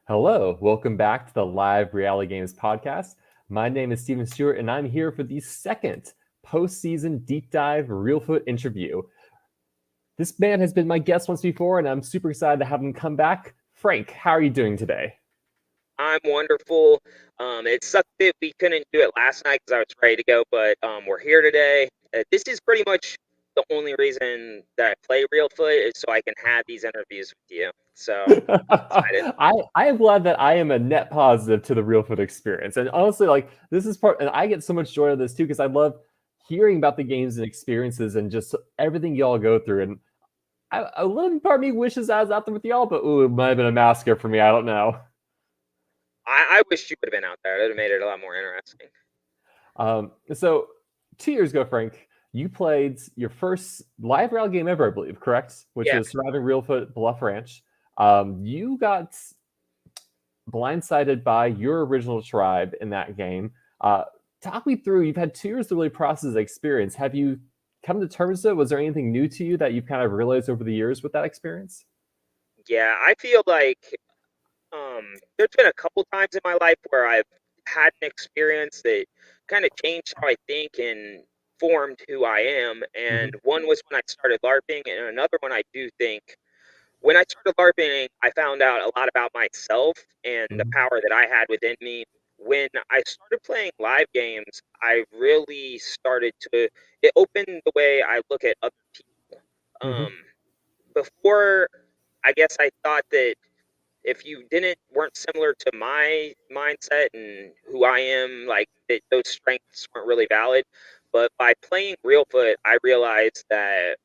Hello, welcome back to the Live Reality Games podcast. My name is Steven Stewart, and I'm here for the second postseason deep dive Reelfoot interview. This man has been my guest once before, and I'm super excited to have him come back. Frank, how are you doing today? I'm wonderful. It sucked that we couldn't do it last night because I was ready to go, but we're here today. This is pretty much the only reason that I play Reelfoot is so I can have these interviews with you. So excited. I am glad that I am a net positive to the Reelfoot experience. And honestly, like this is part, and I get so much joy out of this too, because I love hearing about the games and experiences and just everything y'all go through. And a little part of me wishes I was out there with y'all, but ooh, it might have been a massacre for me. I don't know. I wish you would have been out there. It would have made it a lot more interesting. So 2 years ago, Frank, you played your first live round game ever, I believe, correct? Which Yeah. was Surviving Reelfoot Bluff Ranch. You got blindsided by your original tribe in that game. Talk me through. You've had 2 years to really process the experience. Have you come to terms with it? Was there anything new to you that you've kind of realized over the years with that experience? Yeah, I feel like there's been a couple times in my life where I've had an experience that kind of changed how I think and formed who I am. And Mm-hmm. one was when I started LARPing, and another one I do think when I started LARPing, I found out a lot about myself and the Mm-hmm. power that I had within me. When I started playing live games, I really started to, it opened the way I look at other people. Mm-hmm. Before, I guess I thought that if you weren't similar to my mindset and who I am, like that those strengths weren't really valid. But by playing Reelfoot, I realized that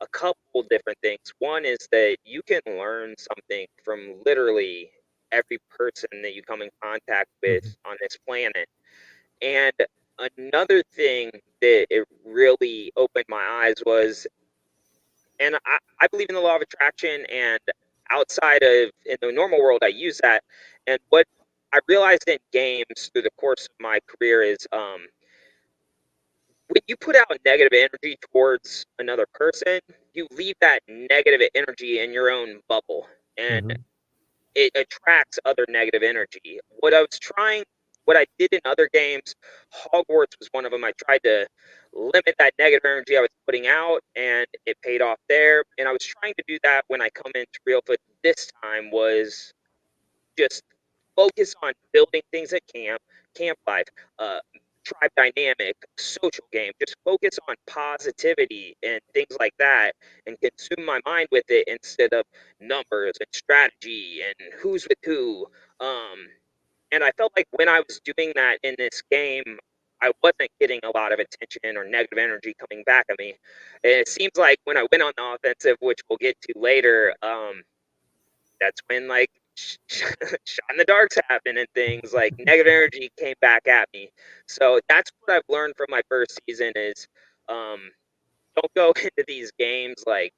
a couple different things. One is that you can learn something from literally every person that you come in contact with Mm-hmm. on this planet. And another thing that it really opened my eyes was, and I believe in the law of attraction, and outside of in the normal world, I use that. And what I realized in games through the course of my career is when you put out negative energy towards another person, you leave that negative energy in your own bubble and Mm-hmm. it attracts other negative energy. What I did in other games, Hogwarts was one of them. I tried to limit that negative energy I was putting out and it paid off there. And I was trying to do that when I come into Reelfoot this time was just focus on building things at camp life, uh, tribe dynamic, social game. Just focus on positivity and things like that, and consume my mind with it instead of numbers and strategy and who's with who. Um, and I felt like when I was doing that in this game, I wasn't getting a lot of attention or negative energy coming back at me. And it seems like when I went on the offensive, which we'll get to later, that's when like shot in the darks happened and things like negative energy came back at me. So that's what I've learned from my first season is um, don't go into these games like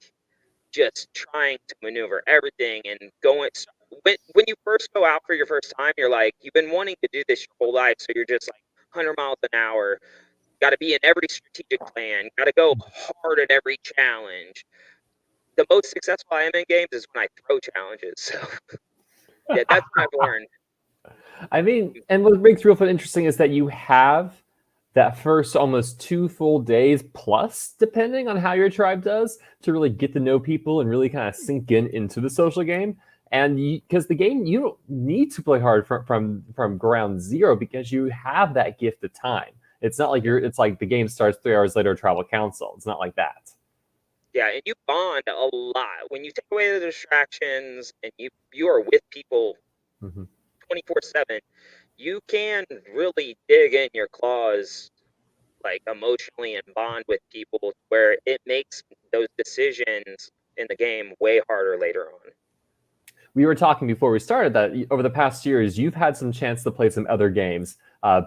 just trying to maneuver everything and going. When you first go out for your first time, you're like you've been wanting to do this your whole life, so you're just like 100 miles an hour. Got to be in every strategic plan. Got to go hard at every challenge. The most successful I am in games is when I throw challenges. So yeah, that's what I've learned. I mean, and what makes Reelfoot interesting is that you have that first almost 2 full days plus, depending on how your tribe does, to really get to know people and really kind of sink in into the social game. And because the game, you don't need to play hard from ground zero because you have that gift of time. It's not like Yeah, you're. It's like the game starts 3 hours later. Tribal council. It's not like that. yeah, and you bond a lot when you take away the distractions and you are with people Mm-hmm. 24/7. You can really dig in your claws like emotionally and bond with people where it makes those decisions in the game way harder later on. We were talking before we started that over the past years, you've had some chance to play some other games.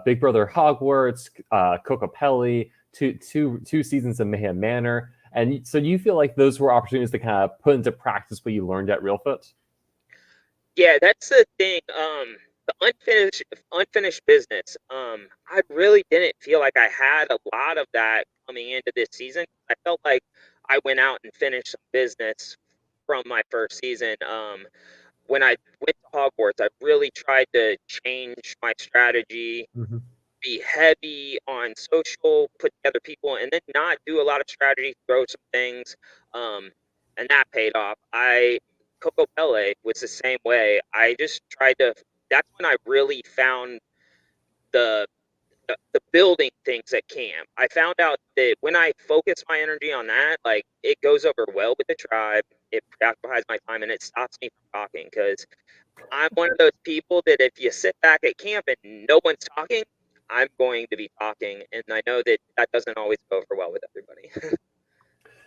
Big Brother Hogwarts, Cocopelli, two seasons of Mayhem Manor. And so you feel like those were opportunities to kind of put into practice what you learned at Reelfoot? Yeah, that's the thing. The unfinished business. I really didn't feel like I had a lot of that coming into this season. I felt like I went out and finished some business from my first season. when I went to Hogwarts, I really tried to change my strategy, Mm-hmm. be heavy on social, put together people, and then not do a lot of strategy, throw some things, um, and that paid off. Coco Pele was the same way. I just tried to. That's when I really found the the building things at camp. I found out that when I focus my energy on that, like it goes over well with the tribe. It occupies my time and it stops me from talking because I'm one of those people that if you sit back at camp and no one's talking, I'm going to be talking, and I know that that doesn't always go over well with everybody.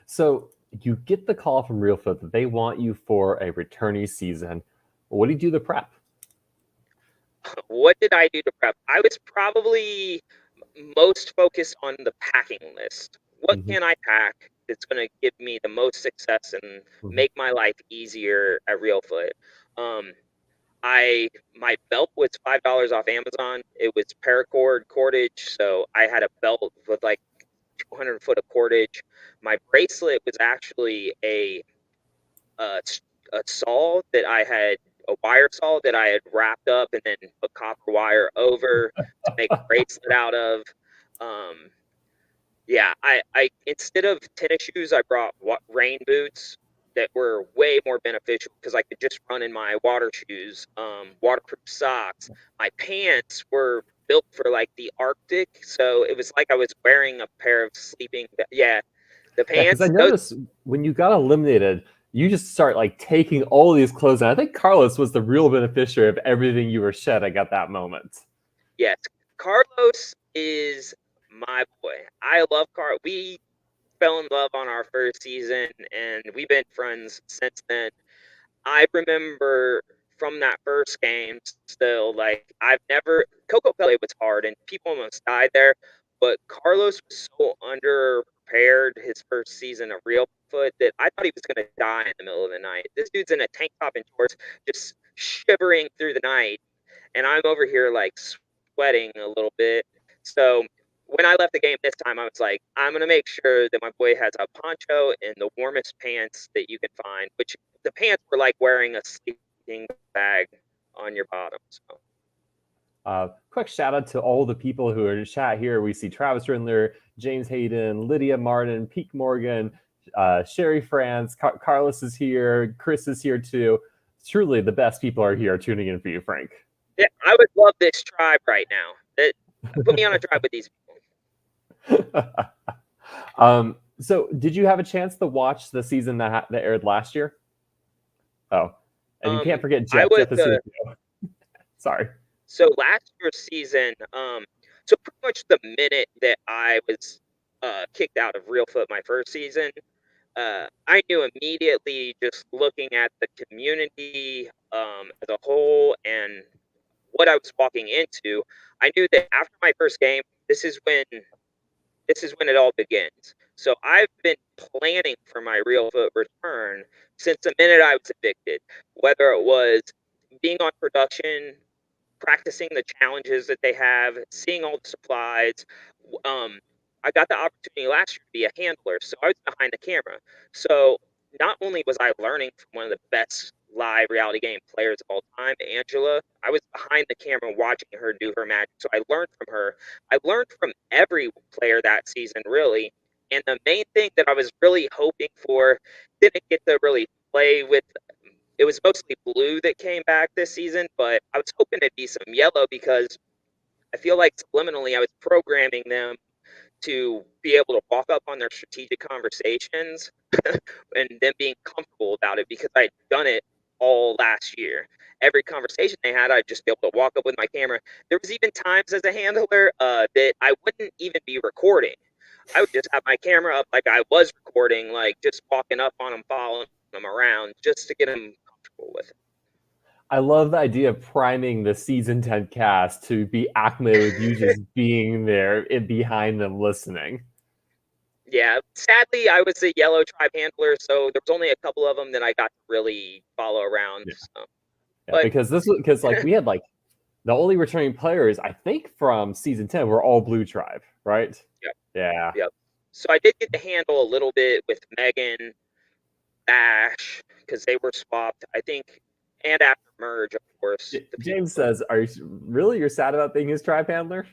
So you get the call from Reelfoot that they want you for a returnee season. What do you do to prep? What did I do to prep? I was probably most focused on the packing list. What Mm-hmm. can I pack that's going to give me the most success and Mm-hmm. make my life easier at Reelfoot? Um, I my belt was $5 off Amazon. It was paracord cordage, so I had a belt with like 200 foot of cordage. My bracelet was actually a, a saw that I had a wire saw that I had wrapped up and then put copper wire over to make a bracelet out of. Um, yeah, I instead of tennis shoes, I brought rain boots that were way more beneficial because I could just run in my water shoes, waterproof socks. My pants were built for like the Arctic, so it was like I was wearing a pair of yeah, the Yeah, because I pants. Those noticed when you got eliminated, you just start like taking all these clothes. And I think Carlos was the real beneficiary of everything you were shedding at that moment. Yes, Carlos is my boy. I love Carl. We fell in love on our first season, and we've been friends since then. I remember from that first game still, like I've never Coco Pele was hard and people almost died there, but Carlos was so underprepared his first season of Real Foot that I thought he was gonna die in the middle of the night. This dude's in a tank top and shorts, just shivering through the night, and I'm over here like sweating a little bit. So when I left the game this time, I was like, I'm gonna make sure that my boy has a poncho and the warmest pants that you can find, which the pants were like wearing a sleeping bag on your bottom. So Quick shout out to all the people who are in chat here. We see Travis Rindler, James Hayden, Lydia Martin, Peak Morgan, Sherry France, Carlos is here, Chris is here too. Truly, the best people are here tuning in for you, Frank. yeah, I would love this tribe right now. Put me on a tribe with these people. So, did you have a chance to watch the season that aired last year? Oh, and you can't forget I Jeff. was Jeff is here too. Sorry. so last year's season. So pretty much the minute that I was kicked out of Real Foot my first season, I knew immediately just looking at the community as a whole and what I was walking into. I knew that after my first game, this is when it all begins. So I've been planning for my Real Foot return since the minute I was evicted, whether it was being on production, practicing the challenges that they have, seeing all the supplies. Um, I got the opportunity last year to be a handler, so I was behind the camera. So not only was I learning from one of the best live reality game players of all time, Angela, I was behind the camera watching her do her magic. So I learned from her. I learned from every player that season, really. And the main thing that I was really hoping for didn't get to really play with it was mostly blue that came back this season, but I was hoping it'd be some yellow because I feel like subliminally I was programming them to be able to walk up on their strategic conversations and them being comfortable about it because I'd done it all last year. Every conversation they had, I'd just be able to walk up with my camera. There was even times as a handler that I wouldn't even be recording. I would just have my camera up like I was recording, like just walking up on them, following them around, just to get them comfortable with it. I love the idea of priming the season 10 cast to be acclimated with you just being there and behind them listening. Yeah, sadly, I was a yellow tribe handler, so there was only a couple of them that I got to really follow around. Yeah, So, yeah, but because like we had like the only returning players I think from season 10 were all blue tribe, right? yeah, Yeah. yep. So I did get to handle a little bit with Megan, Ash, because they were swapped. I think and after merge, of course, the people. James says, "Are you really? You're sad about being his tribe handler?"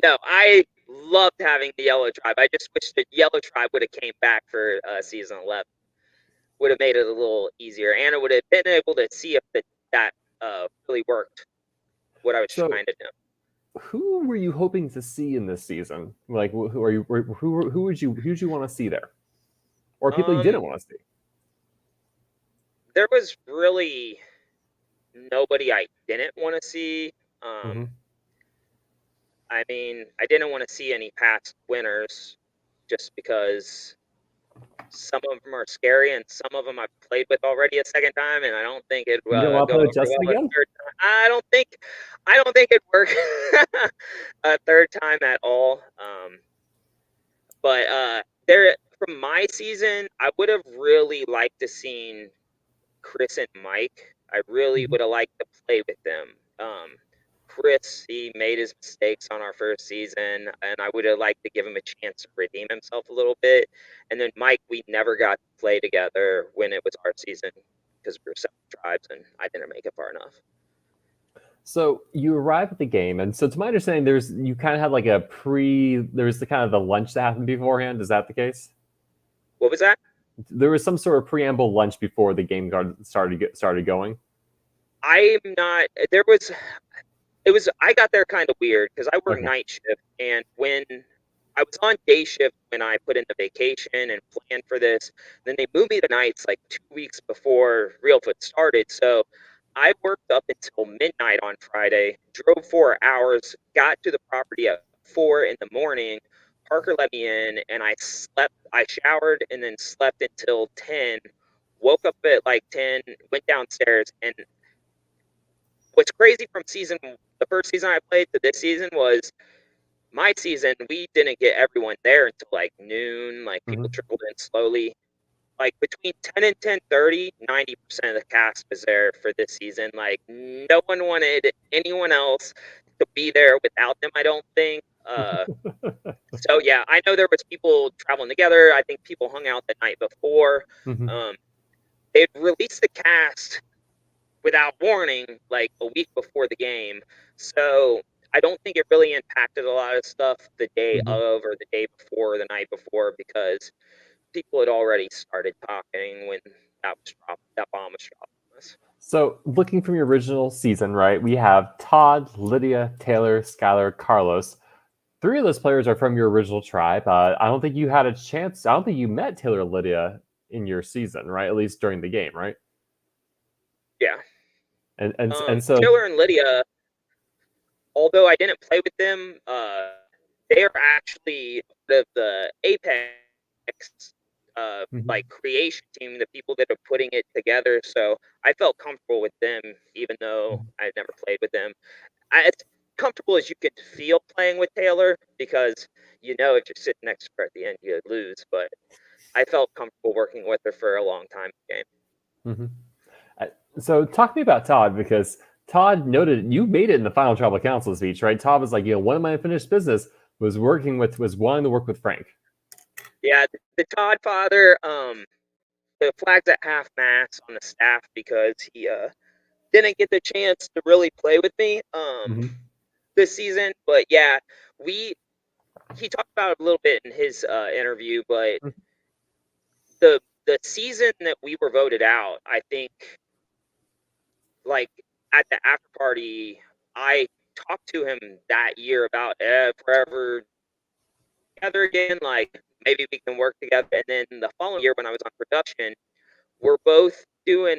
No, I loved having the yellow tribe. I just wish the yellow tribe would have came back for season 11. Would have made it a little easier, and it would have been able to see if that really worked. What I was So, trying to do. who were you hoping to see in this season? Like, who are you? Who would you want to see there, or people you Um, didn't want to see? there was really nobody I didn't want to see. Mm-hmm. I mean, I didn't want to see any past winners just because some of them are scary and some of them I've played with already a second time, and I don't think it'd You don't want to go play with over Justin well a again? third time. I don't think it'd work a third time at all. But there, from my season, I would have really liked to seen Chris and Mike. I really Mm-hmm. would have liked to play with them. Chris, he made his mistakes on our first season, and I would have liked to give him a chance to redeem himself a little bit. And then Mike, we never got to play together when it was our season because we were separate tribes, and I didn't make it far enough. So you arrive at the game, and so to my understanding, you kind of had like there's the kind of the lunch that happened beforehand. Is that the case? What was that? There was some sort of preamble lunch before the game started going. I'm not. There was. It was. I got there kind of weird because I work Okay. night shift, and when I was on day shift when I put in the vacation and planned for this, then they moved me to nights like 2 weeks before Reelfoot started. So I worked up until midnight on Friday, drove 4 hours, got to the property at 4 in the morning. Parker let me in, and I slept. I showered and then slept until 10. Woke up at like 10, went downstairs, and what's crazy from the first season I played to this season was my season, we didn't get everyone there until like noon. Like people Mm-hmm. trickled in slowly. Like between 10 and 10:30, 90% of the cast was there for this season. Like no one wanted anyone else to be there without them, I don't think. So yeah, I know there was people traveling together. I think people hung out the night before. Mm-hmm. Um, they'd released the cast without warning like a week before the game. So I don't think it really impacted a lot of stuff the day Mm-hmm. of or the day before or the night before because people had already started talking when that bomb was dropped on us. So, looking from your original season, right, we have Todd, Lydia, Taylor, Skylar, Carlos. Three of those players are from your original tribe. I don't think you had a chance. I don't think you met Taylor and Lydia in your season, right? At least during the game, right? Yeah. And so, Taylor and Lydia, although I didn't play with them, they are actually part of the Apex Mhm, like creation team, the people that are putting it together. So I felt comfortable with them, even though mhm. I had never played with them. As comfortable as you could feel playing with Taylor, because if you're sitting next to her at the end, you lose. But I felt comfortable working with her for a long time in the game. Mhm. Uh, So, talk to me about Todd because Todd noted you made it in the final tribal council speech, right? Todd was like, one of my unfinished business was wanting to work with Frank. Yeah, the Todd father, the flags at half mast on the staff because he didn't get the chance to really play with me Hmm. this season. But yeah, we he talked about it a little bit in his interview. But the season that we were voted out, I think, like at the after party, I talked to him that year about forever together again. Like maybe we can work together. And then the following year when I was on production, we're both doing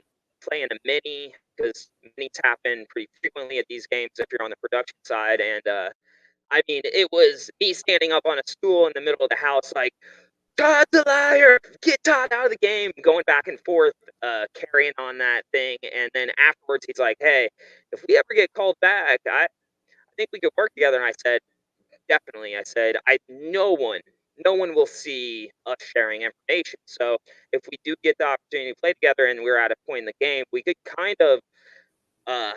playing a mini because minis happen pretty frequently at these games if you're on the production side. And I mean, it was me standing up on a stool in the middle of the house, like, Todd's a liar, get Todd out of the game, going back and forth, carrying on that thing. And then afterwards, he's like, hey, if we ever get called back, I think we could work together. And I said, definitely. I said, no one will see us sharing information. So if we do get the opportunity to play together and we're at a point in the game, we could kind of, uh,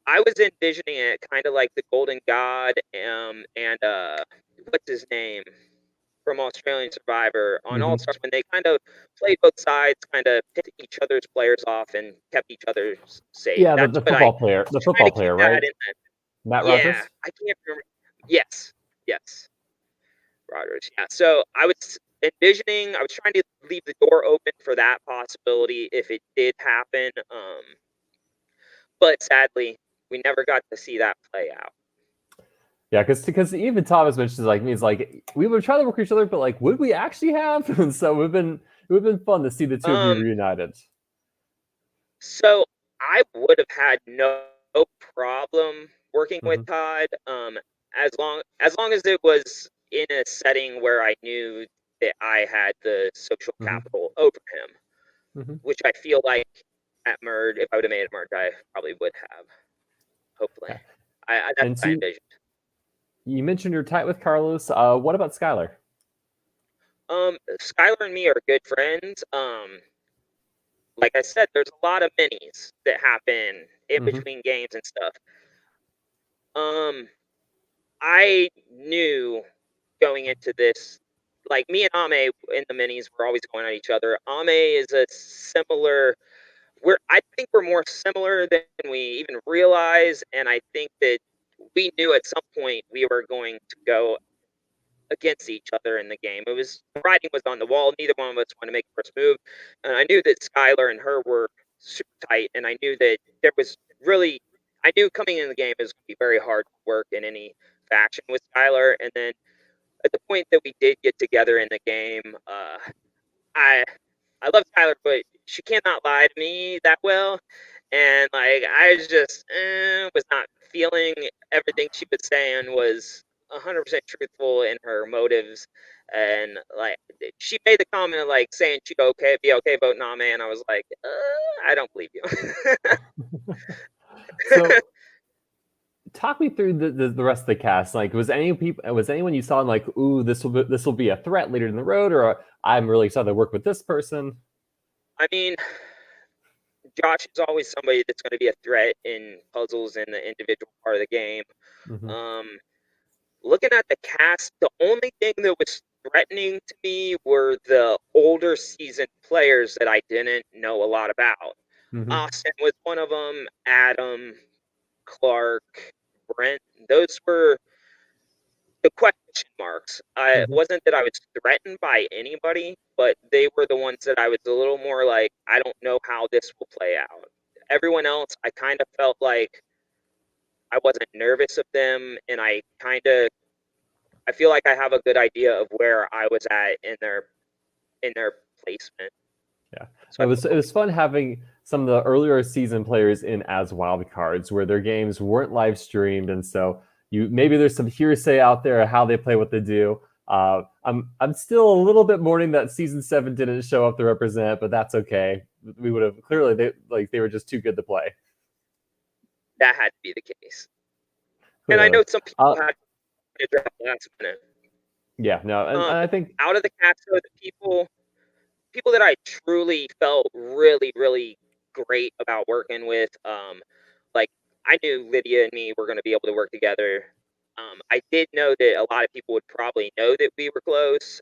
I was envisioning it kind of like the Golden God, and what's his name from Australian Survivor on Hmm. All Stars when they kind of played both sides, kind of picked each other's players off and kept each other safe. Yeah, That's the what I football player, the try to football keep player, that right? in that. Matt Yeah, Rogers. I can't remember. Yes, yes, Rodgers. Yeah. So I was envisioning, I was trying to leave the door open for that possibility if it did happen. But sadly, we never got to see that play out. Yeah, because even Thomas mentions like me, it's like we would try to work with each other, but like, would we actually have? And so it would been fun to see the two of you Um, reunited. so I would have had no problem working with Hmm. Todd, as long as it was in a setting where I knew that I had the social Hmm. capital over him, Hmm. which I feel like at Merge, if I would have made it Merge, I probably would have. Hopefully, Yeah. that's And what I see, envisioned. you mentioned you're tight with Carlos. What about Skylar? Skylar and me are good friends. Like I said, there's a lot of minis that happen in Hmm. between games and stuff. Um, I knew going into this, like me and Ame in the minis were always going at each other. Ame is a similar. I think we're more similar than we even realize, and I think that we knew at some point we were going to go against each other in the game. It was the writing was on the wall. Neither one of us wanted to make the first move, and I knew that Skylar and her were super tight, and I knew that there was really. I knew coming in the game it was going to be very hard to work in any faction with Skylar, and then at the point that we did get together in the game, I I love Skylar, but she cannot lie to me that well, and like I was not feeling everything she was saying was 100% truthful in her motives, and like she made the comment of like saying she'd be okay voting on me, and I was like, I don't believe you. So talk me through the rest of the cast. Like, was anyone you saw and like, ooh, this will be a threat later in the road, or I'm really excited to work with this person? I mean, Josh is always somebody that's going to be a threat in puzzles in the individual part of the game. Hmm. Um, Looking at the cast, the only thing that was threatening to me were the older seasoned players that I didn't know a lot about. Hmm. Austin was one of them, Adam, Clark, Brent. Those were the question marks. It Hmm. wasn't that I was threatened by anybody, but they were the ones that I was a little more like, I don't know how this will play out. Everyone else, I kind of felt like I wasn't nervous of them, and I feel like I have a good idea of where I was at in their placement. Yeah, So no, I it felt was it was fun having some of the earlier season players in as wild cards, where their games weren't live streamed, and so you maybe there's some hearsay out there of how they play, what they do. I'm still a little bit mourning that season 7 didn't show up to represent, but that's okay. We would have clearly they were just too good to play. that had to be the case. And I Clearly, know some uh, people had to drop last minute. yeah, no, and I But think. out of the cast, though, the people that I truly felt really, really great about working with, like I knew Lydia and me were going to be able to work together. I did know that a lot of people would probably know that we were close.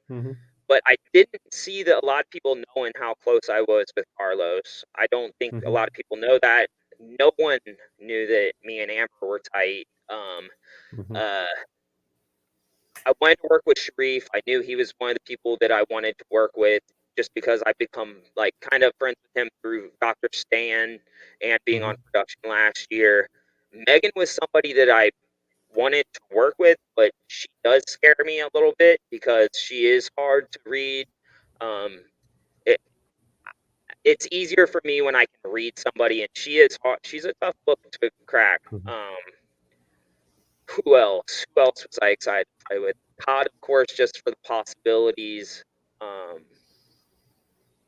Mhm, But I didn't see that a lot of people knowing how close I was with Carlos. I don't think a mhm, lot of people know that. No one knew that me and Amber were tight. mhm, Uh, I wanted to work with Sharif. I knew he was one of the people that I wanted to work with just because I've become like kind of friends with him through Dr. Stan and being on mhm, production last year. Megan was somebody that I wanted to work with, but she does scare me a little bit because she is hard to read. Um, it, it's easier for me when I can read somebody, and she is hard. She's a tough book to crack. mhm. Who else? Who else was I excited to play with? Todd, of course, just for the possibilities. Um,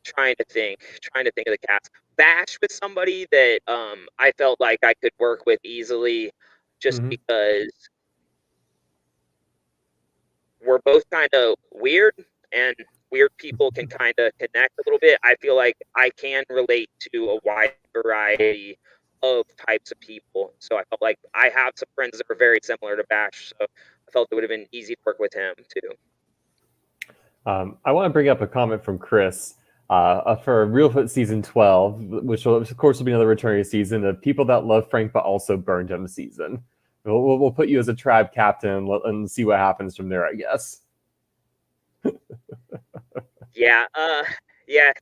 trying to think of the cast. Bash was somebody that I felt like I could work with easily, just Mhm. because we're both kind of weird, and weird people can kind of connect a little bit. I feel like I can relate to a wide variety of types of people. So I felt like I have some friends that are very similar to Bash. So I felt it would have been easy to work with him too. I want to bring up a comment from Chris for Reelfoot season 12, which will, of course will be another returning season of people that love Frank but also burned him season. We'll put you as a tribe captain and see what happens from there, I guess. Yeah, yeah.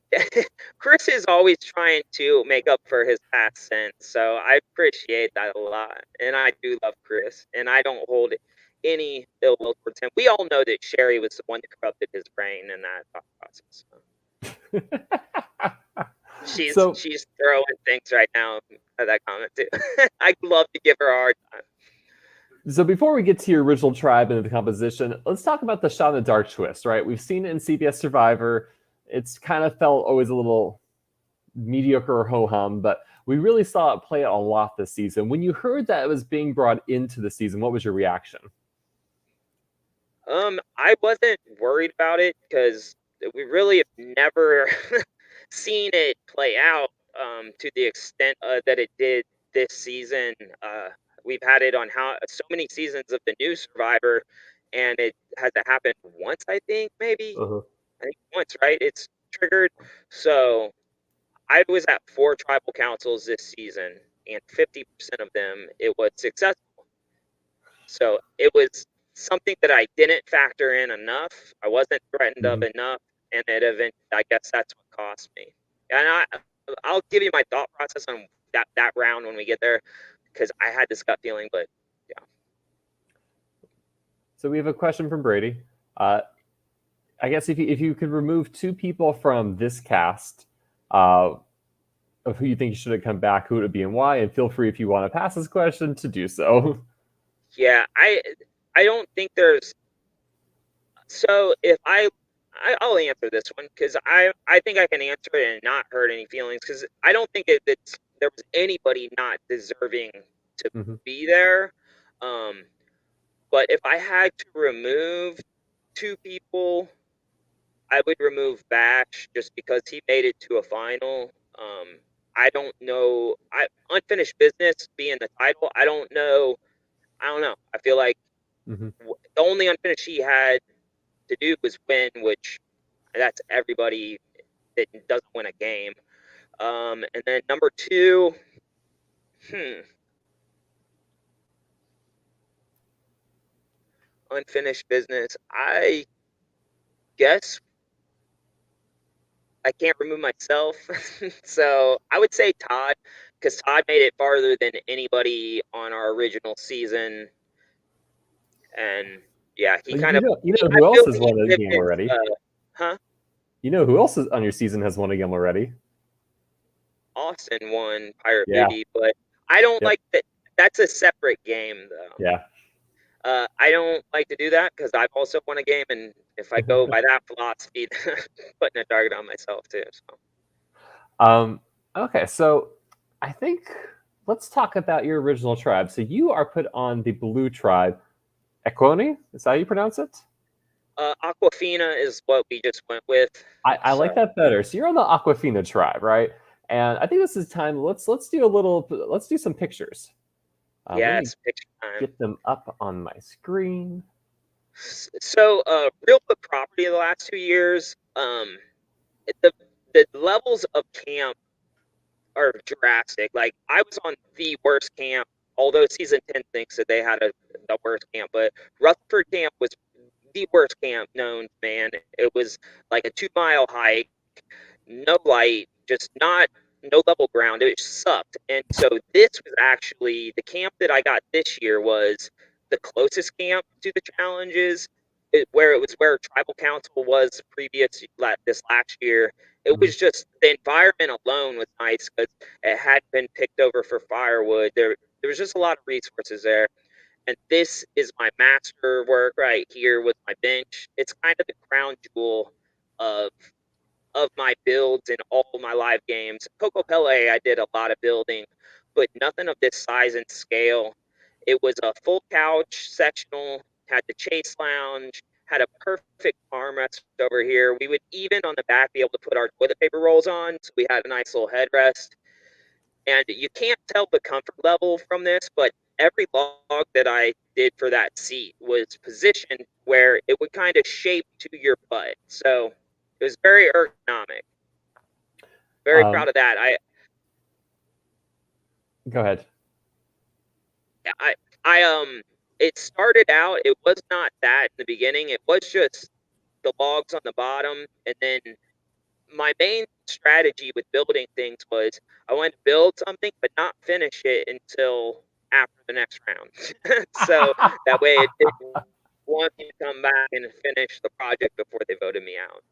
Chris is always trying to make up for his past sins, so I appreciate that a lot. And I do love Chris, and I don't hold any ill will towards him. We all know that Sherry was the one that corrupted his brain in that thought process. So She's throwing things right now at that comment too. I'd love to give her a hard time. So before we get to your original tribe and the composition, let's talk about the shot in the dark twist, right? We've seen it in CBS Survivor. It's kind of felt always a little mediocre or ho-hum, but we really saw it play out a lot this season. When you heard that it was being brought into the season, what was your reaction? I wasn't worried about it because we really have never seen it play out to the extent that it did this season. We've had it on how so many seasons of the new Survivor, and it hasn't happened once. I think maybe Uh-huh. I think once, right? It's triggered. So I was at 4 tribal councils this season, and 50% of them it was successful. So it was something that I didn't factor in enough. I wasn't threatened of Mm-hmm. enough, and I guess that's what cost me. And I'll give you my thought process on that round when we get there, because I had this gut feeling, but yeah. So we have a question from Brady. Uh, I guess if you could remove two people from this cast uh, of who you think should have come back, who would it be and why? And feel free if you want to pass this question to do so. Yeah, I don't think there's so if I'll answer this one because I think I can answer it and not hurt any feelings because I don't think there was anybody not deserving to Mm-hmm. be there. Um, but if I had to remove 2 people, I would remove Bash just because he made it to a final. I don't know. Unfinished business being the title. I don't know. I don't know. I feel like Mm-hmm. the only unfinished he had to do was win, which that's everybody that doesn't win a game. And then number 2, hmm, unfinished business. I guess I can't remove myself. So I would say Todd, because Todd made it farther than anybody on our original season. And yeah, he Well, kind of, you know I who else feel has he won a lived game his, already? huh? You know who else is on your season has won a game already? Austin won Pirate Yeah. Booty, but I don't Yep. like that. That's a separate game, though. Yeah. I don't like to do that because I've also won a game, and if I go by that philosophy, putting a target on myself too. So. um. Okay. So I think let's talk about your original tribe. So you are put on the blue tribe. Equoni? Is that how you pronounce it? Aquafina is what we just went with. I like So that better. So you're on the Aquafina tribe, right? And I think this is time. Let's do some pictures. Let yeah, me it's picture time. get them up on my screen. So real quick property of the last 2 years. The the levels of camp are drastic. Like I was on the worst camp, although season 10 thinks that they had the worst camp, but Rutherford camp was the worst camp known, man. It was like a 2 mile hike, no light, just not no level ground. It sucked. And so this was actually the camp that I got this year was the closest camp to the challenges. Where it was where tribal council was previous this last year. It Mhm. was just the environment alone was nice because it had been picked over for firewood. There was just a lot of resources there. And this is my master work right here with my bench. It's kind of the crown jewel of my builds in all my live games. Coco Pele, I did a lot of building, but nothing of this size and scale. It was a full couch sectional, had the chase lounge, had a perfect armrest over here. We would even on the back be able to put our toilet paper rolls on, so we had a nice little headrest. And you can't tell the comfort level from this, but every log that I did for that seat was positioned where it would kind of shape to your butt. So it was very ergonomic. Very proud Um, of that. Go ahead. I it started out, it was not that in the beginning. It was just the logs on the bottom, and then my main strategy with building things was I wanted to build something but not finish it until after the next round. So that way it didn't want me to come back and finish the project before they voted me out.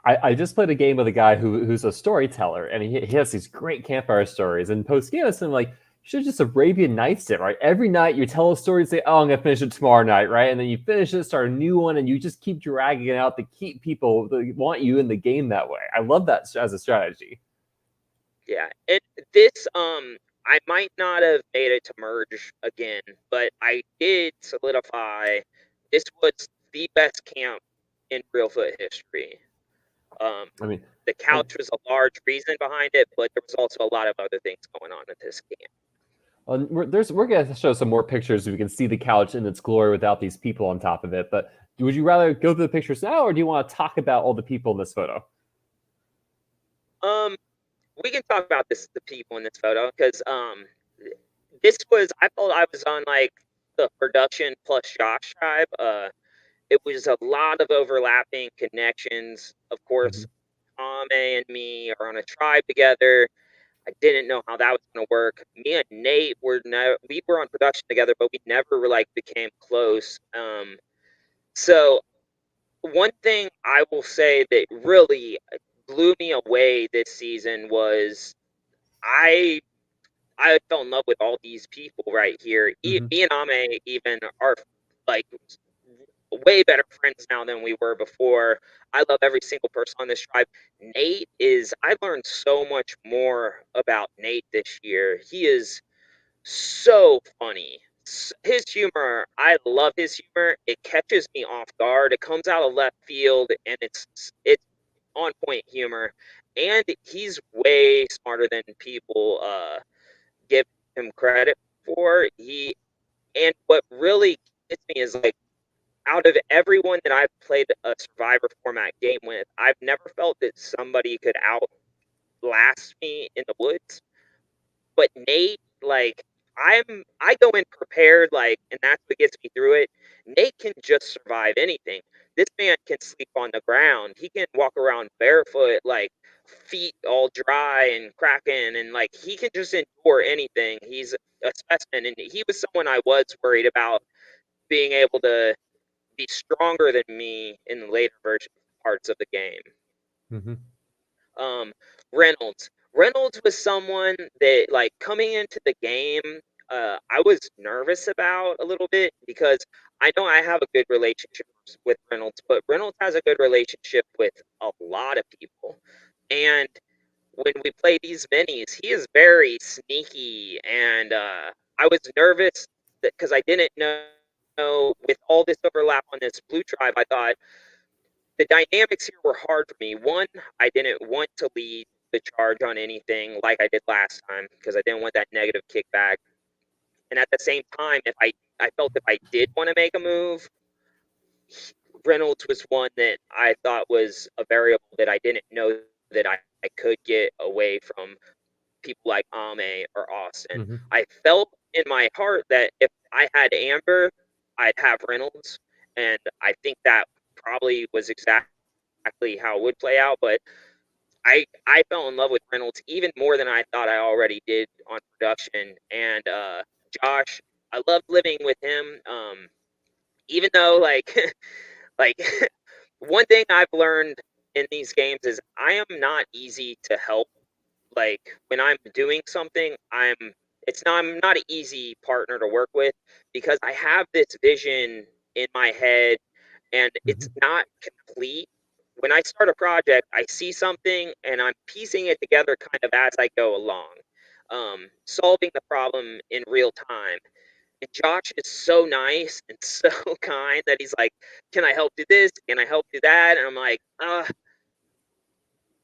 I just played a game with a guy who's a storyteller, and he has these great campfire stories. And post game, I'm like, you should just Arabian Nights it, right? Every night you tell a story, say, "Oh, I'm gonna finish it tomorrow night," right? And then you finish it, start a new one, and you just keep dragging it out to keep people that want you in the game that way. I love that as a strategy. Yeah, and this I might not have made it to merge again, but I did solidify this was the best camp in Reelfoot history. Um, I mean, the and couch was a large reason behind it, but there was also a lot of other things going on at this camp. we're gonna show some more pictures so we can see the couch in its glory without these people on top of it. But would you rather go through the pictures now, or do you want to talk about all the people in this photo? Um, we can talk about the people in this photo because this was I felt I was on like the production plus Josh tribe. It was a lot of overlapping connections. Of Mm-hmm. course, Ame and me are on a tribe together. I didn't know how that was going to work. Me and Nate we were on production together, but we never like became close. So one thing I will say that really blew me away this season was I I fell in love with all these people right here. Mm-hmm. Me and Ame even are like way better friends now than we were before. I love every single person on this tribe. I learned so much more about Nate this year. He is so funny. His humor, I love his humor. It catches me off guard. It comes out of left field, and it's on point humor. And he's way smarter than people give him credit for. And what really gets me is like out of everyone that I've played a Survivor format game with, I've never felt that somebody could outlast me in the woods. But Nate, like I go in prepared, like, and that's what gets me through it. Nate can just survive anything. This man can sleep on the ground. He can walk around barefoot, like feet all dry and cracking, and like he can just endure anything. He's a specimen, and he was someone I was worried about being able to be stronger than me in the later version parts of the game. Mm-hmm. Um, Reynolds. Reynolds was someone that, like, coming into the game, I was nervous about a little bit because I know I have a good relationship with Reynolds, but Reynolds has a good relationship with a lot of people. And when we play these minis, he is very sneaky, and I was nervous because I didn't know with all this overlap on this blue tribe. I thought the dynamics here were hard for me. One, I didn't want to lead the charge on anything like I did last time because I didn't want that negative kickback. And at the same time, if I felt if I did want to make a move, Reynolds was one that I thought was a variable that I didn't know that I could get away from people like Ame or Austin. Mm-hmm. I felt in my heart that if I had Amber, I'd have Reynolds, and I think that probably was exactly how it would play out. But I fell in love with Reynolds even more than I thought I already did on production. And Josh, I loved living with him. Even though like one thing I've learned in these games is I am not easy to help. Like when I'm doing something, I'm not an easy partner to work with because I have this vision in my head and Mm-hmm. it's not complete. When I start a project, I see something and I'm piecing it together kind of as I go along, solving the problem in real time. And Josh is so nice and so kind that he's like, "Can I help do this? Can I help do that?" And I'm like,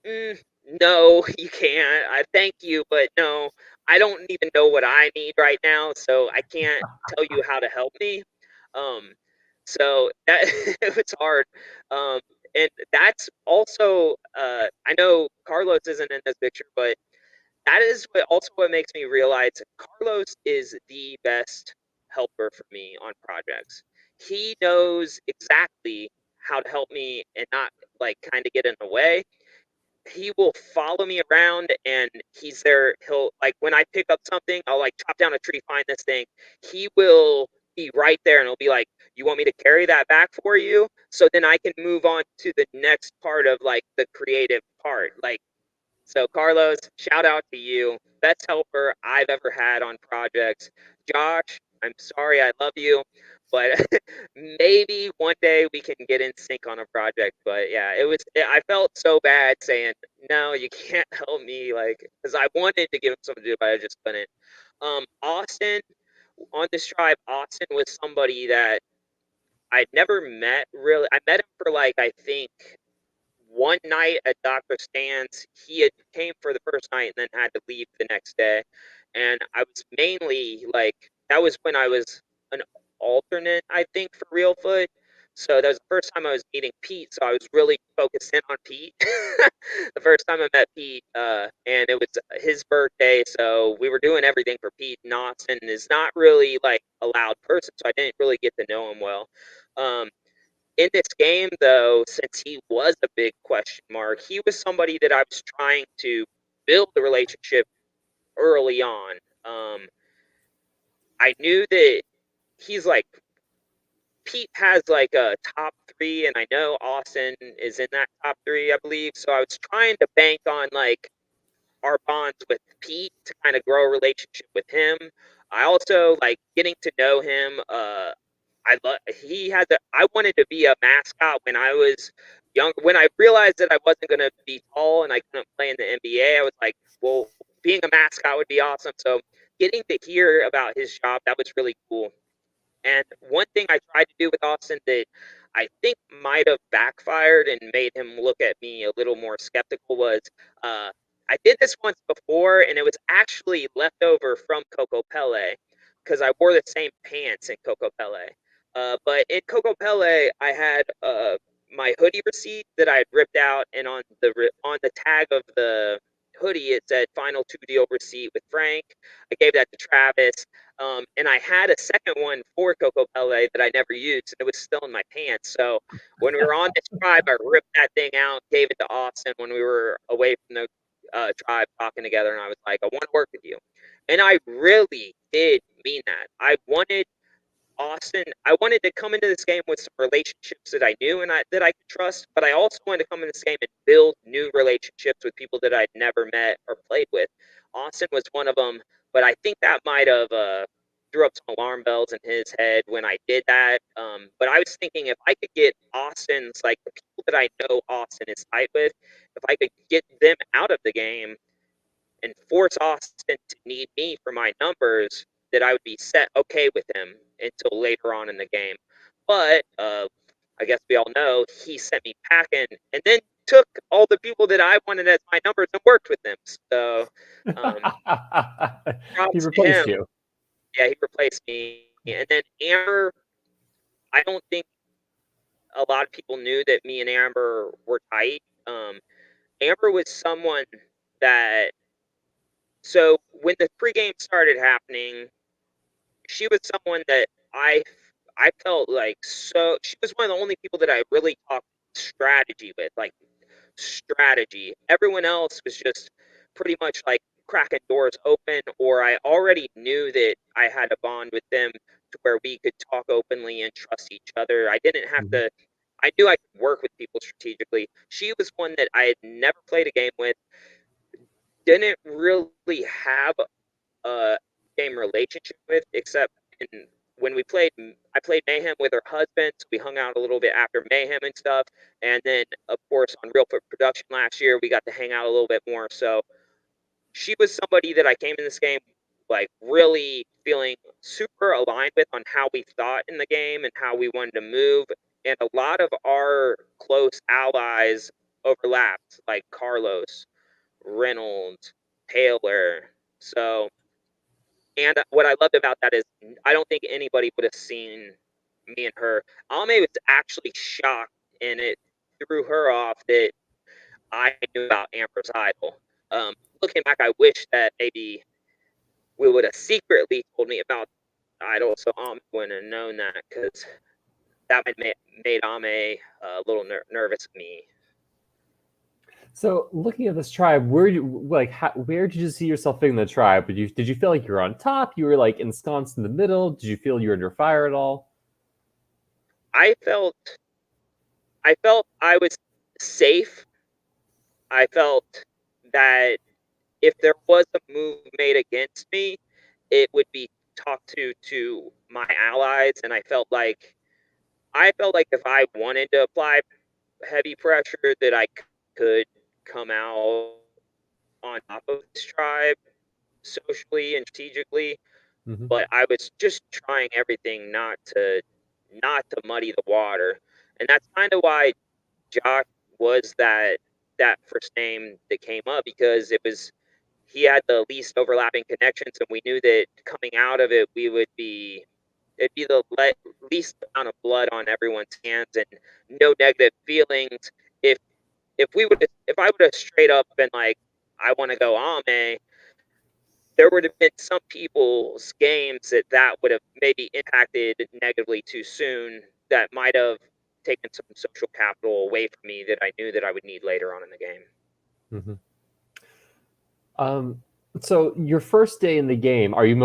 mm, no, you can't. I thank you, but no. I don't even know what I need right now, so I can't tell you how to help me. Um, so that it was hard. Um, and that's also I know Carlos isn't in this picture, but that is what makes me realize Carlos is the best helper for me on projects. He knows exactly how to help me and not like kind of get in the way. He will follow me around and he's there. He'll like when I pick up something, I'll like chop down a tree, find this thing. He will be right there and he'll be like, "You want me to carry that back for you?" So then I can move on to the next part of like the creative part. Like so, Carlos, shout out to you. Best helper I've ever had on projects. Josh, I'm sorry, I love you, but maybe one day we can get in sync on a project. But yeah, I felt so bad saying, no, you can't help me, like, because I wanted to give him something to do, but I just couldn't. Austin, on this tribe, Austin was somebody that I'd never met really. I met him for like, I think one night at Dr. Stan's, he had came for the first night and then had to leave the next day. And I was mainly like that was when I was an alternate, I think, for Reelfoot. So that was the first time I was meeting Pete. So I was really focused in on Pete. The first time I met Pete, and it was his birthday, so we were doing everything for Pete. And Austin is not really like a loud person, so I didn't really get to know him well. Um, in this game, though, since he was a big question mark, he was somebody that I was trying to build a relationship early on. I knew that he's like Pete has like a top three, and I know Austin is in that top three, I believe. So I was trying to bank on like our bonds with Pete to kind of grow a relationship with him. I also like getting to know him. He had the I wanted to be a mascot when I was young. When I realized that I wasn't going to be tall and I couldn't play in the NBA, I was like, well, being a mascot would be awesome. So getting to hear about his job, that was really cool. And one thing I tried to do with Austin that I think might have backfired and made him look at me a little more skeptical was uh, I did this once before, and it was actually left over from Coco Pele because I wore the same pants in Coco Pele. But in Coco Pele, I had my hoodie receipt that I had ripped out, and on the tag of the hoodie it said "Final two deal receipt with Frank." I gave that to Travis. And I had a second one for Coco Pele that I never used, and it was still in my pants. So when we were on this tribe, I ripped that thing out, gave it to Austin when we were away from the tribe talking together, and I was like, I want to work with you. And I really did mean that. I wanted to come into this game with some relationships that I knew and that I could trust, but I also wanted to come in this game and build new relationships with people that I'd never met or played with. Austin was one of them, but I think that might have threw up some alarm bells in his head when I did that. But I was thinking if I could get Austin's, like the people that I know Austin is tight with, if I could get them out of the game and force Austin to need me for my numbers, that I would be set okay with him until later on in the game. But I guess we all know he sent me packing and then took all the people that I wanted as my numbers and worked with them. So um, He props to him. replaced you. Yeah, he replaced me. And then Amber, I don't think a lot of people knew that me and Amber were tight. Amber was someone that so when the pregame started happening, she was someone that I felt like so she was one of the only people that I really talked strategy with, like strategy. Everyone else was just pretty much like cracking doors open, or I already knew that I had a bond with them to where we could talk openly and trust each other. I didn't have Mhm. to I knew I could work with people strategically. She was one that I had never played a game with, didn't really have a game relationship with, except in, when we played. I played Mayhem with her husband, so we hung out a little bit after Mayhem and stuff. And then, of course, on Real Foot Production last year, we got to hang out a little bit more. So she was somebody that I came in this game like really feeling super aligned with on how we thought in the game and how we wanted to move. And a lot of our close allies overlapped, like Carlos, Reynolds, Taylor, So, and what I loved about that is I don't think anybody would have seen me and her. Ame was actually shocked, and it threw her off that I knew about Amber's idol. Looking back, I wish that maybe we would have secretly told me about idol, so Ame wouldn't have known that, because that would made Ame a little nervous of me. So, looking at this tribe, where did you see yourself fitting the tribe? Did you feel like you were on top? You were like ensconced in the middle? Did you feel you were under fire at all? I felt I was safe. I felt that if there was a move made against me, it would be talked to my allies, and I felt like if I wanted to apply heavy pressure, that I could come out on top of this tribe socially and strategically. Mm-hmm. But I was just trying everything not to muddy the water, and that's kind of why Josh was that first name that came up, because he had the least overlapping connections, and we knew that coming out of it, it'd be the least amount of blood on everyone's hands, and no negative feelings. If if I would have straight up been like, I want to go Ame, there would have been some people's games that would have maybe impacted negatively too soon. That might have taken some social capital away from me that I knew that I would need later on in the game. Mm-hmm. Um, so your first day in the game, are you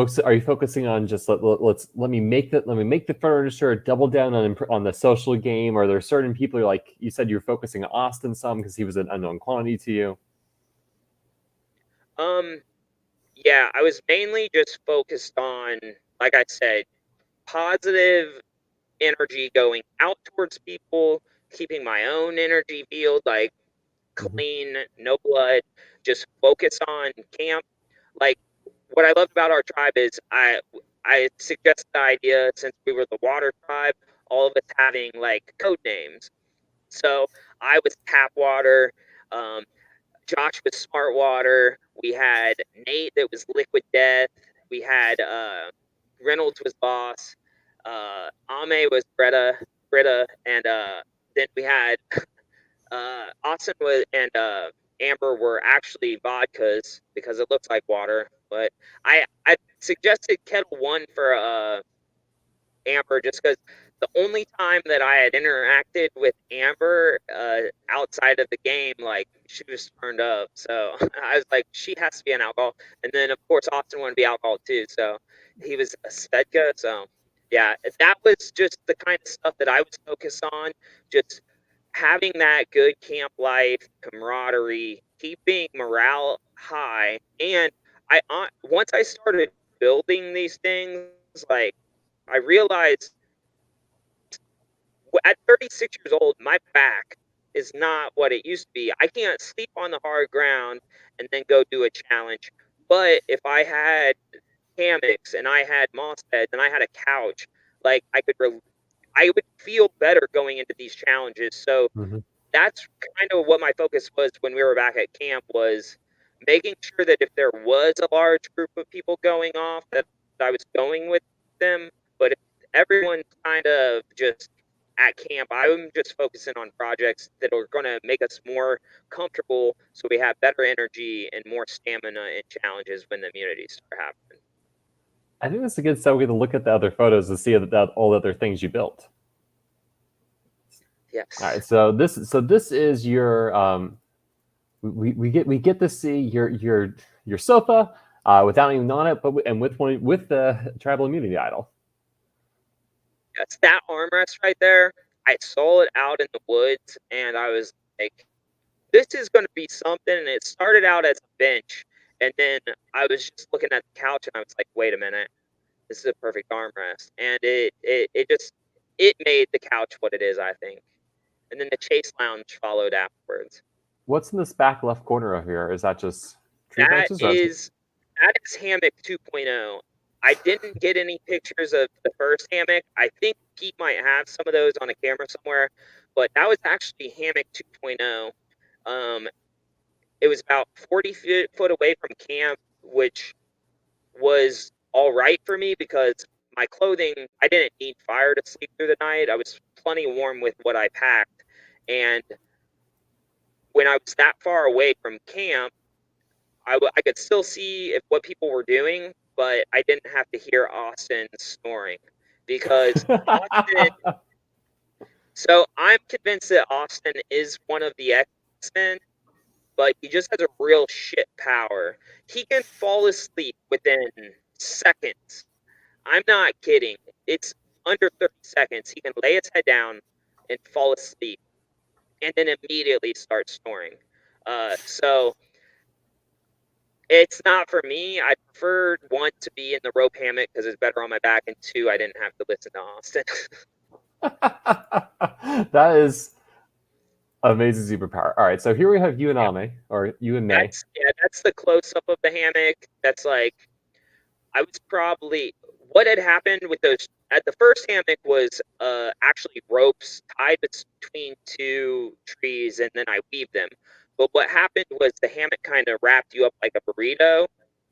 focusing on just let me make the furniture, double down on the social game? Or are there certain people like you said you're focusing on Austin some because he was an unknown quantity to you? Um, yeah, I was mainly just focused on, like I said, positive energy going out towards people, keeping my own energy field like Mm-hmm. clean, no blood, just focus on camp. Like, what I love about our tribe is I suggest the idea, since we were the water tribe, all of us having like code names. So I was tap water. Um, Josh was smart water. We had Nate that was liquid death. We had Reynolds was boss. Ame was Bretta, and then we had Austin was and Amber were actually vodkas because it looks like water. But I suggested Kettle One for Amber, just because the only time that I had interacted with Amber outside of the game, like, she was turned up. So I was like, she has to be an alcohol. And then of course Austin wanted to be alcohol too, so he was a Svedka. So yeah, that was just the kind of stuff that I was focused on. Just having that good camp life, camaraderie, keeping morale high, and once I started building these things, like, I realized at 36 years old, my back is not what it used to be. I can't sleep on the hard ground and then go do a challenge. But if I had hammocks and I had moss beds and I had a couch, like, I would feel better going into these challenges. So Mm-hmm. that's kind of what my focus was when we were back at camp, was making sure that if there was a large group of people going off, that I was going with them. But if everyone's kind of just at camp, I'm just focusing on projects that are going to make us more comfortable, so we have better energy and more stamina in challenges when the immunities start happening. I think that's a good segue to look at the other photos and see all the other things you built. All right, Yes. so this is your we get to see your sofa without even on it, but with the tribal immunity idol. Yes, that armrest right there, I saw it out in the woods, and I was like, this is going to be something. And it started out as a bench, and then I was just looking at the couch, and I was like, wait a minute, this is a perfect armrest. And it made the couch what it is, I think. And then the chase lounge followed afterwards. What's in this back left corner of here? Is that just tree That branches? Or is that is hammock 2.0. I didn't get any pictures of the first hammock. I think Pete might have some of those on a camera somewhere, but that was actually hammock 2.0. It was about 40 foot away from camp, which was all right for me because my clothing, I didn't need fire to sleep through the night. I was plenty warm with what I packed. And when I was that far away from camp, I could still see if what people were doing, but I didn't have to hear Austin snoring because Austin. So I'm convinced that Austin is one of the X-Men, but he just has a real shit power. He can fall asleep within seconds. I'm not kidding. It's under 30 seconds. He can lay his head down and fall asleep and then immediately start snoring. So it's not for me. I preferred one to be in the rope hammock because it's better on my back, and two, I didn't have to listen to Austin. That is amazing superpower. All right, so here we have you and Yeah, Ame, or you and May. that's the close up of the hammock. That's like I was probably what had happened with those at the first hammock was actually ropes tied between two trees and then I weaved them. But what happened was the hammock kind of wrapped you up like a burrito,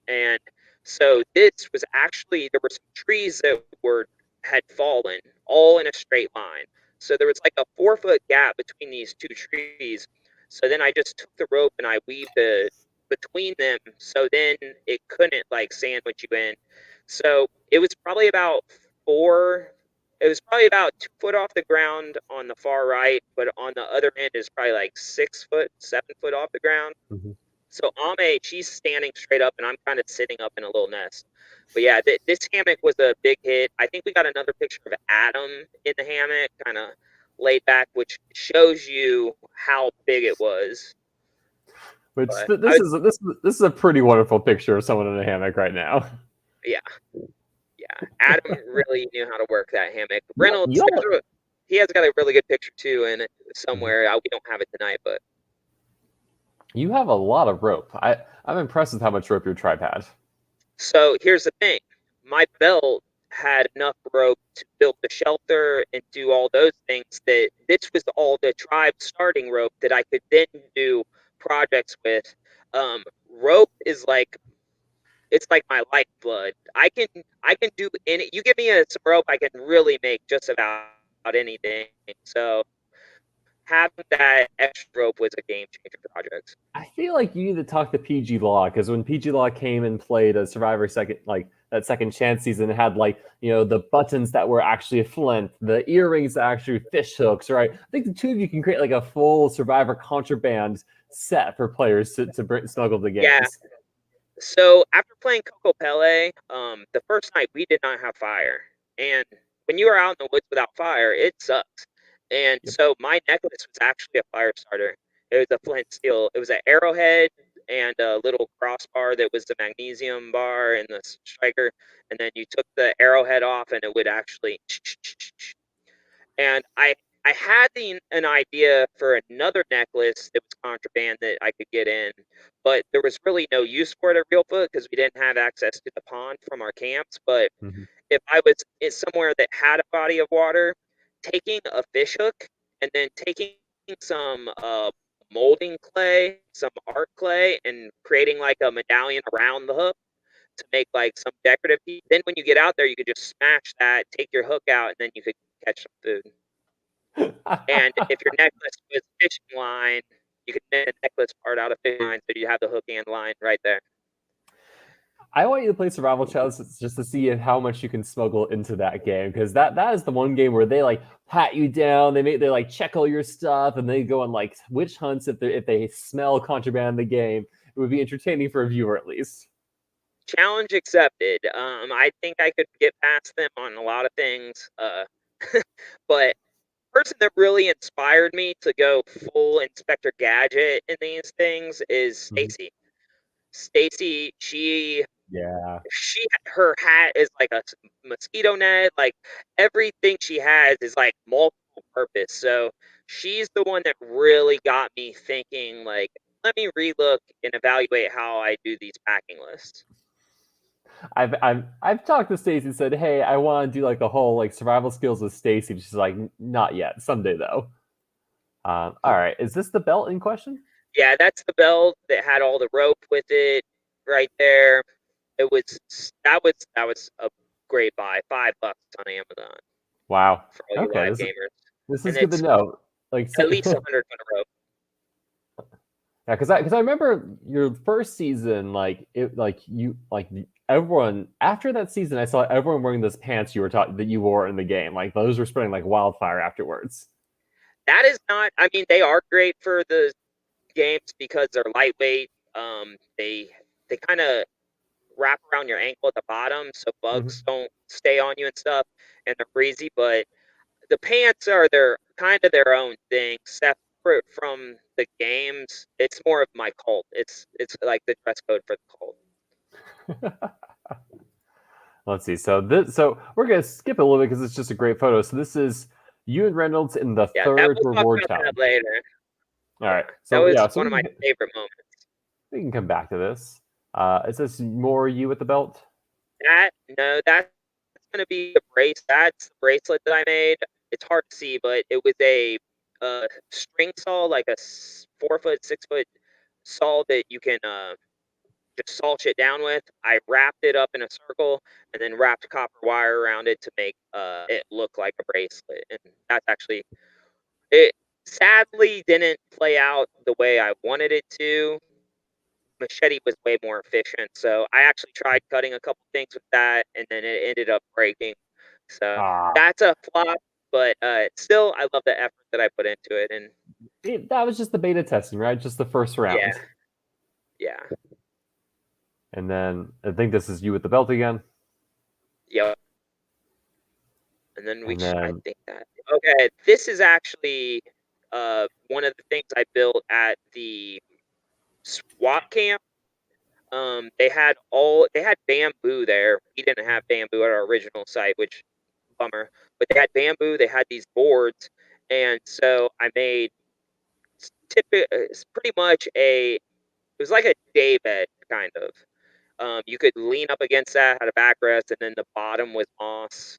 and so this was actually there were some trees that were had fallen all in a straight line. So there was like a 4 foot gap between these two trees. So then I just took the rope and I weaved the between them so then it couldn't like sandwich you in. So it was probably about four it was probably about 2 foot off the ground on the far right, but on the other end is probably like 6 foot, 7 foot off the ground. Mhm. So Ame, she's standing straight up, and I'm kind of sitting up in a little nest. But yeah, this hammock was a big hit. I think we got another picture of Adam in the hammock, kind of laid back, which shows you how big it was. Which But I, this is a pretty wonderful picture of someone in a hammock right now. yeah, yeah, Adam really knew how to work that hammock. You, Reynolds, you he has got a really good picture too, in it Mhm. somewhere. We don't have it tonight, but You have a lot of rope. I'm impressed with how much rope your tribe had. so here's the thing. My belt had enough rope to build the shelter and do all those things that this was all the tribe starting rope that I could then do projects with. Rope is like it's like my lifeblood. I can do any you give me some rope, I can really make just about anything. So having that extra rope was a game changer project. I feel like you need to talk to PG Law because when PG Law came and played a Survivor second, like that second chance season, it had like the buttons that were actually a flint, the earrings that actually fish hooks, right? I think the two of you can create like a full Survivor contraband set for players to smuggle the Yeah, games. so after playing Coco Pele, the first night we did not have fire, and when you are out in the woods without fire, it sucks. And Yep. so my necklace was actually a fire starter. It was a flint steel. It was an arrowhead and a little crossbar that was the magnesium bar and the striker, and then you took the arrowhead off, and it would actually and I had an idea for another necklace that was contraband that I could get in, but there was really no use for it at Reelfoot because we didn't have access to the pond from our camps. But Mhm. if I was in somewhere that had a body of water, taking a fish hook and then taking some molding clay, some art clay, and creating like a medallion around the hook to make like some decorative piece. Then when you get out there, you could just smash that, take your hook out, and then you could catch some food. And if your necklace was fishing line, you could make a necklace part out of fishing line, so you have the hook and line right there. I want you to play Survival Challenge just to see how much you can smuggle into that game because that is the one game where they like pat you down, they like check all your stuff, and they go on like witch hunts if they smell contraband in the game. It would be entertaining for a viewer at least. Challenge accepted. I think I could get past them on a lot of things. But person that really inspired me to go full Inspector Gadget in these things is Mhm. Stacy. Stacy, Yeah. her hat is like a mosquito net. Like everything she has is like multiple purpose. So she's the one that really got me thinking. Like, let me relook and evaluate how I do these packing lists. I've talked to Stacy and said, hey, I want to do like a whole like survival skills with Stacy. She's like, not yet, someday though. All right, is this the belt in question? Yeah, that's the belt that had all the rope with it right there. It was that was a great buy. $5 on Amazon Wow. for all you Okay, live this gamers, this is and good to it's know. Like, at least 100-foot of rope. yeah, because I remember your first season, everyone after that season, I saw everyone wearing those pants you were taught that you wore in the game. Like those were spreading like wildfire afterwards. That is not. I mean, they are great for the games because they're lightweight. They kind of wrap around your ankle at the bottom, so bugs Hmm. don't stay on you and stuff, and they're breezy. But the pants are their kind of their own thing, separate from the games. It's more of my cult. It's like the dress code for the cult. Let's see. So we're gonna skip a little bit because it's just a great photo. So this is you and Reynolds in the Yeah, that third we'll talk reward about that challenge. later. All Yeah, right. that So was yeah. So one of my favorite moments. we can come back to this. Is this more you with the belt? That no, that's gonna be the brace. That's the bracelet that I made. It's hard to see, but it was a string saw, like a 4 foot, 6 foot saw that you can just saw shit down with. I wrapped it up in a circle and then wrapped copper wire around it to make it look like a bracelet. And that's actually it. Sadly, didn't play out the way I wanted it to. Machete was way more efficient, so I actually tried cutting a couple things with that, and then it ended up breaking. So Ah, that's a flop, but still, I love the effort that I put into it. And that was just the beta testing, right? Just the first yeah, round. yeah, And then I think this is you with the belt again. yep. And then And I then think that okay, this is actually one of the things I built at the SWAT camp. They had bamboo there. We didn't have bamboo at our original site, which bummer. But they had bamboo. They had these boards, and so I made it's pretty much a. It was like a day bed kind of. You could lean up against that, had a backrest, and then the bottom was moss.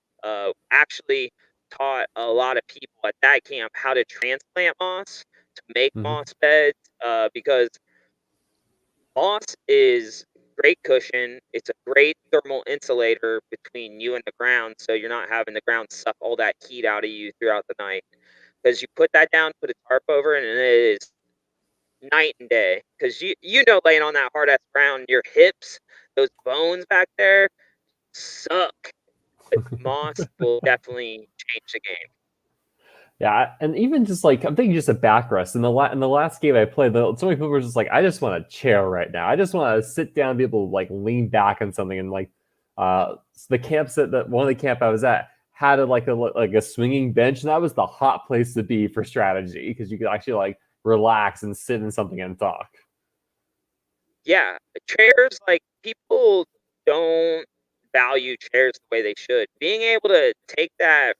Actually taught a lot of people at that camp how to transplant moss to make mhm. moss beds because moss is great cushion. It's a great thermal insulator between you and the ground, so you're not having the ground suck all that heat out of you throughout the night. Because you put that down, put a tarp over it, and it is night and day. Because you know, laying on that hard ass ground, your hips, those bones back there, suck. But moss will definitely change the game. Yeah, and even just like I'm thinking just a backrest. In the last game I played, so many people were just like, I just want a chair right now. I just want to sit down, and be able to like lean back on something, and like the camps that one of the camp I was at had a swinging bench, and that was the hot place to be for strategy because you could actually like relax and sit in something and talk. Yeah, chairs, like, people don't value chairs the way they should. Being able to take that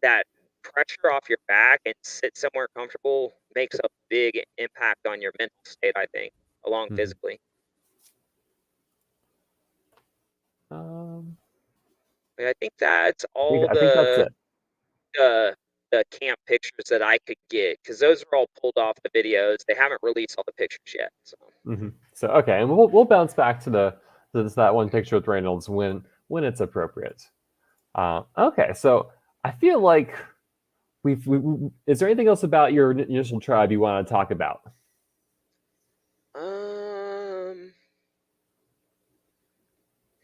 that pressure off your back and sit somewhere comfortable makes a big impact on your mental state, I think, along Mhm. physically. Um, But I think that's I think all I think that's it. the the camp pictures that I could get because those are all pulled off the videos. They haven't released all the pictures yet. So So okay, and we'll bounce back to that one picture with Reynolds when it's appropriate. Okay, so I feel like is there anything else about your initial tribe you want to talk about? um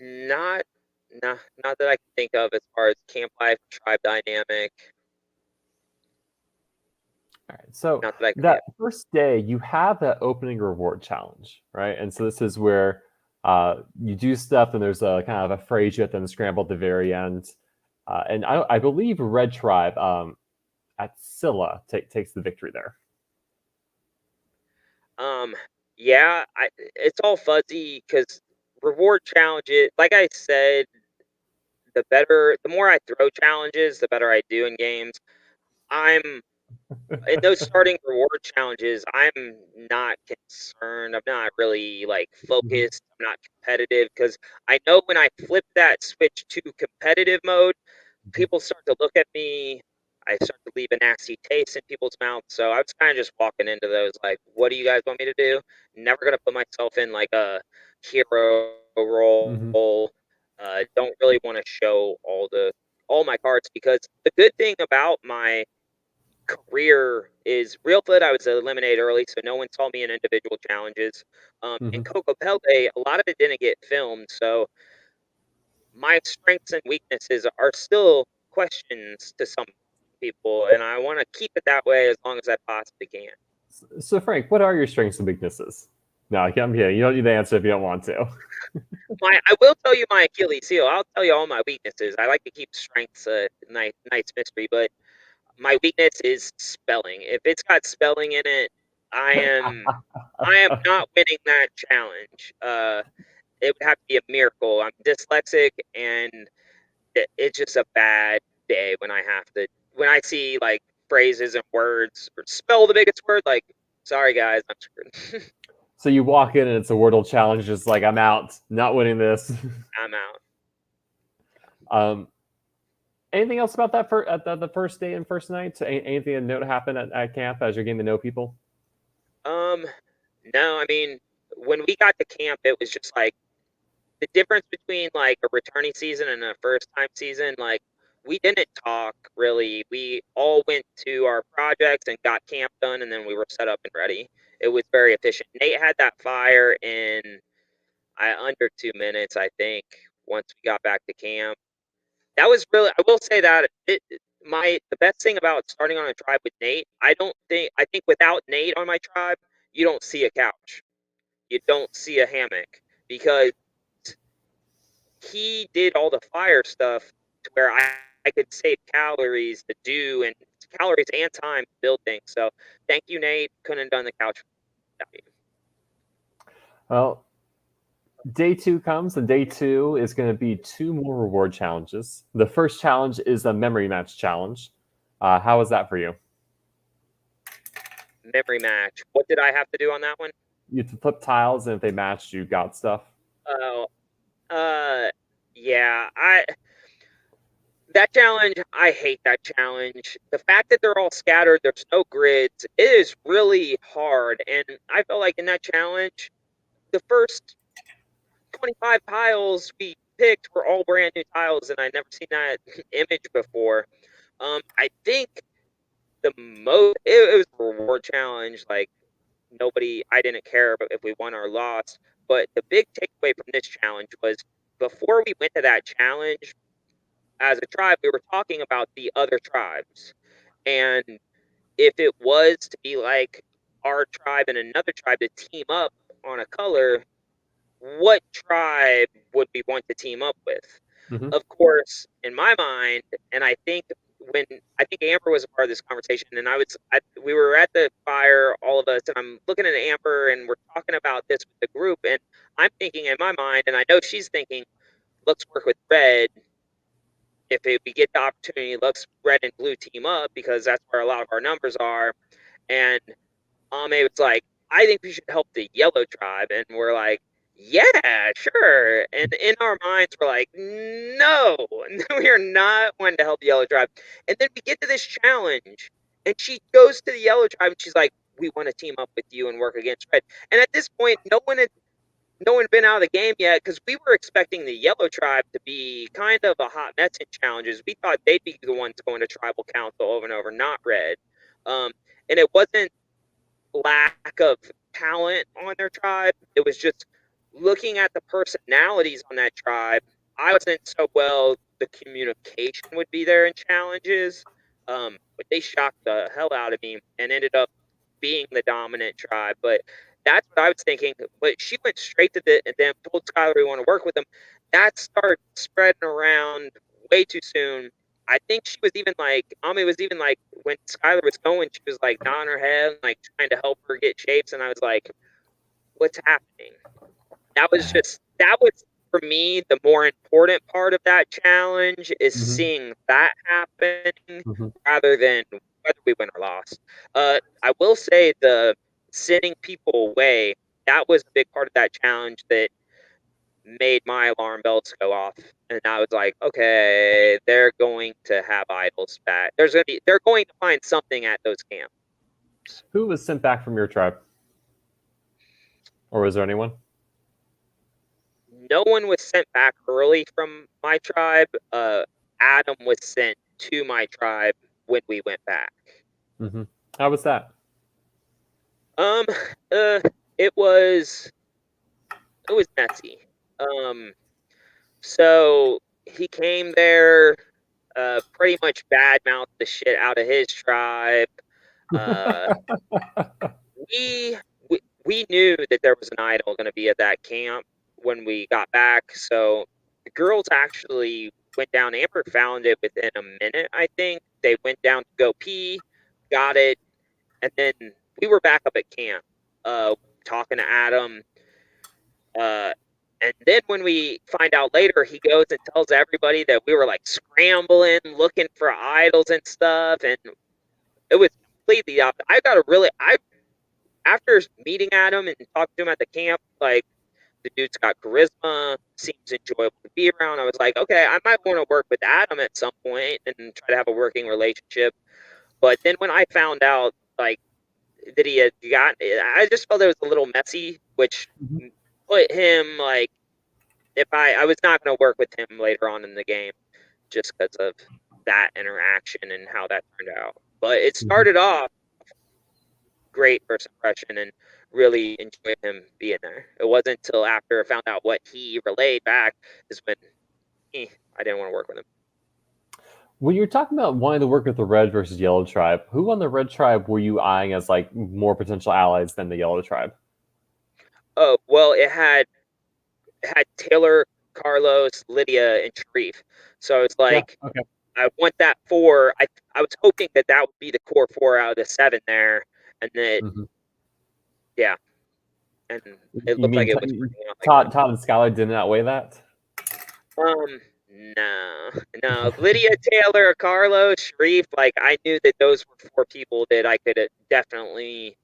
not not that I can think of as far as camp life, tribe dynamic. All right, so Not that I can think that of. first day you have that opening reward challenge, right? And so this is where you do stuff, and there's a kind of a phrase you have to scramble at the very end. And I believe Red Tribe at Scylla takes the victory there. Um, yeah, it's all fuzzy because reward challenges, like I said, the more I throw challenges, the better I do in games. I'm in those starting reward challenges, I'm not concerned. I'm not really like Mhm, focused. I'm not competitive because I know when I flip that switch to competitive mode, mhm. people start to look at me. I start to leave a nasty taste in people's mouths. So I was kind of just walking into those like, what do you guys want me to do? Never gonna put myself in like a hero roll. Don't really want to show all my cards, because the good thing about my career is Reelfoot, I was eliminated early, so no one saw me in individual challenges. In Coco Pele, a lot of it didn't get filmed, so my strengths and weaknesses are still questions to some people, and I want to keep it that way as long as I possibly can. So, Frank, what are your strengths and weaknesses? No, I'm kidding. You don't need to answer if you don't want to. I will tell you my Achilles heel. I'll tell you all my weaknesses. I like to keep strengths a nice mystery, but my weakness is spelling. If it's got spelling in it, I am not winning that challenge. It would have to be a miracle. I'm dyslexic, and it's just a bad day when I see like phrases and words or spell the biggest word. Like, sorry guys, I'm screwed. So you walk in and it's a Wordle challenge, just like, I'm out, not winning this. I'm out. Anything else about that at the first day and first night? Anything to note happen at camp as you're getting to know people? No, I mean, when we got to camp, it was just like the difference between like a returning season and a first time season. Like, we didn't talk really. We all went to our projects and got camp done, and then we were set up and ready. It was very efficient. Nate had that fire in under 2 minutes, I think, once we got back to camp. That was really, I will say that the best thing about starting on a tribe with Nate, I think without Nate on my tribe, you don't see a couch. You don't see a hammock, because he did all the fire stuff to where I could save calories to do, and calories and time to build things. So thank you, Nate. Couldn't have done the couch without you. Well, day 2 comes, and day 2 is going to be 2 more reward challenges. The first challenge is a memory match challenge. How was that for you? Memory match. What did I have to do on that one? You have to flip tiles, and if they matched, you got stuff. Oh, yeah. That challenge, I hate that challenge. The fact that they're all scattered, there's no grids, it is really hard. And I felt like in that challenge, the first 25 tiles we picked were all brand new tiles, and I'd never seen that image before. I think it was a reward challenge. Like, I didn't care if we won or lost. But the big takeaway from this challenge was, before we went to that challenge, as a tribe, we were talking about the other tribes. And if it was to be like our tribe and another tribe to team up on a color, what tribe would we want to team up with? Mm-hmm. Of course, in my mind, and I think Amber was a part of this conversation, and we were at the fire, all of us, and I'm looking at Amber, and we're talking about this with the group, and I'm thinking in my mind, and I know she's thinking, let's work with red. If we get the opportunity, let's red and blue team up, because that's where a lot of our numbers are. And Ame was like, I think we should help the yellow tribe. And we're like, yeah, sure. And in our minds, we're like, no, we are not one to help the yellow tribe. And then we get to this challenge, and she goes to the yellow tribe, and she's like, we want to team up with you and work against red. And at this point, no one had been out of the game yet, because we were expecting the yellow tribe to be kind of a hot mess in challenges. We thought they'd be the ones going to tribal council over and over, not red. And it wasn't lack of talent on their tribe. It was just looking at the personalities on that tribe. I wasn't so well. The communication would be there in challenges, but they shocked the hell out of me and ended up being the dominant tribe. But that's what I was thinking. But she went straight to them, told Skylar we want to work with them. That started spreading around way too soon. I think she was even like, Ami was even like, when Skylar was going, she was like nodding her head, like trying to help her get shapes. And I was like, what's happening? That was for me, the more important part of that challenge is seeing that happening rather than whether we win or lost. I will say the sending people away, that was a big part of that challenge that made my alarm bells go off. And I was like, okay, they're going to have idols back. They're going to find something at those camps. Who was sent back from your tribe? Or was there anyone? no one was sent back early from my tribe. Adam was sent to my tribe when we went back. Mm-hmm. How was that? Um, uh, it was messy. Um, so he came there, pretty much badmouthed the shit out of his tribe. Uh, we, we knew that there was an idol going to be at that camp when we got back. So the girls actually went down. Amber found it within a minute, I think. They went down to go pee, got it, and then we were back up at camp, talking to Adam. And then when we find out later, he goes and tells everybody that we were like scrambling, looking for idols and stuff, and it was completely up. I after meeting Adam and talking to him at the camp, like the dude's got charisma, seems enjoyable to be around. I was like, okay, I might want to work with Adam at some point and try to have a working relationship. But then when I found out, like, that he had got, I just felt it was a little messy, which Mhm. put him like, if I was not going to work with him later on in the game just because of that interaction and how that turned out. But it Mhm. started off great first impression and really enjoyed him being there. It wasn't until after I found out what he relayed back is when I didn't want to work with him. When you're talking about wanting to work with the red versus yellow tribe, who on the red tribe were you eyeing as like more potential allies than the yellow tribe? Oh well, it had Taylor, Carlos, Lydia, and Sharif. So it's Yeah. like Okay. I want that four. I was hoping that that would be the core four out of the seven there, and that Mm-hmm. yeah, and it You looked like mean it was working out like that. Todd and Skylar didn't outweigh that? No, no. Lydia, Taylor, Carlos, Sharif, like I knew that those were four people that I could definitely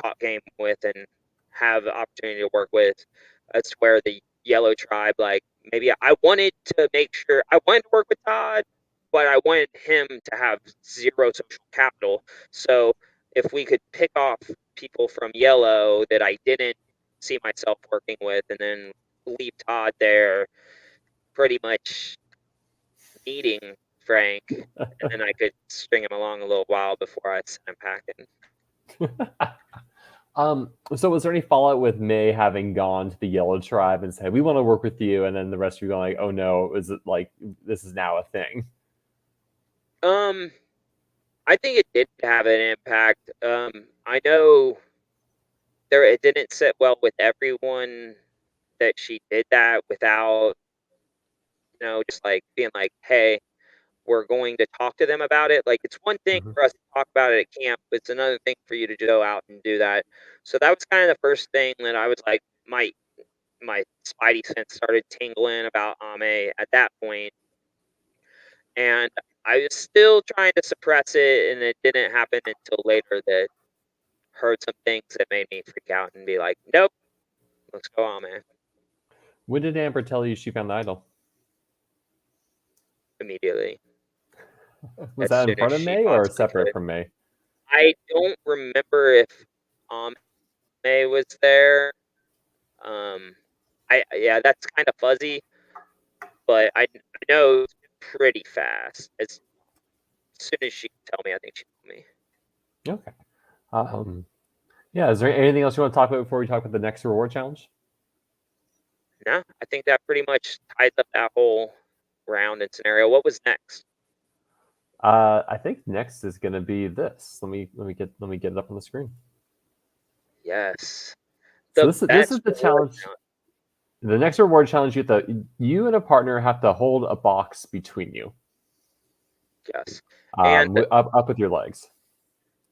talk game with and have the opportunity to work with. That's where the yellow tribe, like maybe I wanted to make sure I wanted to work with Todd, but I wanted him to have zero social capital. So if we could pick off people from yellow that I didn't see myself working with and then leave Todd there pretty much needing Frank, and then I could string him along a little while before I sent him packing. So was there any fallout with May having gone to the yellow tribe and said, we want to work with you, and then the rest of you going like, oh no, is it like this is now a thing? Um, I think it did have an impact. I know it didn't sit well with everyone that she did that without, just like being like, hey, we're going to talk to them about it. Like it's one thing Mhm. for us to talk about it at camp, it's another thing for you to go out and do that. So that was kind of the first thing that I was like, my spidey sense started tingling about Ame at that point, and I was still trying to suppress it, and it didn't happen until later that heard some things that made me freak out and be like, nope, let's go Ame When did Amber tell you she found the idol? immediately Was as that in soon as front of she May or possibly separate could. from May? I don't remember if Ame was there. Um, yeah, that's kind of fuzzy, but I know it's pretty fast. As soon as she could tell me, I think she told me. Okay. Um, yeah, is there anything else you want to talk about before we talk about the next reward challenge? No, I think that pretty much ties up that whole round and scenario. What was next? I think next is going to be this. Let me get it up on the screen. Yes, So the this is best the reward challenge. round. The next reward challenge, you and a partner have to hold a box between you, Yes, and up with your legs.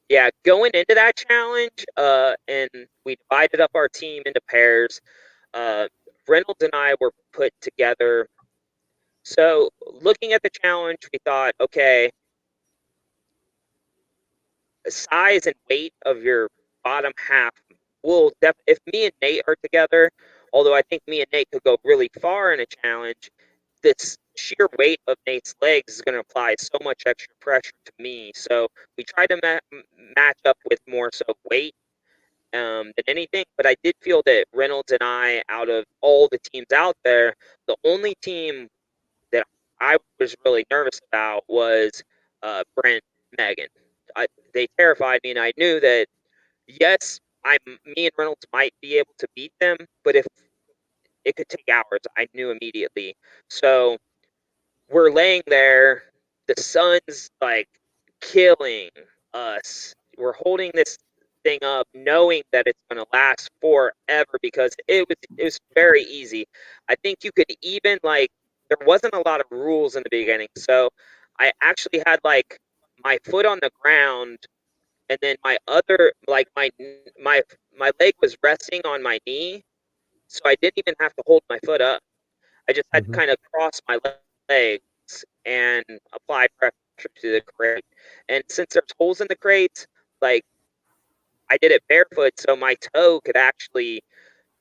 yeah, going into that challenge, and we divided up our team into pairs. Uh, Reynolds and I were put together. So looking at the challenge, we thought, okay, the size and weight of your bottom half will if me and Nate are together, although I think me and Nate could go really far in a challenge, this sheer weight of Nate's legs is going to apply so much extra pressure to me. So we tried to match up with more so weight, than anything. But I did feel that Reynolds and I, out of all the teams out there, the only team that I was really nervous about was Brent Megan. They terrified me, and I knew that yes, me and Reynolds might be able to beat them, but if it could take hours, I knew immediately. So we're laying there, the sun's like killing us. We're holding this thing up, knowing that it's going to last forever because it was very easy. I think you could even like there wasn't a lot of rules in the beginning, so I actually had like my foot on the ground, and then my other like my leg was resting on my knee, so I didn't even have to hold my foot up. I just had to Hmm. kind of cross my legs and apply pressure to the crate. And since there's holes in the crates, like I did it barefoot, so my toe could actually,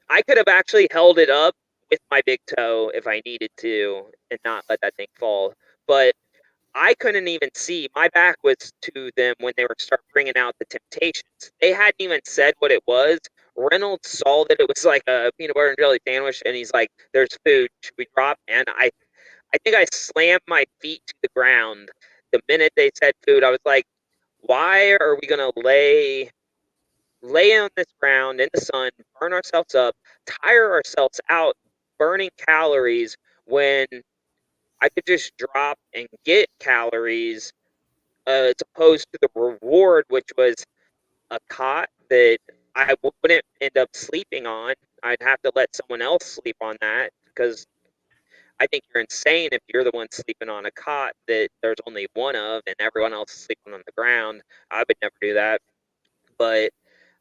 I could have actually held it up with my big toe if I needed to and not let that thing fall. But I couldn't even see. My back was to them when they were start bringing out the temptations. They hadn't even said what it was. Reynolds saw that it was like a peanut butter and jelly sandwich, and he's like, "There's food. Should we drop?" And I think I slammed my feet to the ground the minute they said food. I was like, "Why are we gonna lay on this ground in the sun, burn ourselves up, tire ourselves out, burning calories when I could just drop and get calories as opposed to the reward, which was a cot that I wouldn't end up sleeping on. I'd have to let someone else sleep on that because I think you're insane if you're the one sleeping on a cot that there's only one of and everyone else is sleeping on the ground. I would never do that. But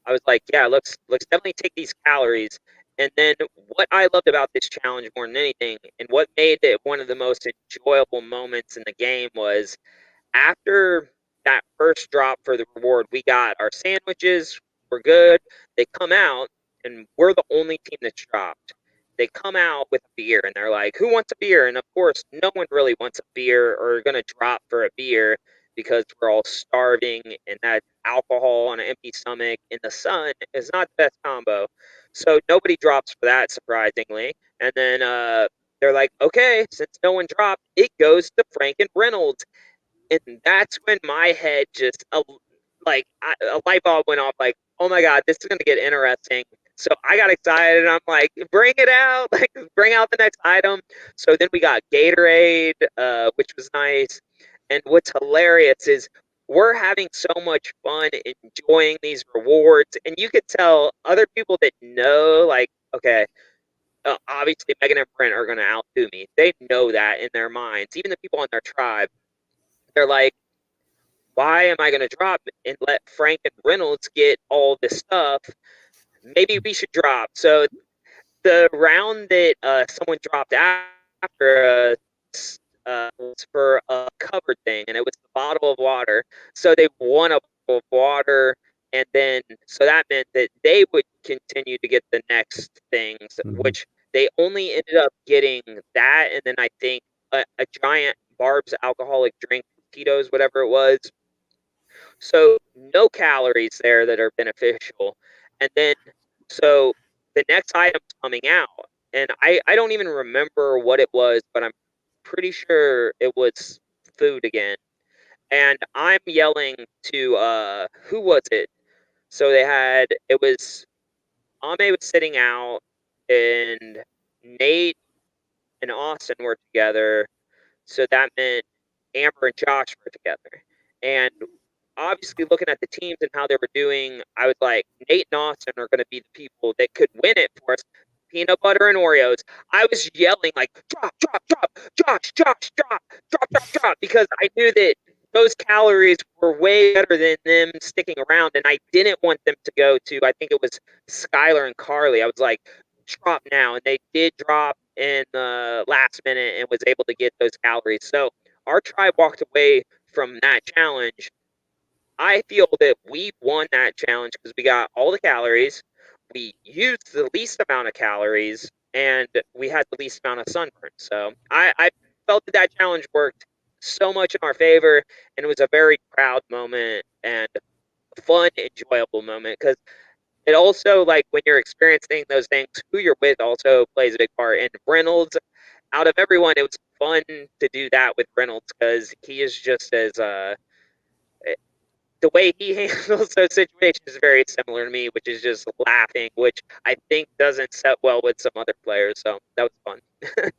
I was like, yeah, let's definitely take these calories. And then what I loved about this challenge more than anything, and what made it one of the most enjoyable moments in the game was after that first drop for the reward, we got our sandwiches. We're good. They come out, and we're the only team that's dropped. They come out with a beer, and they're like, "Who wants a beer?" And of course, no one really wants a beer or going to drop for a beer because we're all starving, and that alcohol on an empty stomach in the sun is not the best combo. So nobody drops for that, surprisingly. And then they're like, "Okay, since no one dropped, it goes to Frank and Reynolds." And that's when my head just like a light bulb went off. Like, oh my god, this is gonna get interesting. So I got excited. And I'm like, bring it out, like bring out the next item. So then we got Gatorade, which was nice. And what's hilarious is we're having so much fun enjoying these rewards, and you could tell other people that know, like, okay, obviously Megan and Brent are going to outdo me. They know that in their minds. Even the people on their tribe, they're like, why am I going to drop and let Frank and Reynolds get all this stuff? Maybe we should drop. So the round that someone dropped after was for a covered thing, and it was a bottle of water. So they won a bottle of water, and then so that meant that they would continue to get the next things, Hmm. which they only ended up getting that, and then I think a giant Barb's alcoholic drink, Tito's, whatever it was, so no calories there that are beneficial. And then so the next item's coming out. And I don't even remember what it was, but I'm pretty sure it was food again. And I'm yelling to who was it? So they had it was Ame was sitting out and Nate and Austin were together, so that meant Amber and Josh were together. And obviously, looking at the teams and how they were doing, I was like, Nate and Austin are going to be the people that could win it for us. Peanut butter and Oreos. I was yelling like, drop, drop, drop, Josh, Josh, drop, drop, drop, drop, because I knew that those calories were way better than them sticking around, and I didn't want them to go to, I think it was Skylar and Carly. I was like, drop now, and they did drop in the last minute and was able to get those calories. So our tribe walked away from that challenge. I feel that we won that challenge because we got all the calories, we used the least amount of calories, and we had the least amount of sunburn. So I felt that that challenge worked so much in our favor, and it was a very proud moment and fun, enjoyable moment because it also, like, when you're experiencing those things, who you're with also plays a big part. And Reynolds, out of everyone, it was fun to do that with Reynolds because he is just as the way he handles those situations is very similar to me, which is just laughing, which I think doesn't set well with some other players. So that was fun.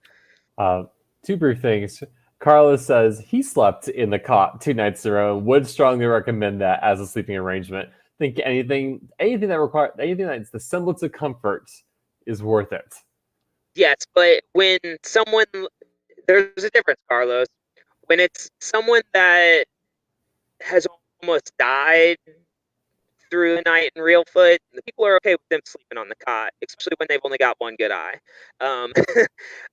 Uh, two brief things. Carlos says he slept in the cot 2 nights in a row. Would strongly recommend that as a sleeping arrangement. Think anything that requires anything that's the semblance of comfort is worth it. Yes, but when someone, there's a difference, Carlos. When it's someone that has almost died through the night in Reelfoot, the people are okay with them sleeping on the cot, especially when they've only got one good eye. Um,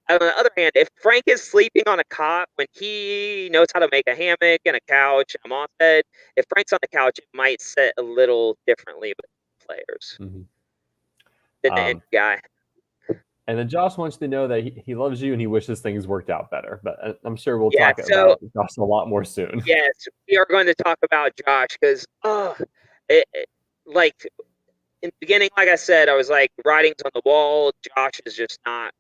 on the other hand, if Frank is sleeping on a cot when he knows how to make a hammock and a couch and a moss bed, if Frank's on the couch, it might sit a little differently with players Mm-hmm. than the end guy. And then Josh wants to know that he loves you and he wishes things worked out better. But I'm sure we'll Yeah, talk so about Josh a lot more soon. yes, we are going to talk about Josh because, like in the beginning, like I said, I was like, writing's on the wall. Josh is just not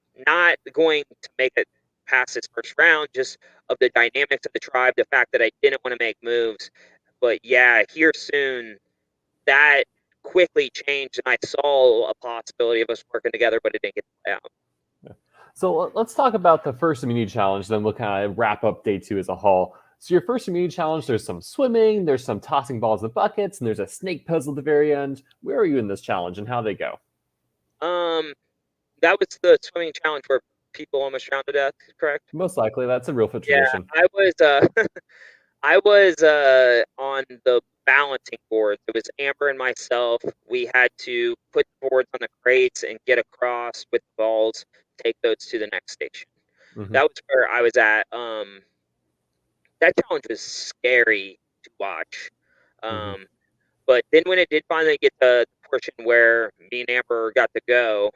going to make it past this first round, just of the dynamics of the tribe, the fact that I didn't want to make moves. But yeah, here soon, that quickly changed, and I saw a possibility of us working together, but it didn't get to play out. So let's talk about the first immunity challenge, then we'll kind of wrap up day 2 as a whole. So your first immunity challenge, there's some swimming, there's some tossing balls in buckets, and there's a snake puzzle at the very end. Where are you in this challenge and how they go? Um, that was the swimming challenge where people almost drowned to death, correct? Most likely, that's a Reelfoot Yeah, tradition. I was I was on the balancing boards. It was Amber and myself. We had to put the boards on the crates and get across with the balls, take those to the next station. Mm-hmm. That was where I was at. That challenge was scary to watch. Mm-hmm. Um, but then when it did finally get to the portion where me and Amber got to go,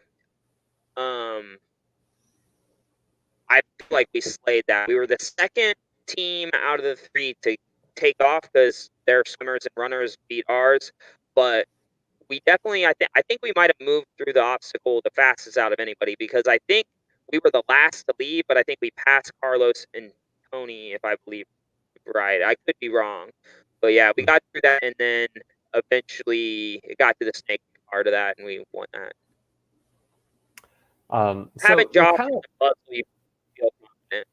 um, I feel like we slayed that. We were the second team out of the 3 to take off because their swimmers and runners beat ours. But we definitely, I think we might have moved through the obstacle the fastest out of anybody because I think we were the last to leave, but I think we passed Carlos and Tony, if I believe right. I could be wrong, but yeah, we got through that, and then eventually it got to the snake part of that, and we won that. Having So you're Josh kind in of. the puzzle, you feel confident.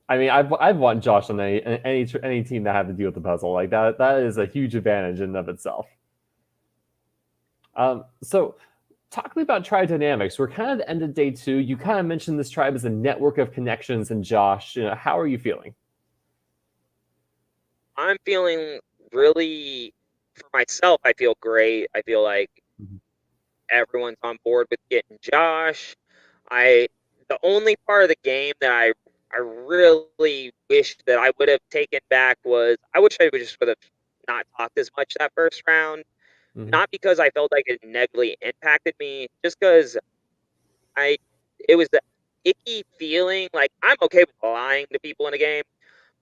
I mean, I've won Josh on any team that had to deal with the puzzle like that. That is a huge advantage in and of itself. So talk to me about tribe dynamics. We're kind of at the end of day 2. You kind of mentioned this tribe as a network of connections, and Josh, how are you feeling? I'm feeling really, for myself, I feel great. I feel like Mhm. everyone's on board with getting Josh. I the only part of the game that I really wish that I would have taken back was I wish I would have not talked as much that first round. Mhm. Not because I felt like it negatively impacted me, just because I it was the icky feeling. Like I'm okay with lying to people in a game,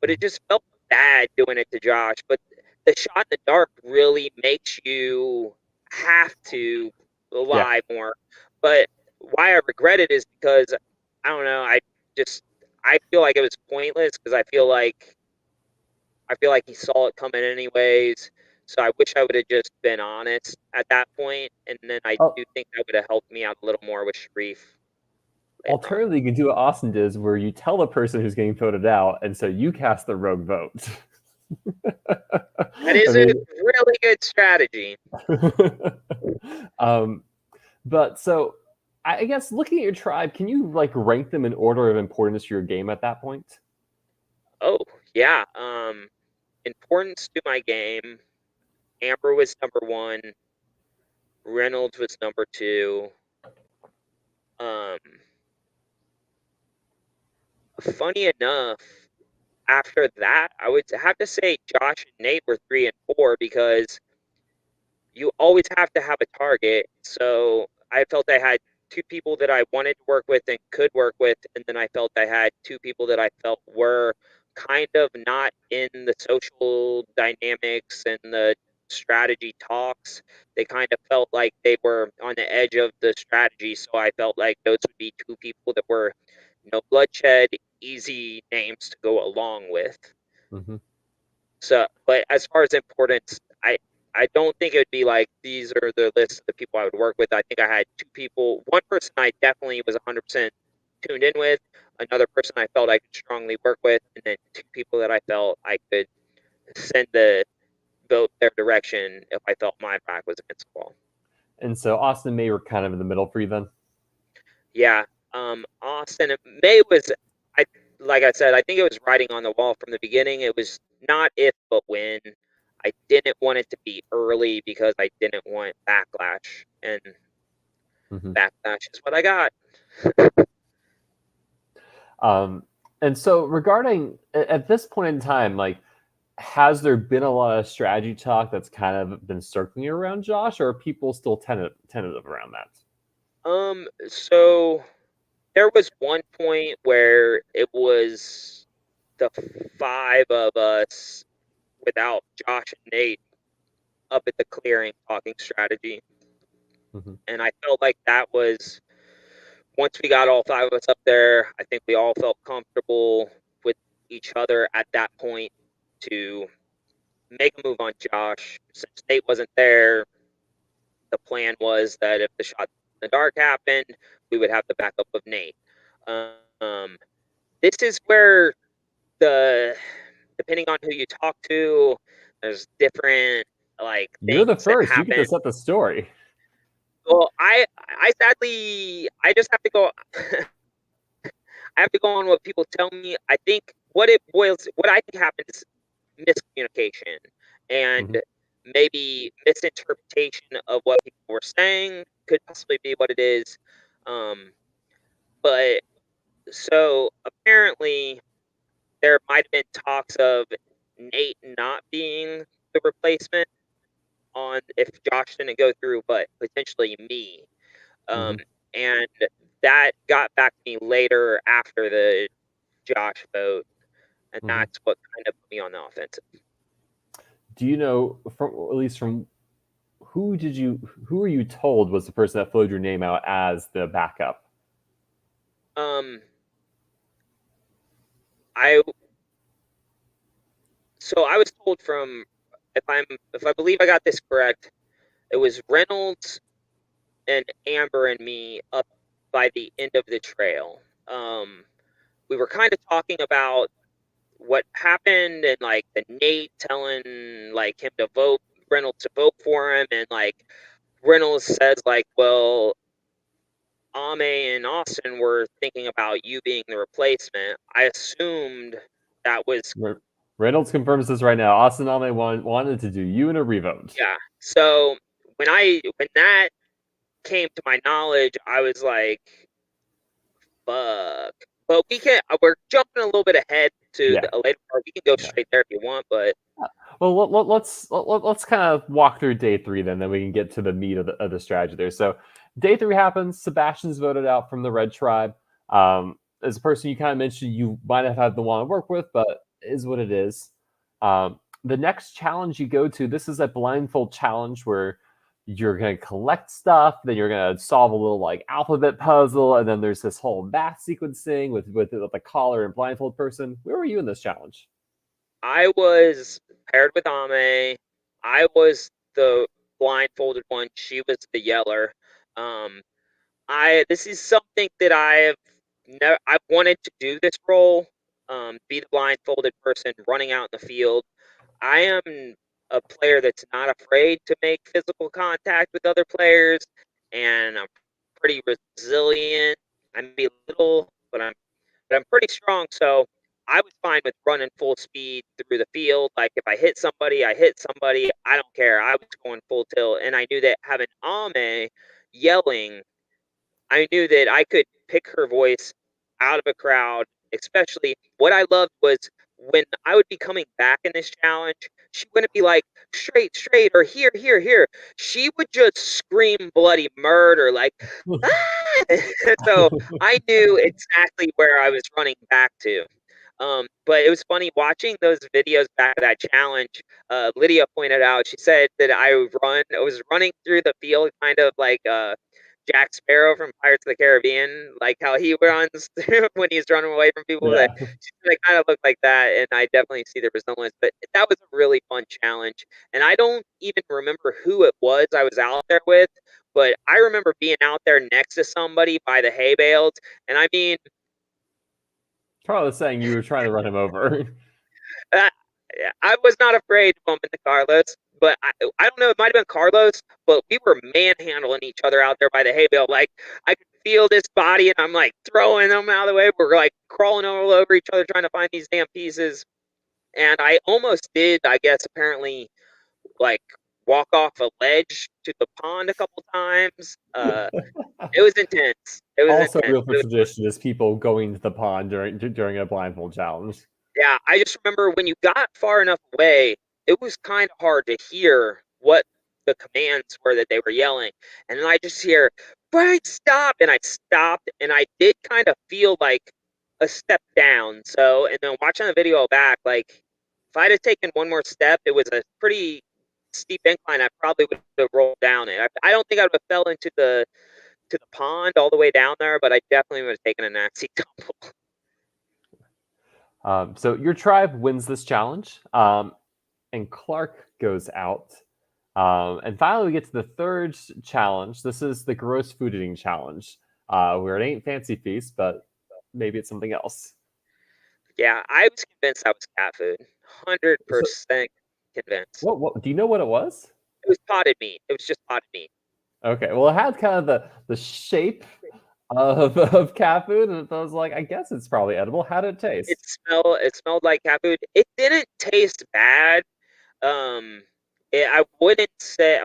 but it Mhm. just felt bad doing it to Josh. But the shot in the dark really makes you have to Yeah. lie more. But why I regret it is because I don't know. Just I feel like it was pointless because I feel like he saw it coming anyways. So I wish I would have just been honest at that point, and then I Oh, do think that would have helped me out a little more with Sharif later on. alternatively, you can do what Austin does, where you tell the person who's getting voted out, and so you cast the rogue vote. That I is a mean, really good strategy. um, but so I guess looking at your tribe, can you like rank them in order of importance to your game at that point? Oh, yeah. Importance to my game. Amber was number 1. Reynolds was number 2. Um, funny enough, after that, I would have to say Josh and Nate were 3 and 4 because you always have to have a target. So I felt I had 2 people that I wanted to work with and could work with, and then I felt I had 2 people that I felt were kind of not in the social dynamics and the strategy talks. They kind of felt like they were on the edge of the strategy, so I felt like those would be two people that were, bloodshed, easy names to go along with. Mm-hmm. So, but as far as importance, I don't think it would be like these are the list of the people I would work with. I think I had two people. One person I definitely was 100% tuned in with. Another person I felt I could strongly work with, and then two people that I felt I could send the vote their direction if I felt my back was against the wall. And so Austin May were kind of in the middle for you then. Yeah, Austin May was, I like I said, I think it was writing on the wall from the beginning. It was not if but when. I didn't want it to be early because I didn't want backlash, and Mm-hmm. backlash is what I got. And so regarding at this point in time, like, has there been a lot of strategy talk that's kind of been circling around Josh, or are people still tentative around that? So there was one point where it was the five of us without Josh and Nate up at the clearing talking strategy. Mm-hmm. And I felt like that was, once we got all five of us up there, I think we all felt comfortable with each other at that point to make a move on Josh. Since Nate wasn't there, the plan was that if the shot in the dark happened, we would have the backup of Nate. Um, this is where the depending on who you talk to, there's different like You're things the that first. You get happen. to set the story. Well, I sadly I just have to go. I have to go on what people tell me. I think what I think happens is miscommunication and Mm-hmm. maybe misinterpretation of what people were saying could possibly be what it is. Um, but so apparently there might have been talks of Nate not being the replacement on if Josh didn't go through, but potentially me. Um, Mm-hmm. and that got back to me later after the Josh vote, and Mm-hmm. that's what kind of put me on the offensive. Do you know from at least from who were you told was the person that flowed your name out as the backup? Um, I so I was told from if I believe I got this correct, it was Reynolds and Amber and me up by the end of the trail. We were kind of talking about what happened and like the Nate telling like him to vote Reynolds to vote for him, and like Reynolds says like, well, Ame and Austin were thinking about you being the replacement. I assumed that was, Reynolds confirms this right now. Austin Ame wanted to do you in a revote. yeah. So when that came to my knowledge, I was like, fuck. But we're jumping a little bit ahead to Yeah. the later part. We can go Yeah. straight there if you want, but Well, let's kind of walk through day three, then we can get to the meat of the strategy there. So, day three happens. Sebastian's voted out from the Red Tribe. As a person you kind of mentioned, you might have had the one to work with, but is what it is. The next challenge you go to, this is a blindfold challenge where you're going to collect stuff, then you're going to solve a little like alphabet puzzle, and then there's this whole math sequencing with the collar and blindfold person. Where were you in this challenge? I was paired with Ame. I was the blindfolded one. She was the yeller. Um, I this is something that I've wanted to do this role. Be the blindfolded person running out in the field. I am a player that's not afraid to make physical contact with other players, and I'm pretty resilient. I may be little, but I'm pretty strong. So I was fine with running full speed through the field. Like if I hit somebody, I hit somebody. I don't care. I was going full tilt, and I knew that having Ame yelling, I knew that I could pick her voice out of a crowd. Especially what I loved was when I would be coming back in this challenge, she wouldn't be like straight, straight, or here, here, here. She would just scream bloody murder, like, ah! So I knew exactly where I was running back to. But it was funny watching those videos back of that challenge. Lydia pointed out, she said that I was running through the field kind of like Jack Sparrow from Pirates of the Caribbean, like how he runs when he's running away from people. That Yeah. they kind of look like that, and I definitely see the resemblance. But that was a really fun challenge, and I don't even remember who it was I was out there with, but I remember being out there next to somebody by the hay bales, and I mean, Carl was saying you were trying to run him over. uh, I was not afraid to bump into Carlos, but I don't know, it might have been Carlos, but we were manhandling each other out there by the hay bale. Like, I could feel this body, and I'm like throwing them out of the way. We're like crawling all over each other trying to find these damn pieces. And I almost did, I guess, apparently, like walk off a ledge to the pond a couple times. It was intense. It was Also, intense. real for tradition is people going to the pond during a blindfold challenge. Yeah, I just remember when you got far enough away, it was kind of hard to hear what the commands were that they were yelling. And then I just hear, Brian, stop! And I stopped, and I did kind of feel like a step down. So, and then watching the video back, like, if I'd have taken one more step, it was a pretty steep incline. I probably would have rolled down it. I don't think I would have fell into the pond all the way down there, but I definitely would have taken a nasty tumble. So your tribe wins this challenge, and Clark goes out. And finally, we get to the third challenge. This is the gross food eating challenge, where it ain't fancy feast, but maybe it's something else. Yeah, I was convinced that was cat food. So, 100% convinced. what do you know what it was? It was potted meat. It was just potted meat. Okay, well, it had kind of the shape of cat food, and I was like, I guess it's probably edible. How did it It taste? smelled like cat food. It didn't taste bad. Um, I wouldn't say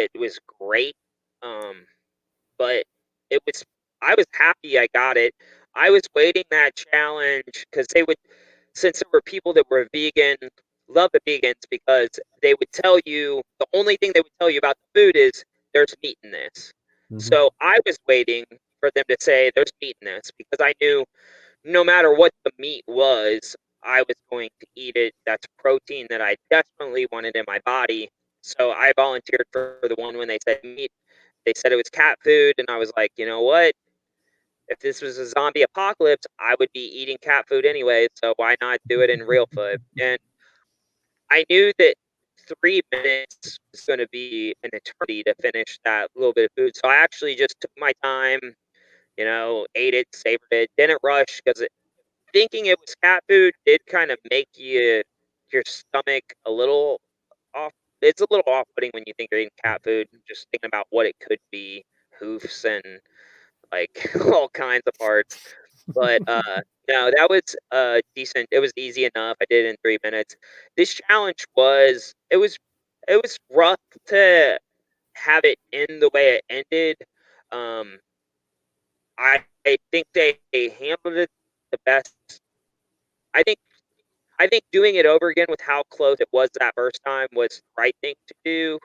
it was great. Um, but it was I was happy I got it. I was waiting that challenge because they would, since there were people that were vegan, love the vegans because they would tell you the only thing they would tell you about the food is there's meat in this. Mm-hmm. So I was waiting for them to say there's meat in this because I knew no matter what the meat was, I was going to eat it. That's protein that I desperately wanted in my body. So I volunteered for the one when they said meat. They said it was cat food, and I was like, you know what? If this was a zombie apocalypse, I would be eating cat food anyway, so why not do it in Reelfoot? And I knew that 3 minutes was going to be an eternity to finish that little bit of food. So I actually just took my time, ate it, savored it, didn't rush because thinking it was cat food did kind of make your stomach a little off. It's a little off-putting when you think you're eating cat food, just thinking about what it could be, hoofs and like all kinds of parts. But no, that was decent. It was easy enough. I did it in 3 minutes. This challenge it was rough to have it end the way it ended. Um, I think they handled it the best. I think I think doing it over again with how close it was that first time was the right thing to do.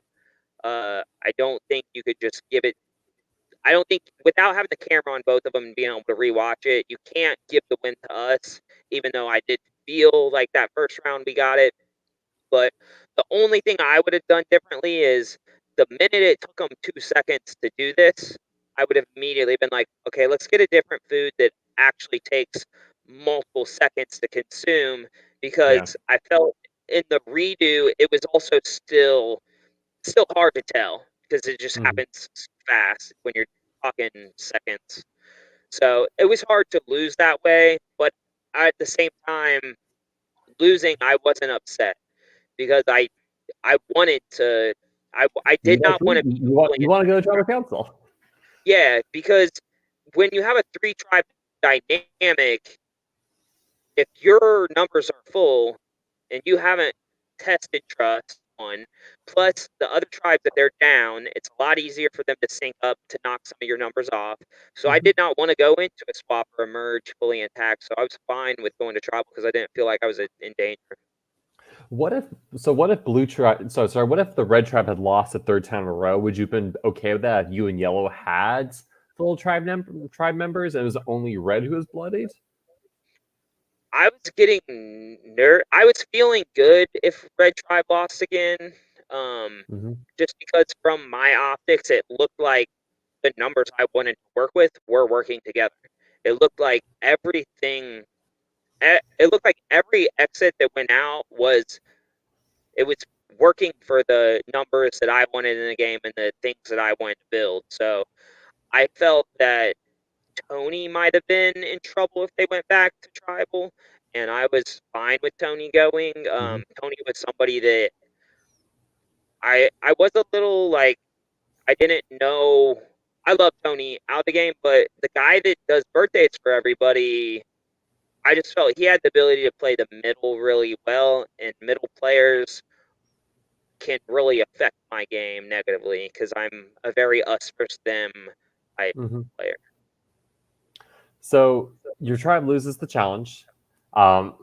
I don't think you could just give it. I don't think without having the camera on both of them and being able to rewatch it, you can't give the win to us. Even though I did feel like that first round we got it, but the only thing I would have done differently is the minute it took them 2 seconds to do this, I would have immediately been like, okay, let's get a different food that actually takes multiple seconds to consume because Yeah. I felt in the redo it was also still hard to tell because it just Mm-hmm. happens fast when you're talking seconds. So it was hard to lose that way, but at the same time, losing I wasn't upset because I wanted to. I You did like not want food? to be pulling You it. want to go to tribal council? Yeah, because when you have a three tribe dynamic, if your numbers are full and you haven't tested trust on, plus the other tribes that they're down, it's a lot easier for them to sync up to knock some of your numbers off. So I Mm-hmm. did not want to go into a swap or a merge fully intact. So I was fine with going to tribal because I didn't feel like I was in danger. What if what if blue tribe? So sorry. What if the red tribe had lost a third time in a row? Would you have been okay with that if you and yellow had full tribe members and it was only red who was bloodied? I was getting I was feeling good if Red Tribe lost again. Um, Hmm. just because from my optics, it looked like the numbers I wanted to work with were working together. It looked like it looked like every exit that went out it was working for the numbers that I wanted in the game and the things that I wanted to build. So I felt that Tony might have been in trouble if they went back to tribal, and I was fine with Tony going. Hmm. Tony was somebody that I was a little like I didn't know. I love Tony out of the game, but the guy that does birthdays for everybody, I just felt he had the ability to play the middle really well, and middle players can really affect my game negatively because I'm a very us versus them type Hmm. player. So your tribe loses the challenge. Um,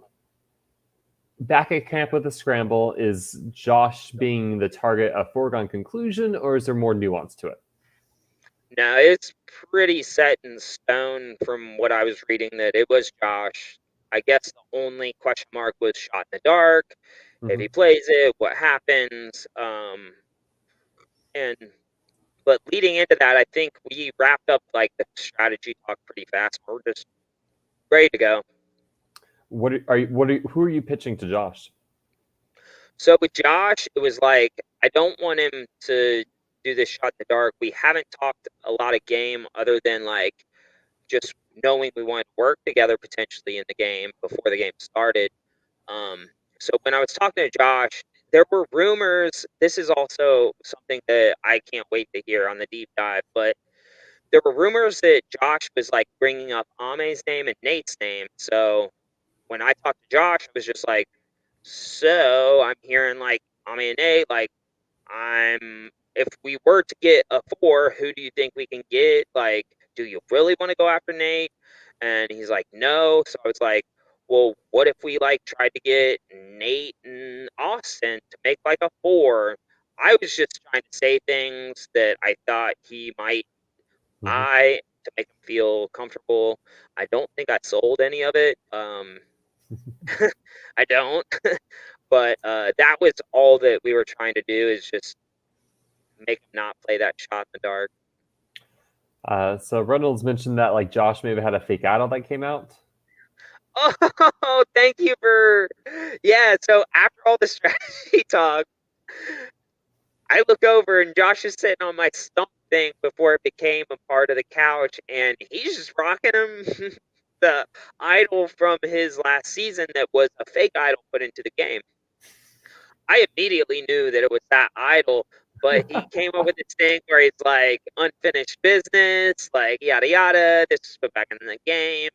Back at camp with the scramble, is Josh being the target a foregone conclusion, or is there more nuance to it? No, it's pretty set in stone from what I was reading that it was Josh. I guess the only question mark was shot in the dark. If Hmm. he plays it, what happens? And but leading into that, I think we wrapped up like the strategy talk pretty fast. We're just ready to go. Who are you pitching to Josh? So with Josh, it was like I don't want him to do this shot in the dark. We haven't talked a lot of game other than like just knowing we wanted to work together potentially in the game before the game started. Um, so when I was talking to Josh, there were rumors. This is also something that I can't wait to hear on the deep dive, but there were rumors that Josh was like bringing up Ame's name and Nate's name. So when I talked to Josh, I was just like, so I'm hearing like Ame and Nate, like if we were to get a four, who do you think we can get? Like, do you really want to go after Nate? And he's like, no. So I was like, well, what if we like tried to get Nate and Austin to make like a four? I was just trying to say things that I thought he might Hmm. buy to make him feel comfortable. I don't think I sold any of it. I don't. But that was all that we were trying to do is just make him not play that shot in the dark. So Reynolds mentioned that like Josh maybe had a fake idol that came out. Oh, thank you for yeah. So after all the strategy talk, I look over and Josh is sitting on my stump thing before it became a part of the couch, and he's just rocking him the idol from his last season that was a fake idol put into the game. I immediately knew that it was that idol, but he came up with this thing where he's like unfinished business, like yada yada. This is put back in the game.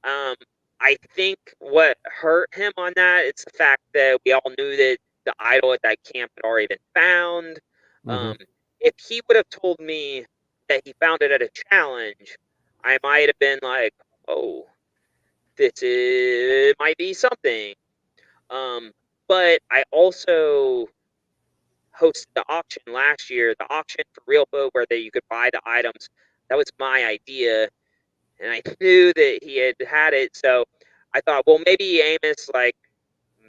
Um, I think what hurt him on that is the fact that we all knew that the idol at that camp had already been found. Hmm. Um, if he would have told me that he found it at a challenge, I might have been like, "Oh, this is might be something." Um, but I also hosted the auction last year, the auction for Reelfoot, where you could buy the items. That was my idea, and I knew that he had it. So I thought, well, maybe Amos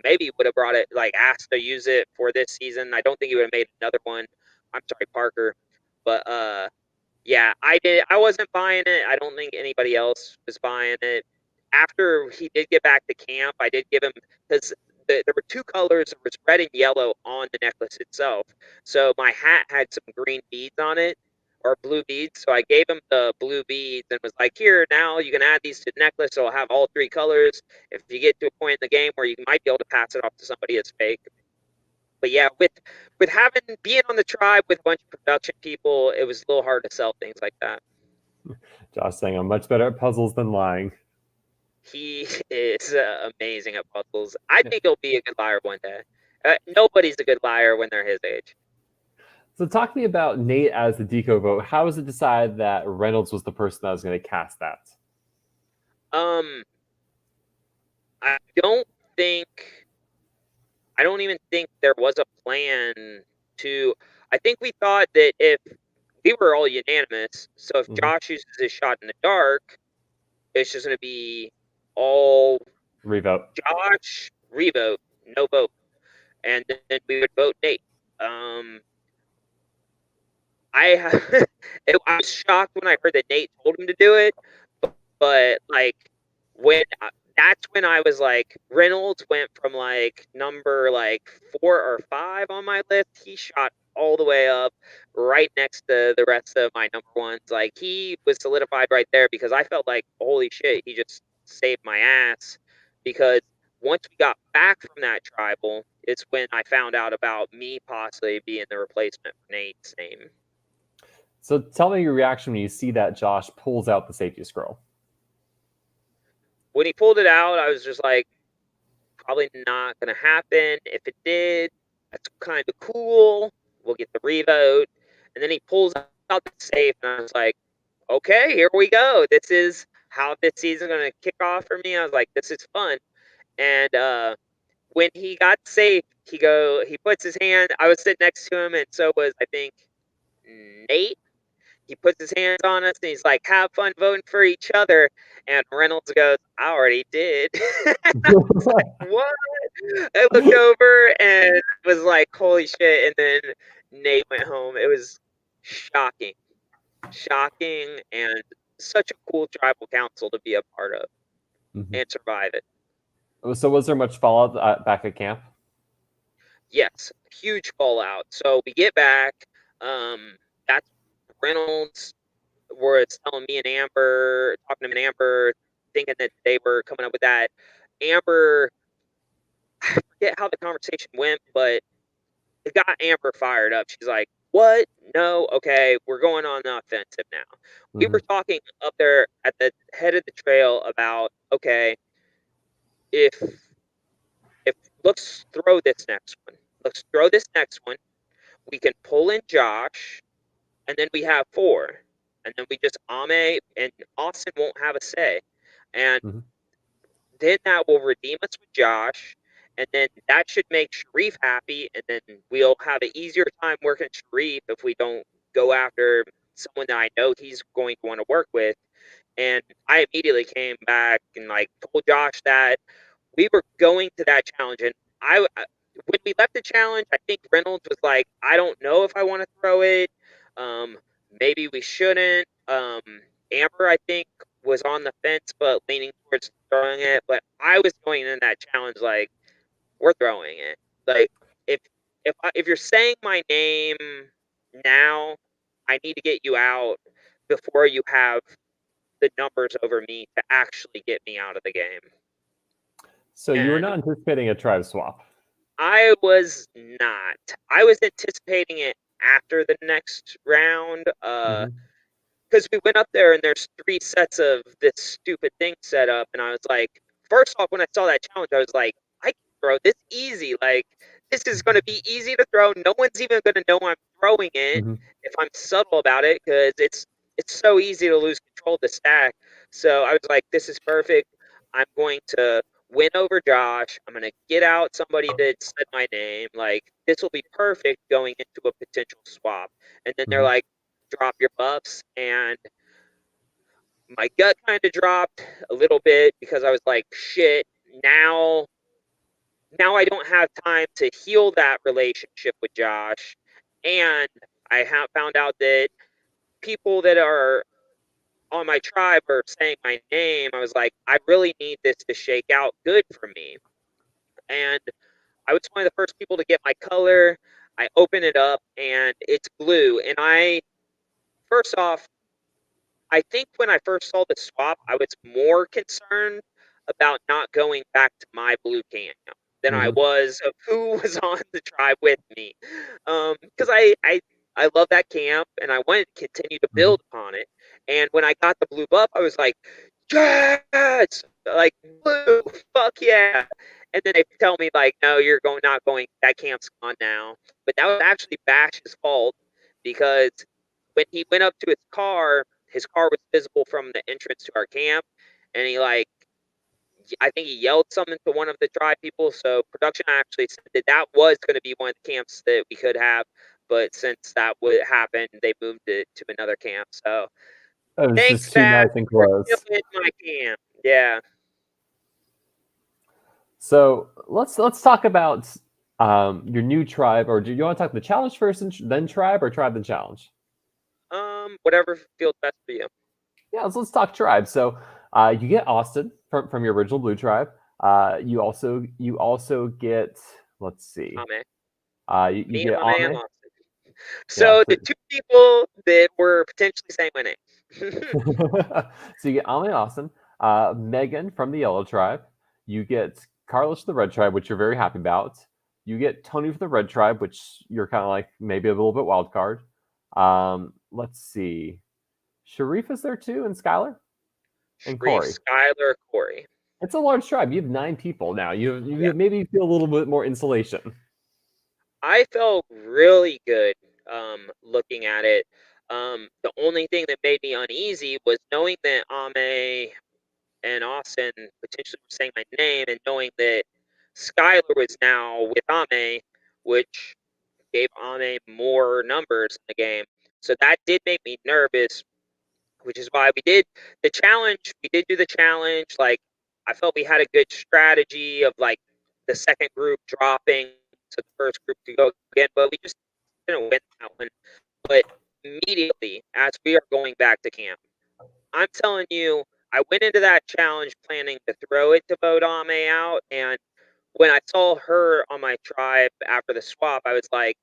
maybe would have brought it, like asked to use it for this season. I don't think he would have made another one. I'm sorry, Parker, but yeah, I did. I wasn't buying it. I don't think anybody else was buying it. After he did get back to camp, I did give him because there were two colors. There was red and yellow on the necklace itself. So my hat had some green beads on it or blue beads. So I gave him the blue beads and was like, "Here, now you can add these to the necklace. So I'll have all three colors. If you get to a point in the game where you might be able to pass it off to somebody as fake." But yeah, with having being on the tribe with a bunch of production people, it was a little hard to sell things like that. Josh saying I'm much better at puzzles than lying. He is amazing at puzzles. I think he'll be a good liar one day. Nobody's a good liar when they're his age. So talk to me about Nate as the deco vote. How was it decided that Reynolds was the person that was going to cast that? Um, I don't think I don't even think there was a plan to. I think we thought that if we were all unanimous, so if Hmm. Josh uses his shot in the dark, it's just going to be all. Revote. Josh, revote, no vote, and then we would vote Nate. Um, I I was shocked when I heard that Nate told him to do it, but like when that's when I was like, Reynolds went from like number like 4 or 5 on my list. He shot all the way up right next to the rest of my number ones. Like he was solidified right there because I felt like, holy shit, he just saved my ass. Because once we got back from that tribal, it's when I found out about me possibly being the replacement for Nate's name. So tell me your reaction when you see that Josh pulls out the safety scroll. When he pulled it out, I was just like, probably not going to happen. If it did, that's kind of cool. We'll get the revote. And then he pulls out the safe, and I was like, okay, here we go. This is how this season's going to kick off for me. I was like, this is fun. And when he got safe, he puts his hand. I was sitting next to him, and so was, I think, Nate. He puts his hands on us and he's like, have fun voting for each other. And Reynolds goes, I already did. And I was like, what? I looked over and was like, holy shit. And then Nate went home. It was shocking. Shocking and such a cool tribal council to be a part of and survive it. So was there much fallout back at camp? Yes, huge fallout. So we get back. That's Reynolds was telling me and Amber, talking to me and Amber, thinking that they were coming up with that. Amber, I forget how the conversation went, but it got Amber fired up. She's like, what? No, okay, we're going on the offensive now. We were talking up there at the head of the trail about, okay, if let's throw this next one. Let's throw this next one. We can pull in Josh, and then we have 4. And then we just Ame and Austin won't have a say. And then that will redeem us with Josh, and then that should make Sharif happy, and then we'll have an easier time working Sharif if we don't go after someone that I know he's going to want to work with. And I immediately came back and like told Josh that we were going to that challenge, and when we left the challenge, I think Reynolds was like, I don't know if I want to throw it. Um, maybe we shouldn't. Amber, I think, was on the fence, but leaning towards throwing it. But I was going in that challenge like, we're throwing it. Like, if if you're saying my name now, I need to get you out before you have the numbers over me to actually get me out of the game. So you were And not anticipating a tribe swap. I was not. I was anticipating it after the next round. Because we went up there and there's 3 sets of this stupid thing set up, and I was like, first off, when I saw that challenge, I was like, I can throw this easy. Like, this is going to be easy to throw. No one's even going to know I'm throwing it if I'm subtle about it, because it's so easy to lose control of the stack. So I was like, this is perfect. I'm going to win over Josh. I'm going to get out somebody that said my name. Like, this will be perfect going into a potential swap. And then they're like, drop your buffs, and my gut kind of dropped a little bit because I was like, shit, now I don't have time to heal that relationship with Josh. And I have found out that people that are on my tribe are saying my name. I was like, I really need this to shake out good for me. And I was one of the first people to get my color. I open it up and it's blue. And first off, I think when I first saw the swap, I was more concerned about not going back to my blue camp than I was of who was on the tribe with me. Because I love that camp and I wanted to continue to build upon it. And when I got the blue buff, I was like, yes, like blue, fuck yeah. And then they tell me like, no, you're not going. That camp's gone now. But that was actually Bash's fault because when he went up to his car was visible from the entrance to our camp, and I think he yelled something to one of the tribe people. So production actually said that was going to be one of the camps that we could have, but since that would happen, they moved it to another camp. So It was thanks, just too Bash, nice and for still close. in my camp. Yeah. So let's talk about your new tribe, or do you want to talk the challenge first and then tribe, or tribe then challenge? Whatever feels best for you. Yeah, let's talk tribe. So you get Austin from your original blue tribe. You also get, let's see, Ame. you Me and get Ame and Ame. Austin. Yeah. So the two people that were potentially saying my name. So you get Ame and Austin. Megan from the yellow tribe. You get Carlos from the red tribe, which you're very happy about. You get Tony from the red tribe, which you're kind of like maybe a little bit wild card. Let's see. Sharif is there too, and Skylar and Sharif, Corey. Skylar, Corey. It's a large tribe. You have 9 people now. You Yeah. maybe feel a little bit more insulation. I felt really good looking at it. The only thing that made me uneasy was knowing that Ame and Austin potentially were saying my name, and knowing that Skylar was now with Ame, which gave Ame more numbers in the game. So that did make me nervous, which is why we did the challenge. We did do the challenge. Like, I felt we had a good strategy of like the second group dropping so the first group could go again, but we just didn't win that one. But immediately as we are going back to camp, I'm telling you, I went into that challenge planning to throw it to vote Ame out, and when I saw her on my tribe after the swap, I was like,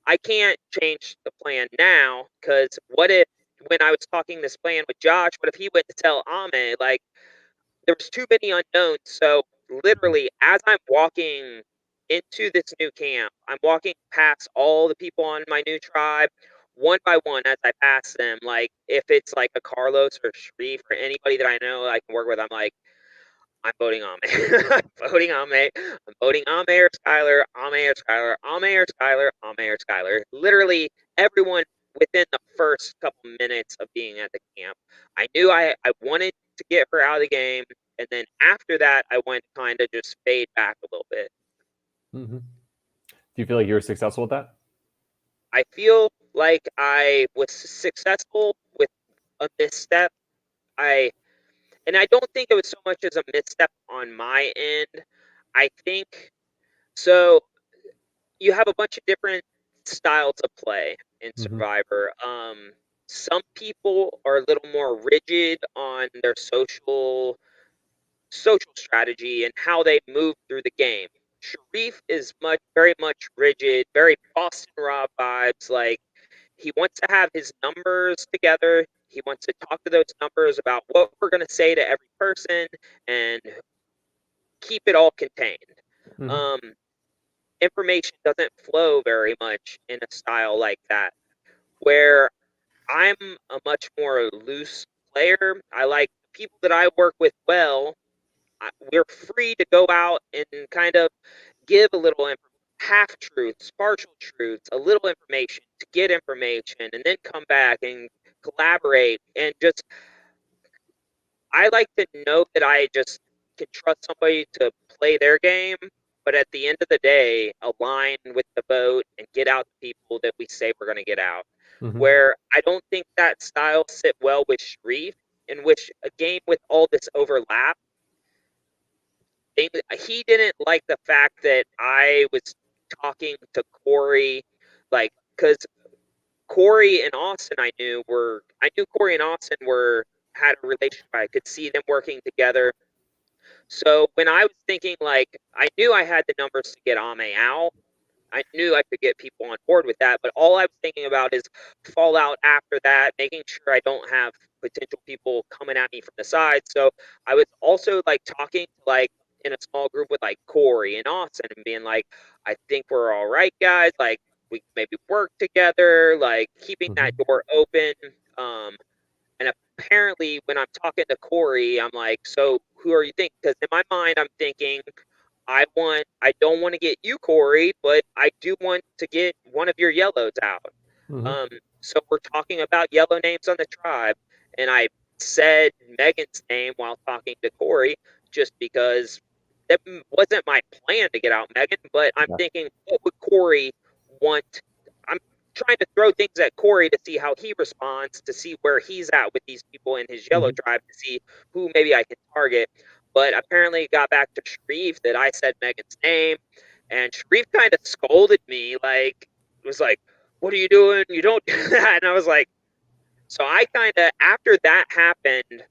I can't change the plan now, because what if when I was talking this plan with Josh, what if he went to tell Ame, like, there was too many unknowns. So literally, as I'm walking into this new camp, I'm walking past all the people on my new tribe one by one as I pass them. Like, if it's like a Carlos or Sharif or anybody that I know I can work with, I'm like, I'm voting Ame. I'm voting Ame. I'm voting Ame or Skylar, Ame or Skylar, Ame or Skylar, Ame or Skylar. Literally everyone within the first couple minutes of being at the camp. I knew I wanted to get her out of the game, and then after that I went kind of just fade back a little bit. Mm-hmm. Do you feel like you were successful with that? I feel like I was successful with a misstep. I and I don't think it was so much as a misstep on my end. I think so. You have a bunch of different styles of play in Mm-hmm. Survivor. Some people are a little more rigid on their social strategy and how they move through the game. Sharif is very much rigid, very Boston Rob vibes. Like, he wants to have his numbers together. He wants to talk to those numbers about what we're going to say to every person and keep it all contained. Mm-hmm. Um, Information doesn't flow very much in a style like that. Where I'm a much more loose player. I like people that I work with well. We're free to go out and kind of give a little half truths, partial truths, a little information to get information, and then come back and collaborate. And just, I like to know that I just can trust somebody to play their game, but at the end of the day, align with the vote and get out the people that we say we're going to get out. Mm-hmm. Where I don't think that style sit well with Sharif, in which a game with all this overlap, he didn't like the fact that I was talking to Corey, like, because Corey and Austin, I knew Corey and Austin had a relationship. I could see them working together. So when I was thinking, like, I knew I had the numbers to get Ame out. I knew I could get people on board with that, but all I was thinking about is fallout after that, making sure I don't have potential people coming at me from the side. So I was also like talking to, like, in a small group with like Corey and Austin, and being like, I think we're all right, guys. Like, we can maybe work together, like keeping Mm-hmm. that door open. Um, and apparently, when I'm talking to Corey, I'm like, so who are you thinking? Because in my mind, I'm thinking, I don't want to get you, Corey, but I do want to get one of your yellows out. Mm-hmm. Um, so we're talking about yellow names on the tribe, and I said Megan's name while talking to Corey, just because that wasn't my plan to get out Megan, but I'm Yeah. thinking, what would Corey want? I'm trying to throw things at Corey to see how he responds, to see where he's at with these people in his yellow Mm-hmm. tribe, to see who maybe I can target. But apparently it got back to Sharif that I said Megan's name, and Sharif kind of scolded me, like, was like, "What are you doing? You don't do that." And I was like, so I kind of, after that happened,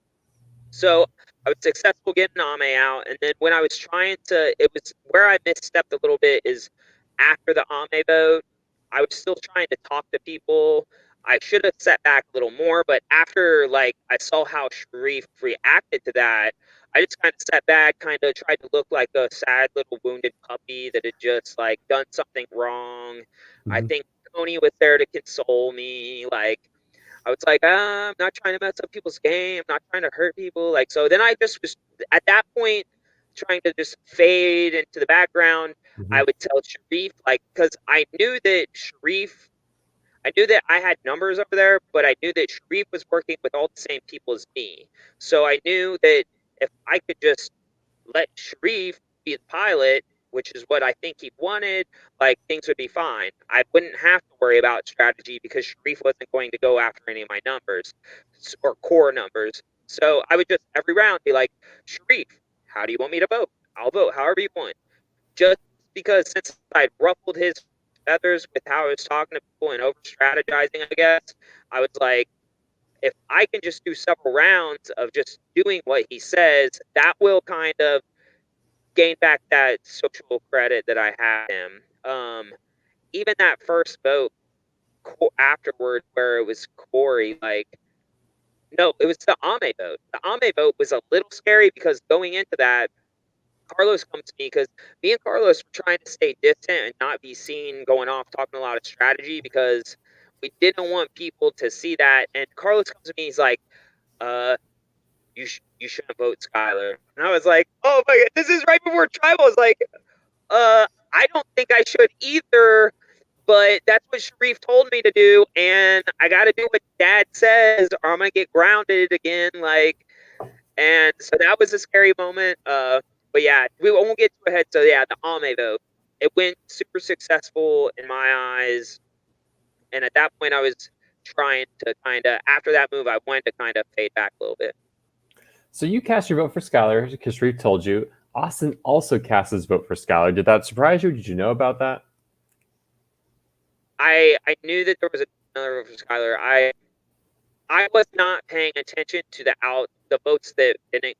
so I was successful getting Ame out, and then when I was trying to, it was where I misstepped a little bit is after the Ame vote, I was still trying to talk to people. I should have set back a little more, but after like I saw how Sharif reacted to that, I just kind of sat back, kind of tried to look like a sad little wounded puppy that had just like done something wrong. I Mhm. think Tony was there to console me, like I was like, I'm not trying to mess up people's game. I'm not trying to hurt people. Like, so then I just was at that point trying to just fade into the background. I Mhm. would tell Sharif, like, because I knew that Sharif, I knew that I had numbers over there, but I knew that Sharif was working with all the same people as me. So I knew that if I could just let Sharif be the pilot, which is what I think he wanted, like things would be fine. I wouldn't have to worry about strategy because Sharif wasn't going to go after any of my numbers or core numbers. So I would just every round be like, Sharif, how do you want me to vote? I'll vote however you want. Just because since I'd ruffled his feathers with how I was talking to people and over strategizing, I guess, I was like, if I can just do several rounds of just doing what he says, that will kind of gain back that social credit that I had him. Even that first vote afterward, where it was Corey, like, no, it was the Ame vote. The Ame vote was a little scary because going into that, Carlos comes to me because me and Carlos were trying to stay distant and not be seen going off talking a lot of strategy because we didn't want people to see that. And Carlos comes to me, he's like, uh, you shouldn't vote Skylar. And I was like, oh my god, this is right before tribal. I was like, I don't think I should either, but that's what Sharif told me to do, and I got to do what Dad says, or I'm gonna get grounded again. Like, and so that was a scary moment. But yeah, we won't get too ahead. So yeah, the Ame vote, it went super successful in my eyes, and at that point, I was trying to kind of after that move, I wanted to kind of fade back a little bit. So you cast your vote for Skylar because Sharif told you. Austin also cast his vote for Skylar. Did that surprise you? Did you know about that? I knew that there was another vote for Skylar. I was not paying attention to the votes that didn't.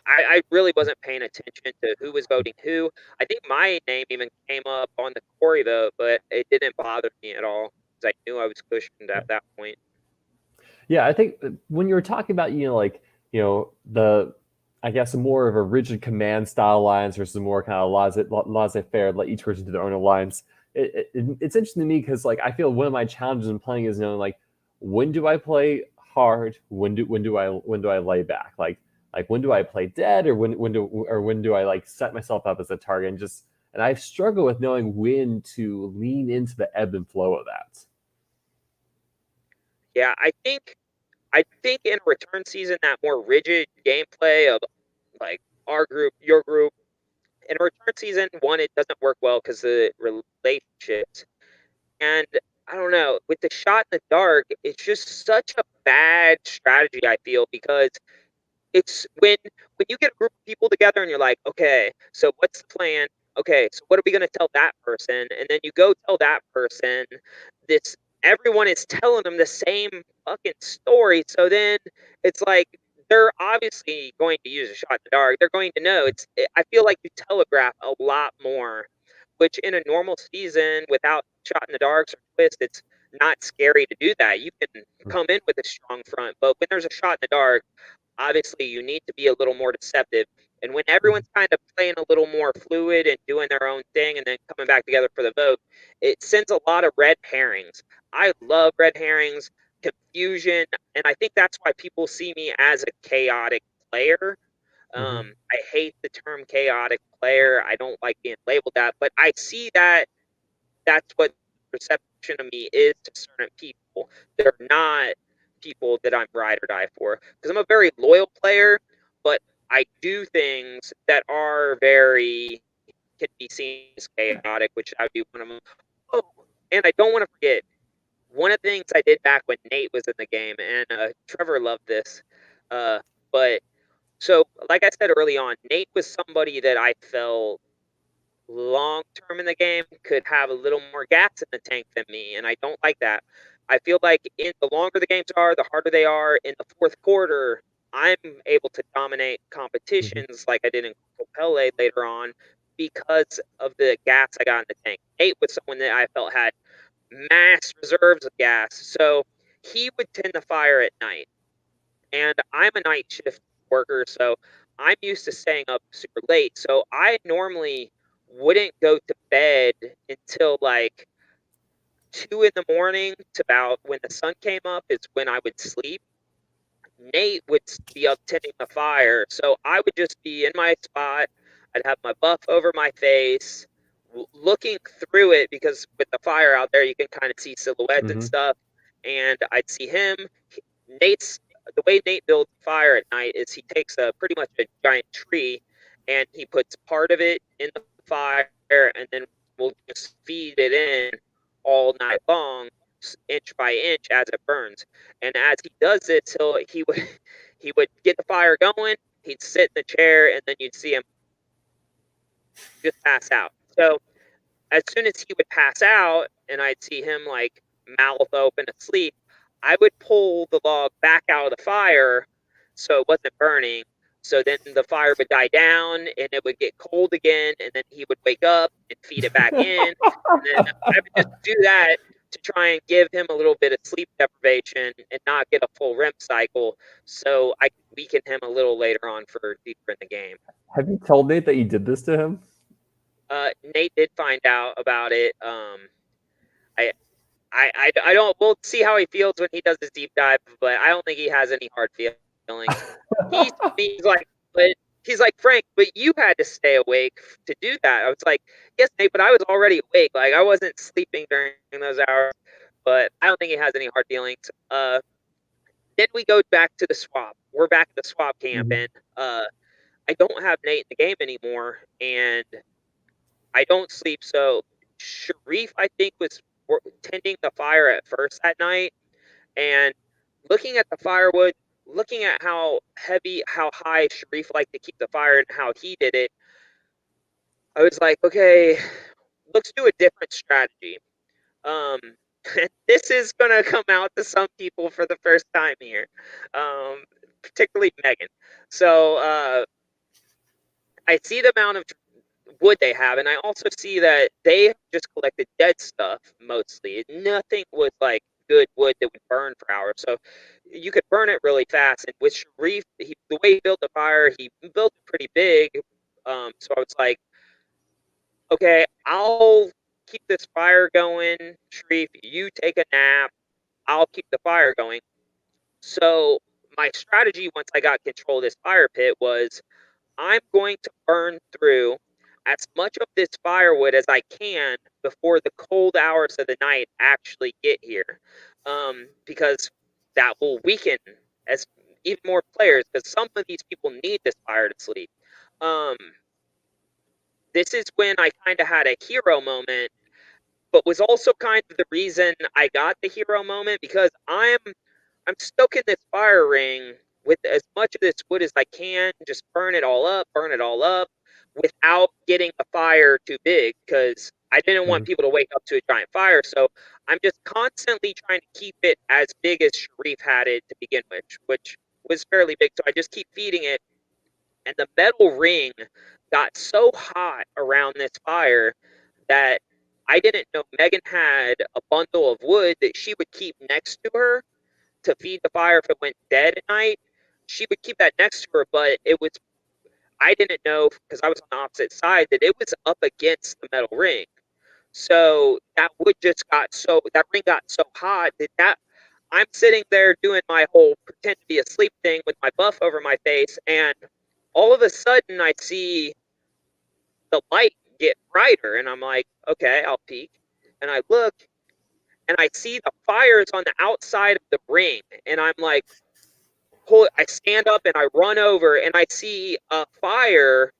I really wasn't paying attention to who was voting who. I think my name even came up on the Corey vote, but it didn't bother me at all because I knew I was cushioned at that point. Yeah, I think when you were talking about, the, I guess, more of a rigid command style alliance versus more kind of laissez faire, let each person do their own alliance. It's interesting to me because, like, I feel one of my challenges in playing is knowing, like, when do I play hard? When do I lay back? Like when do I play dead, or when do I like set myself up as a target? And I struggle with knowing when to lean into the ebb and flow of that. Yeah, I think in a return season that more rigid gameplay of like our group, your group, in a return season, one, it doesn't work well because the relationships. And I don't know, with the shot in the dark, it's just such a bad strategy, I feel, because it's when you get a group of people together and you're like, okay, so what's the plan? Okay, so what are we gonna tell that person? And then you go tell that person this everyone is telling them the same fucking story. So then it's like they're obviously going to use a shot in the dark. They're going to know. I feel like you telegraph a lot more, which in a normal season without shot in the darks or twist, it's not scary to do that. You can come in with a strong front, but when there's a shot in the dark, obviously you need to be a little more deceptive. And when everyone's kind of playing a little more fluid and doing their own thing and then coming back together for the vote, it sends a lot of red herrings. I love red herrings, confusion, and I think that's why people see me as a chaotic player. Mm-hmm. I hate the term chaotic player. I don't like being labeled that, but I see that that's what perception of me is to certain people. They're not people that I'm ride or die for because I'm a very loyal player, but I do things that are very can be seen as chaotic, which I would be one of them. Oh, and I don't want to forget one of the things I did back when Nate was in the game, and Trevor loved this. But So, like I said early on, Nate was somebody that I felt long term in the game could have a little more gas in the tank than me, and I don't like that. I feel like the longer the games are, the harder they are. In the fourth quarter, I'm able to dominate Mhm. competitions like I did in Pele later on because of the gas I got in the tank. Nate was someone that I felt had mass reserves of gas, so he would tend to fire at night. And I'm a night shift worker, so I'm used to staying up super late. So I normally wouldn't go to bed until like 2 in the morning to about when the sun came up is when I would sleep. Nate would be up tending the fire, so I would just be in my spot. I'd have my buff over my face, looking through it because with the fire out there, you can kind of see silhouettes and Mhm. stuff. And I'd see him. Nate's the way Nate builds fire at night is he takes a pretty much a giant tree and he puts part of it in the fire and then we'll just feed it in all night long, inch by inch as it burns. And as he does this, he would he would get the fire going. He'd sit in the chair and then you'd see him just pass out. So as soon as he would pass out and I'd see him like mouth open asleep, I would pull the log back out of the fire so it wasn't burning. So then the fire would die down and it would get cold again, and then he would wake up and feed it back in. And then I would just do that to try and give him a little bit of sleep deprivation and not get a full REM cycle so I could weaken him a little later on for deeper in the game. Have you told Nate that you did this to him? Nate did find out about it. I I don't. We'll see how he feels when he does his deep dive, but I don't think he has any hard feelings. He's like, but he's like Frank, but you had to stay awake to do that. I was like, yes, Nate, but I was already awake. Like I wasn't sleeping during those hours. But I don't think he has any hard feelings. Then we go back to the swap. We're back at the swap camp, Mhm. and I don't have Nate in the game anymore, and I don't sleep. So Sharif, I think, was tending the fire at first that night, and looking at the firewood, looking at how heavy, how high Sharif liked to keep the fire and how he did it, I was like, okay, let's do a different strategy. Um, this is gonna come out to some people for the first time here, particularly Megan. So I see the amount of wood they have, and I also see that they just collected dead stuff mostly. Nothing was like good wood that would burn for hours. So you could burn it really fast. And with Sharif, the way he built the fire, he built it pretty big. So I was like, okay, I'll keep this fire going. Sharif, you take a nap. I'll keep the fire going. So my strategy once I got control of this fire pit was I'm going to burn through as much of this firewood as I can before the cold hours of the night actually get here, because that will weaken as even more players. Because some of these people need this fire to sleep. Um, this is when I kind of had a hero moment, but was also kind of the reason I got the hero moment because I'm stoking this fire ring with as much of this wood as I can, just burn it all up, without getting a fire too big because I didn't want Mhm. people to wake up to a giant fire. So I'm just constantly trying to keep it as big as Sharif had it to begin with, which was fairly big. So I just keep feeding it, and the metal ring got so hot around this fire that I didn't know Megan had a bundle of wood that she would keep next to her to feed the fire if it went dead at night. She would keep that next to her, but it was I didn't know because I was on the opposite side that it was up against the metal ring. So that wood just got so that ring got so hot that I'm sitting there doing my whole pretend to be asleep thing with my buff over my face, and all of a sudden I see the light get brighter, and I'm like, okay, I'll peek, and I look, and I see the fires on the outside of the ring, and I'm like, I stand up and I run over and I see a fire,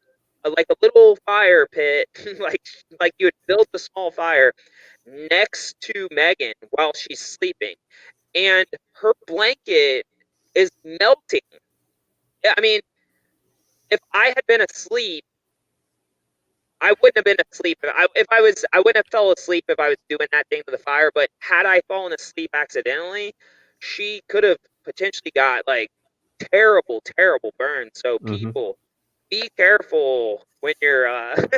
like a little fire pit, like you would build a small fire next to Megan while she's sleeping, and her blanket is melting. Yeah, I mean, if I had been asleep, I wouldn't have been asleep. I wouldn't have fell asleep if I was doing that thing to the fire. But had I fallen asleep accidentally, she could have potentially got like terrible, terrible burns. So Hmm. people, be careful when you're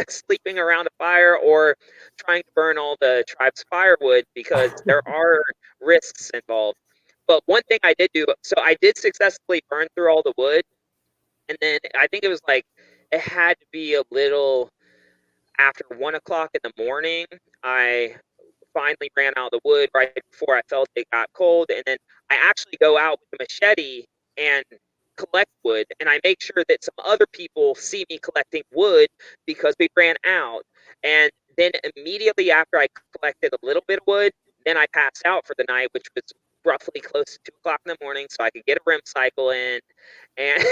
sleeping around a fire or trying to burn all the tribe's firewood because there are risks involved. But one thing I did do, so I did successfully burn through all the wood, and then I think it was like it had to be a little after 1 o'clock in the morning. I finally ran out of the wood right before I felt it got cold, and then I actually go out with the machete and collect wood, and I make sure that some other people see me collecting wood because we ran out. And then immediately after I collected a little bit of wood, then I passed out for the night, which was roughly close to 2 o'clock in the morning, so I could get a REM cycle in. And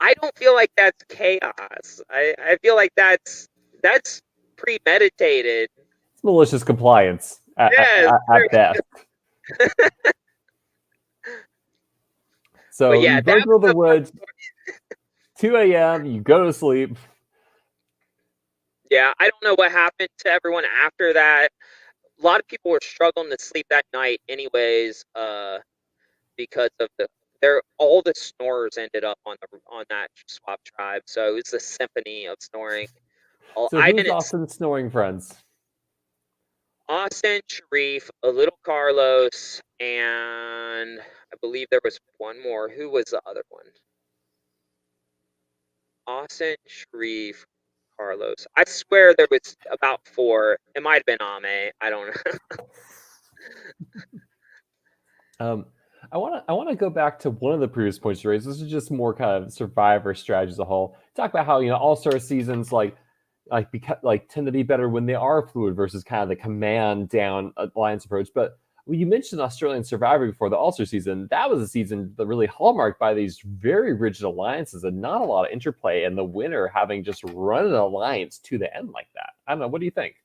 I don't feel like that's chaos. I feel like that's premeditated. It's malicious compliance Yes, at best. but So yeah, you burn that through was the a fun woods, story. 2 a.m., you go to sleep. Yeah, I don't know what happened to everyone after that. A lot of people were struggling to sleep that night, anyways, because of all the snorers ended up on that swap tribe. So it was a symphony of snoring. Well, So I who's didn't. Austin's snoring friends? Austin, Sharif, a little Carlos, and I believe there was one more. Who was the other one? Austin, Sharif, Carlos. I swear there was about four. It might have been Ame. I don't know. Um, I want to go back to one of the previous points you raised. This is just more kind of survivor strategy as a whole. Talk about how all-star seasons like tend to be better when they are fluid versus kind of the command down alliance approach. But when you mentioned Australian Survivor before the All-Star season, that was a season that really hallmarked by these very rigid alliances and not a lot of interplay, and the winner having just run an alliance to the end like that. I don't know. What do you think?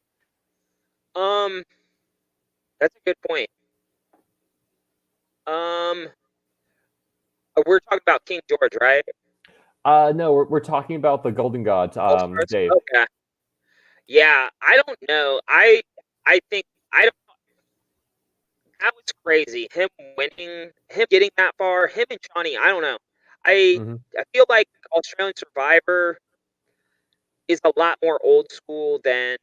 Um, that's a good point. Um, we're talking about King George, right? No, we're talking about the Golden God, All Stars. Dave. Okay. Yeah, I don't know. I think I don't. That was crazy. Him winning, him getting that far, him and Johnny. I don't know. I Hmm. I feel like Australian Survivor is a lot more old school than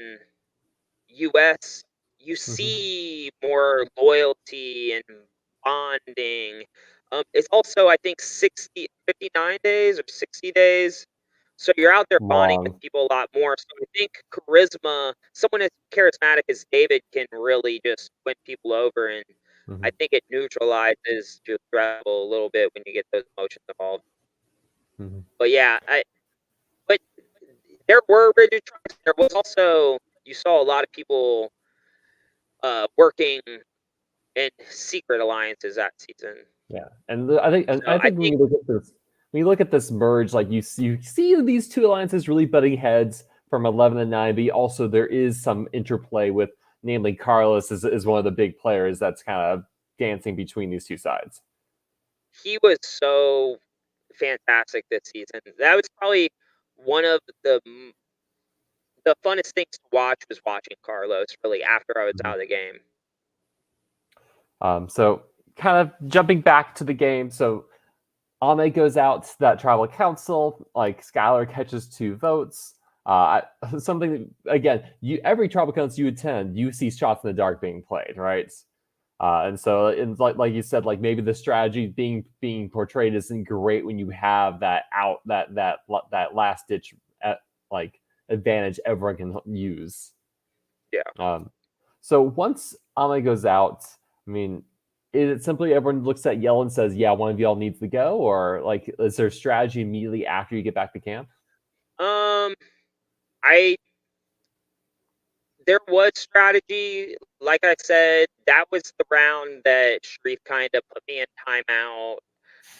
US. You Hmm. see more loyalty and bonding. It's also, I think, 59 days or 60 days. So you're out there bonding with Long. people a lot more. So I think charisma, someone as charismatic as David can really just win people over. And I Hmm. think it neutralizes your threat a little bit when you get those emotions involved. Hmm. But yeah, but there were rigid tribes. There was also, you saw a lot of people working in secret alliances that season. Yeah, and I So I think when think, you look at this merge, like you see these two alliances really butting heads from 11 and 9, but also there is some interplay with, namely Carlos is one of the big players that's kind of dancing between these two sides. he was so fantastic this season. That was probably one of the funnest things to watch was watching Carlos really after I was Mhm. out of the game. So kind of jumping back to the game, so Ame goes out to that tribal council. Like Skylar catches 2 votes. Something again, every tribal council you attend, you see shots in the dark being played, right? And so, like you said, like maybe the strategy being portrayed isn't great when you have that last ditch like advantage everyone can use. Yeah. Um, so once Ame goes out, I mean, is it simply everyone looks at Yell and says, "Yeah, one of y'all needs to go," or like, is there strategy immediately after you get back to camp? Um, I there was strategy. Like I said, that was the round that Sharif kind of put me in timeout.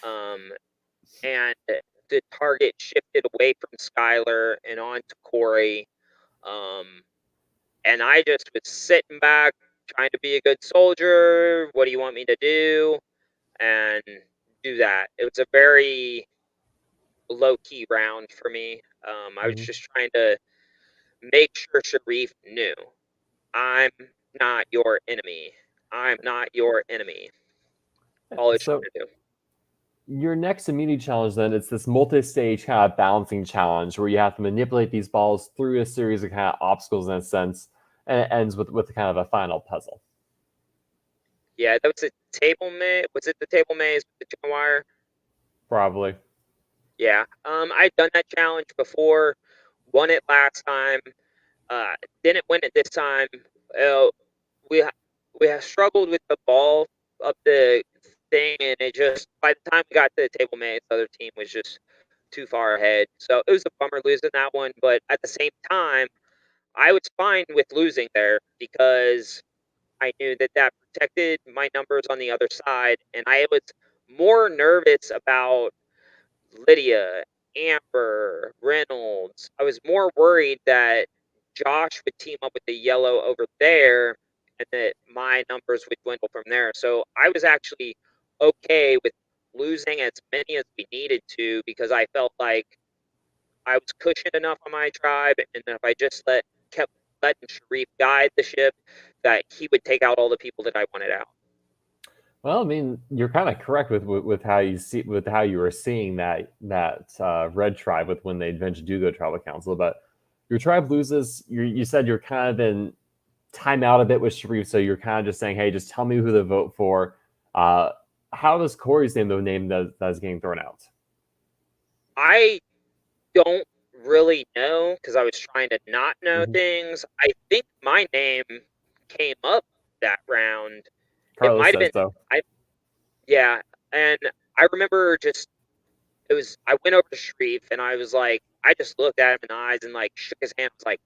Um, and the target shifted away from Skylar and on to Corey. Um, and I just was sitting back, trying to be a good soldier. What do you want me to do? And do that. It was a very low key round for me. I was Mhm. just trying to make sure Sharif knew I'm not your enemy. I'm not your enemy. All I was So trying to do. your next immunity challenge then it's this multi-stage kind of balancing challenge where you have to manipulate these balls through a series of kind of obstacles in a sense, and it ends with kind of a final puzzle. Yeah, that was a table maze. Was it the table maze with the chicken wire? Probably. Yeah. I'd done that challenge before, won it last time. Didn't win it this time. Uh, we we have struggled with the ball up the thing, and it just by the time we got to the table maze, the other team was just too far ahead. So it was a bummer losing that one, but at the same time, I was fine with losing there because I knew that that protected my numbers on the other side, and I was more nervous about Lydia, Amber, Reynolds. I was more worried that Josh would team up with the yellow over there and that my numbers would dwindle from there. So I was actually okay with losing as many as we needed to because I felt like I was cushioned enough on my tribe, and if I just kept letting Sharif guide the ship, that he would take out all the people that I wanted out. Well, I mean, you're kind of correct with how you see with how you were seeing that red tribe with when they eventually do go to tribal council. But your tribe loses. You said you're kind of in timeout a bit with Sharif, so you're kind of just saying, "Hey, just tell me who to vote for." Uh, how does Corey's name, the name that's getting thrown out? I don't really know because I was trying to not know Mm-hmm. things. I think my name came up that round. It Carlos might have says been so. I yeah, and I remember just it was I went over to Sharif and I was like I just looked at him in the eyes and like shook his hand. I was like,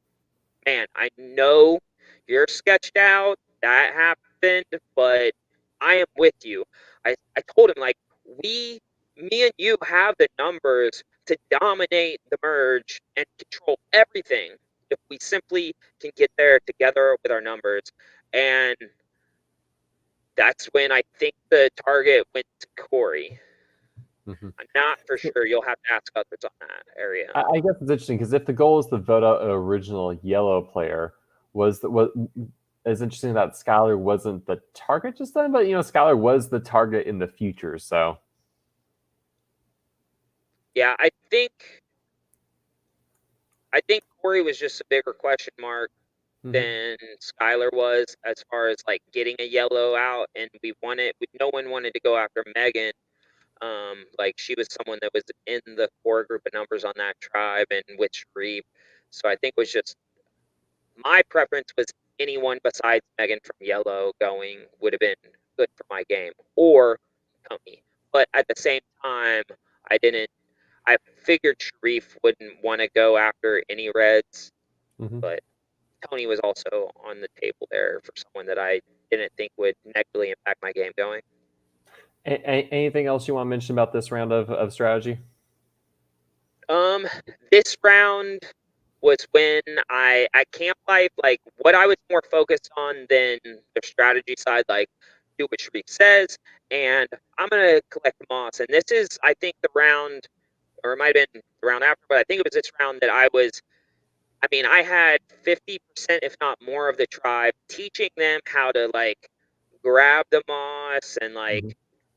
man, I know you're sketched out. That happened, but I am with you. I told him, like, me and you have the numbers to dominate the merge and control everything if we simply can get there together with our numbers. And that's when I think the target went to Corey. Mm-hmm. I'm not for So sure. You'll have to ask others on that area. I guess it's interesting because if the goal is to vote out an original yellow player, was it's interesting that Skylar wasn't the target just then, but Skylar was the target in the future. So Yeah, I think Corey was just a bigger question mark hmm than Skylar was as far as like getting a yellow out, and no one wanted to go after Megan. Like she was someone that was in the core group of numbers on that tribe and with Sharif. So I think it was just my preference was anyone besides Megan from yellow going would have been good for my game or Tony. But at the same time, I didn't. I figured Sharif wouldn't want to go after any reds, hmm but Tony was also on the table there for someone that I didn't think would negatively impact my game going. anything else you want to mention about this round of strategy? Um, this round was when at camp life, like what I was more focused on than the strategy side, like do what Sharif says, and I'm gonna collect moss. And this is, I think, the round, or it might have been the round after, but I think it was this round that I had 50%, if not more, of the tribe teaching them how to like grab the moss and like hmm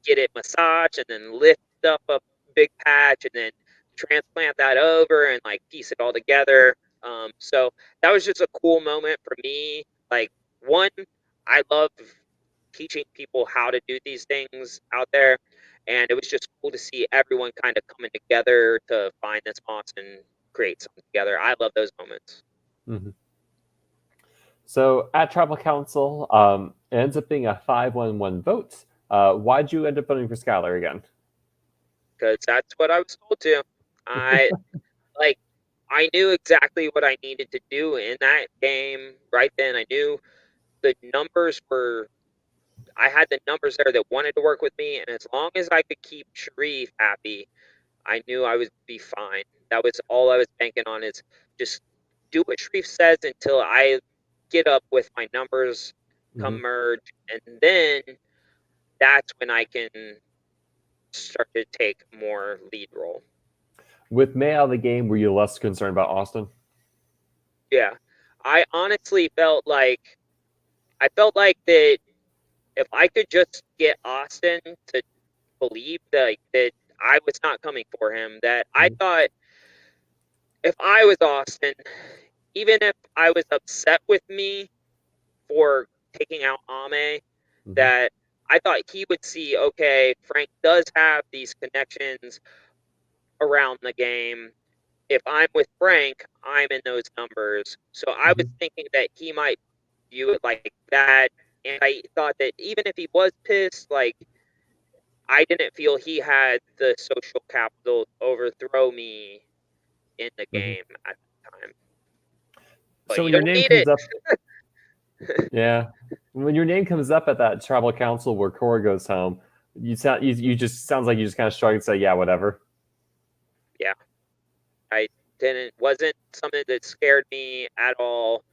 get it massaged and then lift up a big patch and then transplant that over and like piece it all together. So that was just a cool moment for me. Like, one, I love teaching people how to do these things out there. And it was just cool to see everyone kind of coming together to find this moss and create something together. I love those moments hmm So at tribal council, it ends up being a 5-1-1 vote. Why'd you end up voting for Skylar again? because that's what I was told to. I like I knew exactly what I needed to do in that game right then. I knew the numbers were I had the numbers there that wanted to work with me, and as long as I could keep Sharif happy, I knew I would be fine. That was all I was banking on is just do what Sharif says until I get up with my numbers come Hmm. merge, and then that's when I can start to take more lead role. With May out of the game, were you less concerned about Austin? Yeah. I honestly felt like that if I could just get Austin to believe that I was not coming for him, that I Hmm. thought if I was Austin, even if I was upset with me for taking out Ame, Hmm. that I thought he would see, okay, Frank does have these connections around the game. If I'm with Frank, I'm in those numbers. So I was Hmm. thinking that he might view it like that. And I thought that even if he was pissed, like, I didn't feel he had the social capital to overthrow me in the Hmm. game at the time. But So you when your don't name need comes it. up, yeah, when your name comes up at that tribal council where Cora goes home, you just sounds like you just kind of shrug and say, "Yeah, whatever." Yeah, I didn't wasn't something that scared me at all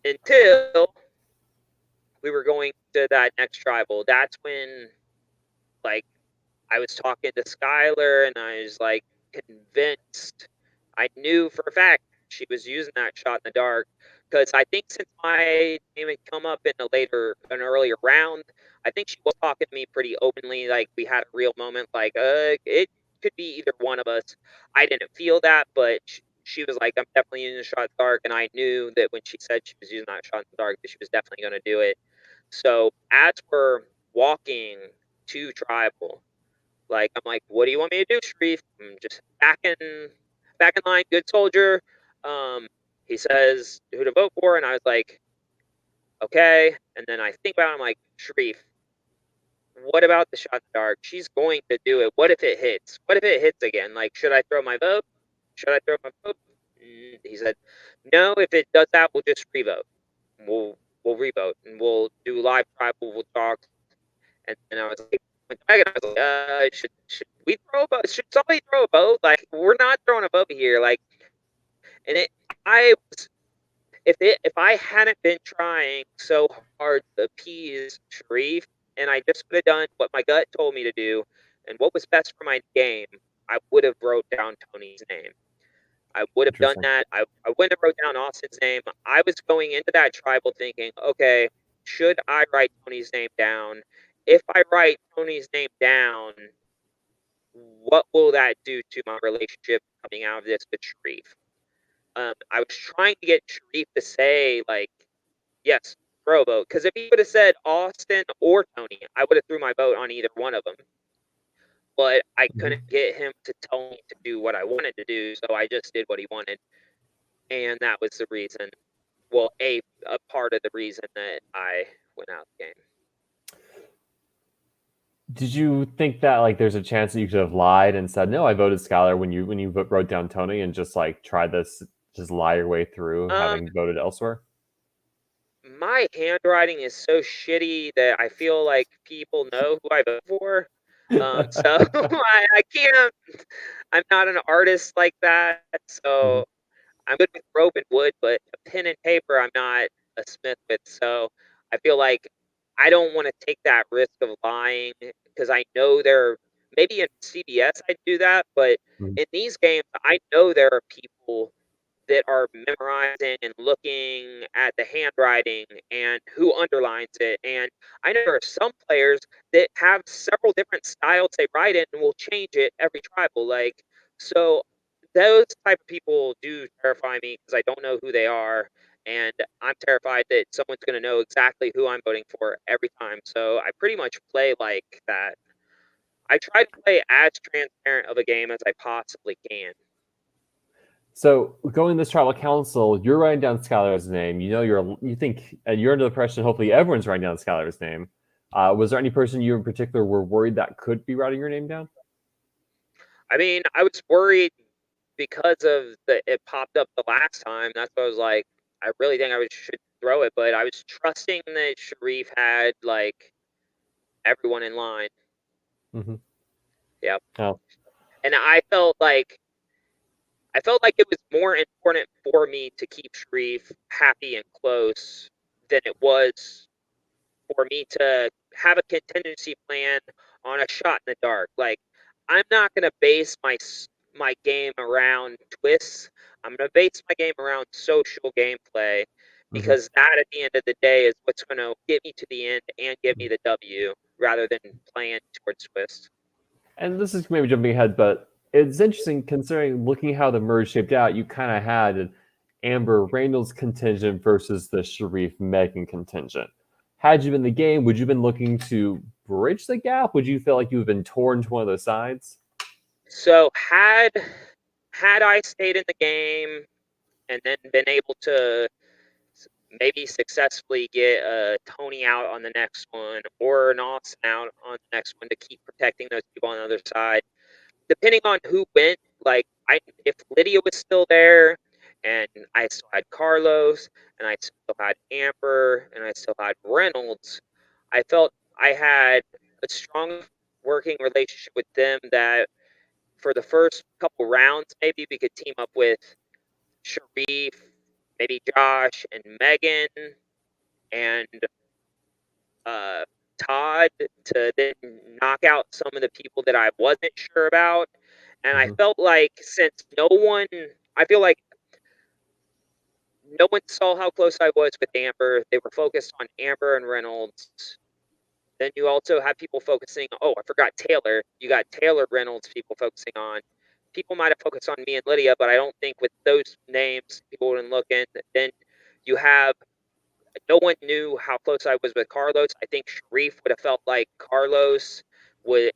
until we were going to that next tribal. That's when, like, I was talking to Skylar and I was like convinced. I knew for a fact she was using that shot in the dark because I think since my name had come up in an earlier round, I think she was talking to me pretty openly. Like we had a real moment. Like, it could be either one of us. I didn't feel that, but she was like, "I'm definitely using the shot in the dark," and I knew that when she said she was using that shot in the dark, that she was definitely going to do it. So as we're walking to tribal, like, I'm like, "What do you want me to do, Sharif?" I'm just back in line, good soldier. Um, he says who to vote for, and I was like, "Okay." And then I think about it, I'm like, "Sharif, what about the shot in the dark? She's going to do it. What if it hits? What if it hits again? Like, should I throw my vote? Should I throw my vote?" He said, "No, if it does that, we'll just revote. We'll revote and we'll do live tribal. We'll talk." And I was like, I was like, should we throw a vote? Should somebody throw a vote? Like, we're not throwing a vote here. Like, and I was, if I hadn't been trying so hard to appease Sharif, and I just would have done what my gut told me to do, and what was best for my game, I would have wrote down Tony's name. I would have done Interesting. that. I wouldn't have wrote down Austin's name. I was going into that tribal thinking, okay, should I write Tony's name down? If I write Tony's name down, what will that do to my relationship coming out of this with Sharif? I was trying to get Sharif to say, like, yes, throw a vote. Because if he would have said Austin or Tony, I would have threw my vote on either one of them. But I couldn't Hmm. get him to tell me to do what I wanted to do, so I just did what he wanted. And that was the reason, well, a part of the reason that I went out of the game. Did you think that like there's a chance that you could have lied and said no, I voted Skylar when you wrote down Tony and just like try this, just lie your way through Um, having voted elsewhere? my handwriting is so shitty that I feel like people know who I vote for. So I can't. I'm not an artist like that. Hmm. So I'm good with rope and wood, but a pen and paper, I'm not a smith with. So I feel like I don't want to take that risk of lying because I know maybe in CBS I do that, but Hmm. in these games, I know there are people that are memorizing and looking at the handwriting and who underlines it. And I know there are some players that have several different styles they write in and will change it every tribal. Like, so those type of people do terrify me because I don't know who they are. And I'm terrified that someone's going to know exactly who I'm voting for every time. So I pretty much play like that. I try to play as transparent of a game as I possibly can. So going to this tribal council, you're writing down Skylar's name. You know you think you're under the impression hopefully everyone's writing down Skylar's name. Was there any person you in particular were worried that could be writing your name down? I mean, I was worried because of it popped up the last time. That's why I was like, I really think should throw it, but I was trusting that Sharif had like everyone in line. Hmm. Yeah, Oh. and I felt like it was more important for me to keep Sharif happy and close than it was. for me to have a contingency plan on a shot in the dark. Like, I'm not going to base my game around twists. I'm going to base my game around social gameplay, because that at the end of the day is what's going to get me to the end and give me the W rather than playing towards twists. And this is maybe jumping ahead, but it's interesting considering looking how the merge shaped out. You kind of had an Amber Reynolds contingent versus the Sharif Megan contingent. Had you been in the game, would you have been looking to bridge the gap? Would you feel like you have been torn to one of those sides? So had I stayed in the game and then been able to maybe successfully get a Tony out on the next one or an Austin out on the next one to keep protecting those people on the other side, depending on who went, like if Lydia was still there and I still had Carlos and I still had Amber and I still had Reynolds, I felt I had a strong working relationship with them that for the first couple rounds, maybe we could team up with Sharif, maybe Josh and Megan and uh, Todd to then knock out some of the people that I wasn't sure about. And I felt like since I feel like no one saw how close I was with Amber. They were focused on Amber and Reynolds. Then you also have people focusing, oh, I forgot Taylor. You got Taylor Reynolds people focusing on. People might have focused on me and Lydia, but I don't think with those names, people wouldn't look in. Then you have no one knew how close I was with Carlos. I think Sharif would have felt like Carlos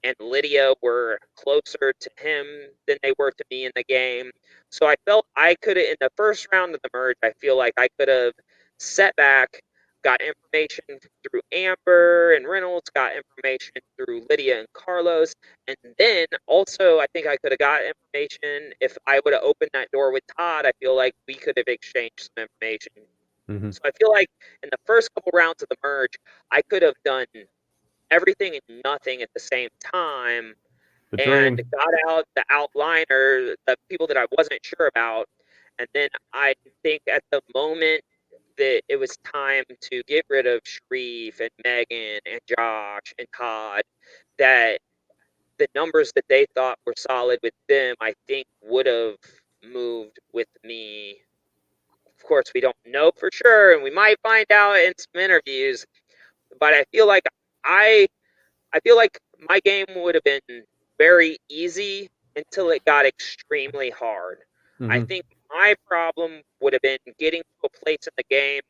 and Lydia were closer to him than they were to me in the game. So I felt I could have, in the first round of the merge, I feel like I could have set back, got information through Amber and Reynolds, got information through Lydia and Carlos. And then also, I think I could have got information if I would have opened that door with Todd. I feel like we could have exchanged some information. So I feel like in the first couple rounds of the merge, I could have done everything and nothing at the same time The and dream. got out the outliner, the people that I wasn't sure about. And then I think at the moment that it was time to get rid of Sharif and Megan and Josh and Todd, that the numbers that they thought were solid with them, I think would have moved with me. Of course, we don't know for sure, and we might find out in some interviews. But I I feel like my game would have been very easy until it got extremely hard. I think my problem would have been getting to a place in the game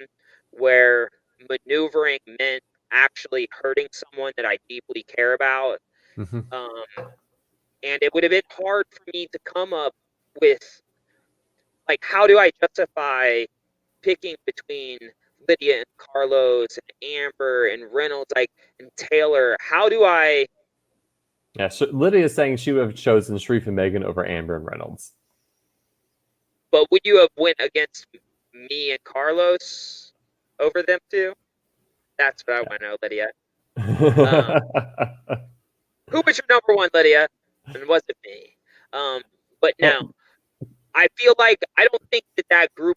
where maneuvering meant actually hurting someone that I deeply care about. Um, and it would have been hard for me to come up with, like, how do I justify picking between Lydia and Carlos and Amber and Reynolds, like, and Taylor? How do I? Yeah, so Lydia is saying she would have chosen Sharif and Megan over Amber and Reynolds. But would you have went against me and Carlos over them two? That's what I want to know, Lydia. Um, who was your number one, Lydia? And was it me? But now Well, I feel like I don't think that group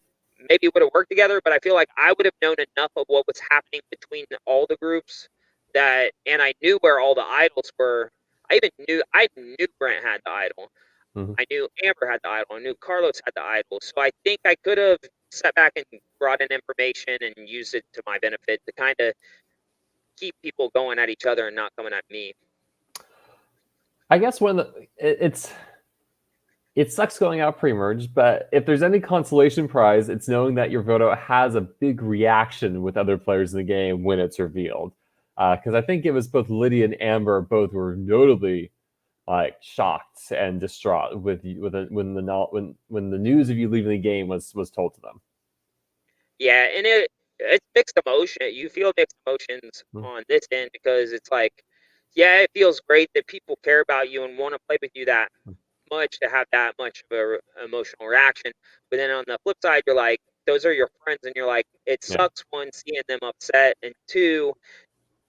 maybe would have worked together, but I feel like I would have known enough of what was happening between all the groups and I knew where all the idols were. I knew Brent had the idol. I knew Amber had the idol. I knew Carlos had the idol. So I think I could have sat back and brought in information and used it to my benefit to kind of keep people going at each other and not coming at me. I guess it sucks going out pre-merge, but if there's any consolation prize, it's knowing that your vote has a big reaction with other players in the game when it's revealed. Because I think it was both Lydia and Amber both were notably like shocked and distraught when the news of you leaving the game was told to them. Yeah, and it's mixed emotion. You feel mixed emotions on this end because it's like, yeah, it feels great that people care about you and want to play with you that much to have that much of a emotional reaction. But then on the flip side, you're like, those are your friends, and you're like, it Yeah. sucks one seeing them upset, and two,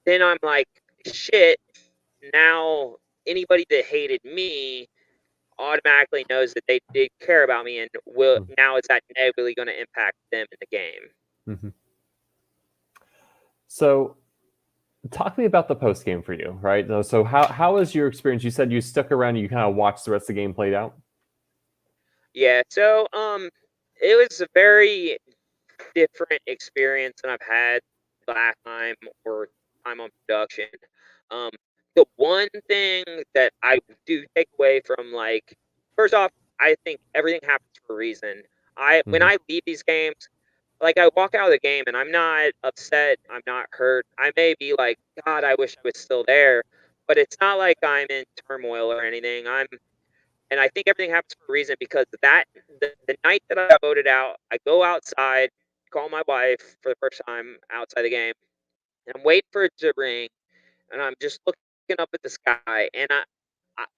then I'm like, shit. Now anybody that hated me automatically knows that they did care about me, and will now is that negatively going to impact them in the game? So Talk to me about the post game for you, right? So how was your experience? You said you stuck around and you kind of watched the rest of the game played out. Yeah, so it was a very different experience than I've had last time or time on production. Um, the one thing that I do take away from like, first off, I think everything happens for a reason. I when Hmm. I leave these games, like I walk out of the game and I'm not upset, I'm not hurt. I may be like, God, I wish I was still there, but it's not like I'm in turmoil or anything. And I think everything happens for a reason because the night that I got voted out, I go outside, call my wife for the first time outside the game, and I'm waiting for it to ring, and I'm just looking up at the sky, and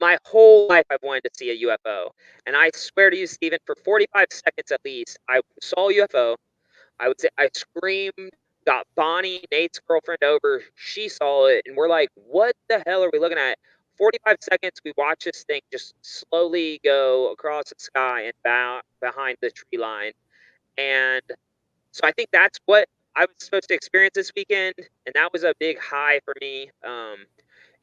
my whole life I've wanted to see a UFO, and I swear to you, Steven, for 45 seconds at least, I saw a UFO. I would say I screamed, got Bonnie, Nate's girlfriend over. She saw it, and we're like, "What the hell are we looking at?" 45 seconds, we watch this thing just slowly go across the sky and behind the tree line. And so I think that's what I was supposed to experience this weekend, and that was a big high for me.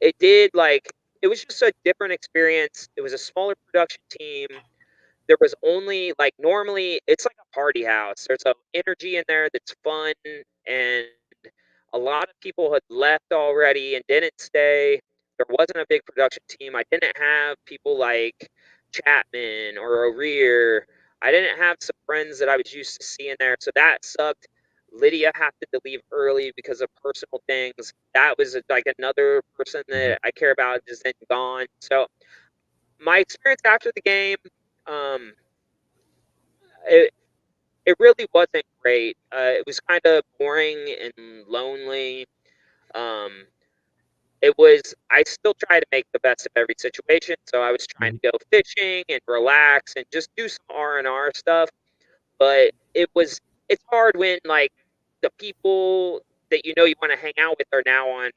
It did like it was just a different experience. It was a smaller production team. There was only like normally it's like a party house. There's a energy in there that's fun, and a lot of people had left already and didn't stay. There wasn't a big production team. I didn't have people like Chapman or O'Rear. I didn't have some friends that I was used to seeing there, so that sucked. Lydia happened to leave early because of personal things. That was like another person Hmm. that I care about is then gone. So my experience after the game, um, it, it really wasn't great. It was kind of boring and lonely. Um, it was. I still try to make the best of every situation, so I was trying Hmm. to go fishing and relax and just do some R&R stuff. But it's hard when like the people that you want to hang out with are now on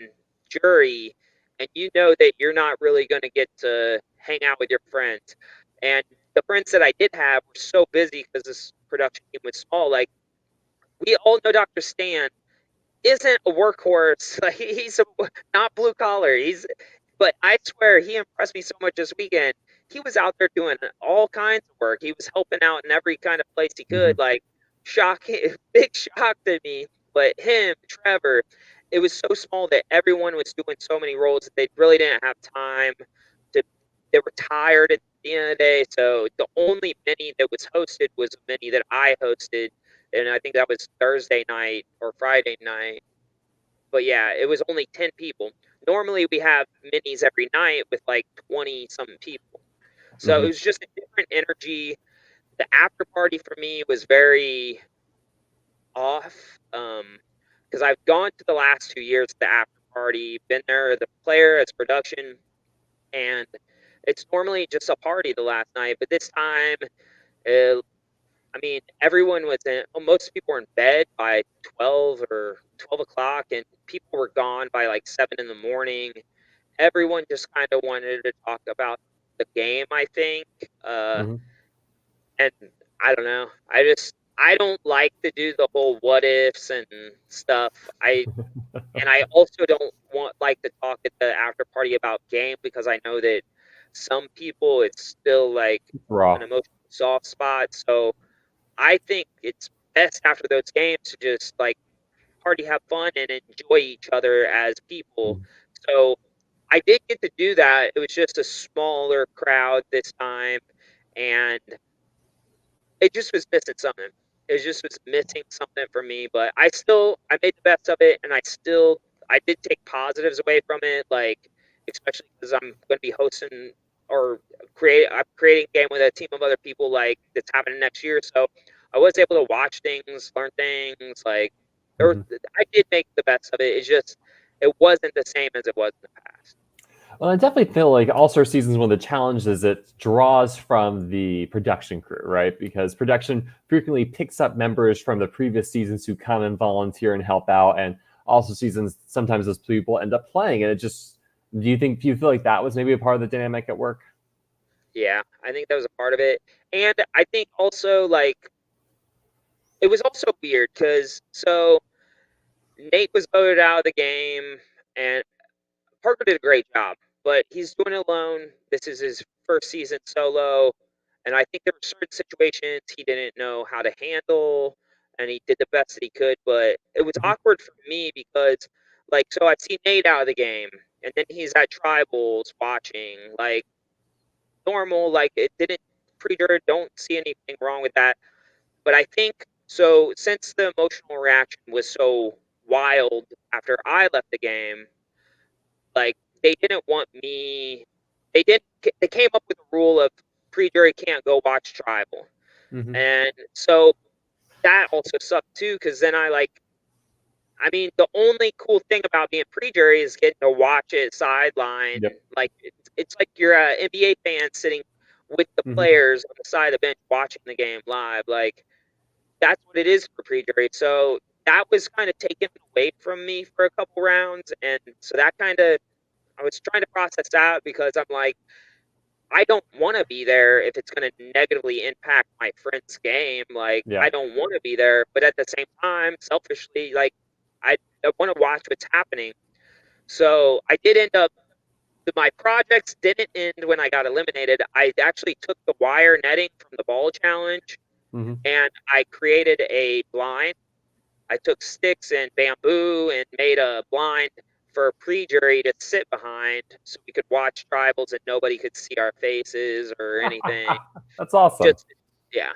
jury, and you know that you're not really going to get to hang out with your friends. And the friends that I did have were so busy because this production team was small. Like we all know Dr. Stan isn't a workhorse. Like he's not blue collar. But I swear he impressed me so much this weekend. He was out there doing all kinds of work. He was helping out in every kind of place he Hmm. could. Like shocking, big shock to me. But him, Trevor, it was so small that everyone was doing so many roles that they really didn't have time to. They were tired at the end of the day. So the only mini that was hosted was a mini that I hosted, and I think that was Thursday night or Friday night. But yeah, it was only 10 people. Normally we have minis every night with like 20 something people. So it Hmm. was just a different energy. The after party for me was very off. Because I've gone to the last 2 years of the after party, been there as a player, as production, and it's normally just a party the last night. But this time, uh, I mean, everyone was in. Well, most people were in bed by 12 or 12 o'clock, and people were gone by like 7 in the morning. Everyone just kind of wanted to talk about the game, I think. Hmm. And I don't know. I don't like to do the whole what ifs and stuff. I also don't want like to talk at the after party about game because I know that some people it's still like an Raw. emotional soft spot. So I think it's best after those games to just like party, have fun, and enjoy each other as people. So I did get to do that. It was just a smaller crowd this time, and it just was missing something. It just was missing something for me, but I made the best of it, and I did take positives away from it, like especially because I'm going to be hosting or I'm creating a game with a team of other people like that's happening next year. So I was able to watch things, learn things. Like Hmm. I did make the best of it. It's just it wasn't the same as it was in the past. Well, I definitely feel like All Star Season is one of the challenges it draws from the production crew, right? Because production frequently picks up members from the previous seasons who come and volunteer and help out, and also seasons sometimes those people end up playing, and it just. Do you feel like that was maybe a part of the dynamic at work? Yeah, I think that was a part of it, and I think also like it was also weird because so Nate was voted out of the game. and Parker did a great job, but he's doing it alone. This is his first season solo, and I think there were certain situations he didn't know how to handle, and he did the best that he could. But it was Mhm. awkward for me because, like, so I see Nate out of the game, and then he's at tribals watching, like normal, like it didn't pre-dirt. Don't see anything wrong with that. But I think so since the emotional reaction was so wild after I left the game, like they didn't want me. They did. They came up with a rule of pre-jury can't go watch tribal, Mhm. and so that also sucked too. Because then I mean, the only cool thing about being pre-jury is getting to watch it sideline. Yep. Like it's like you're a NBA fan sitting with the Mhm. players on the side of the bench watching the game live. Like that's what it is for pre-jury. So that was kind of taken away from me for a couple rounds, and so that kind of I was trying to process that because I'm like, I don't want to be there if it's going to negatively impact my friend's game. Like, Yeah. I don't want to be there, but at the same time, selfishly, like, I want to watch what's happening. So I did end up. My projects didn't end when I got eliminated. I actually took the wire netting from the ball challenge Mhm. and I created a blind. I took sticks and bamboo and made a blind for pre-jury to sit behind so we could watch tribals and nobody could see our faces or anything. That's awesome. Just yeah.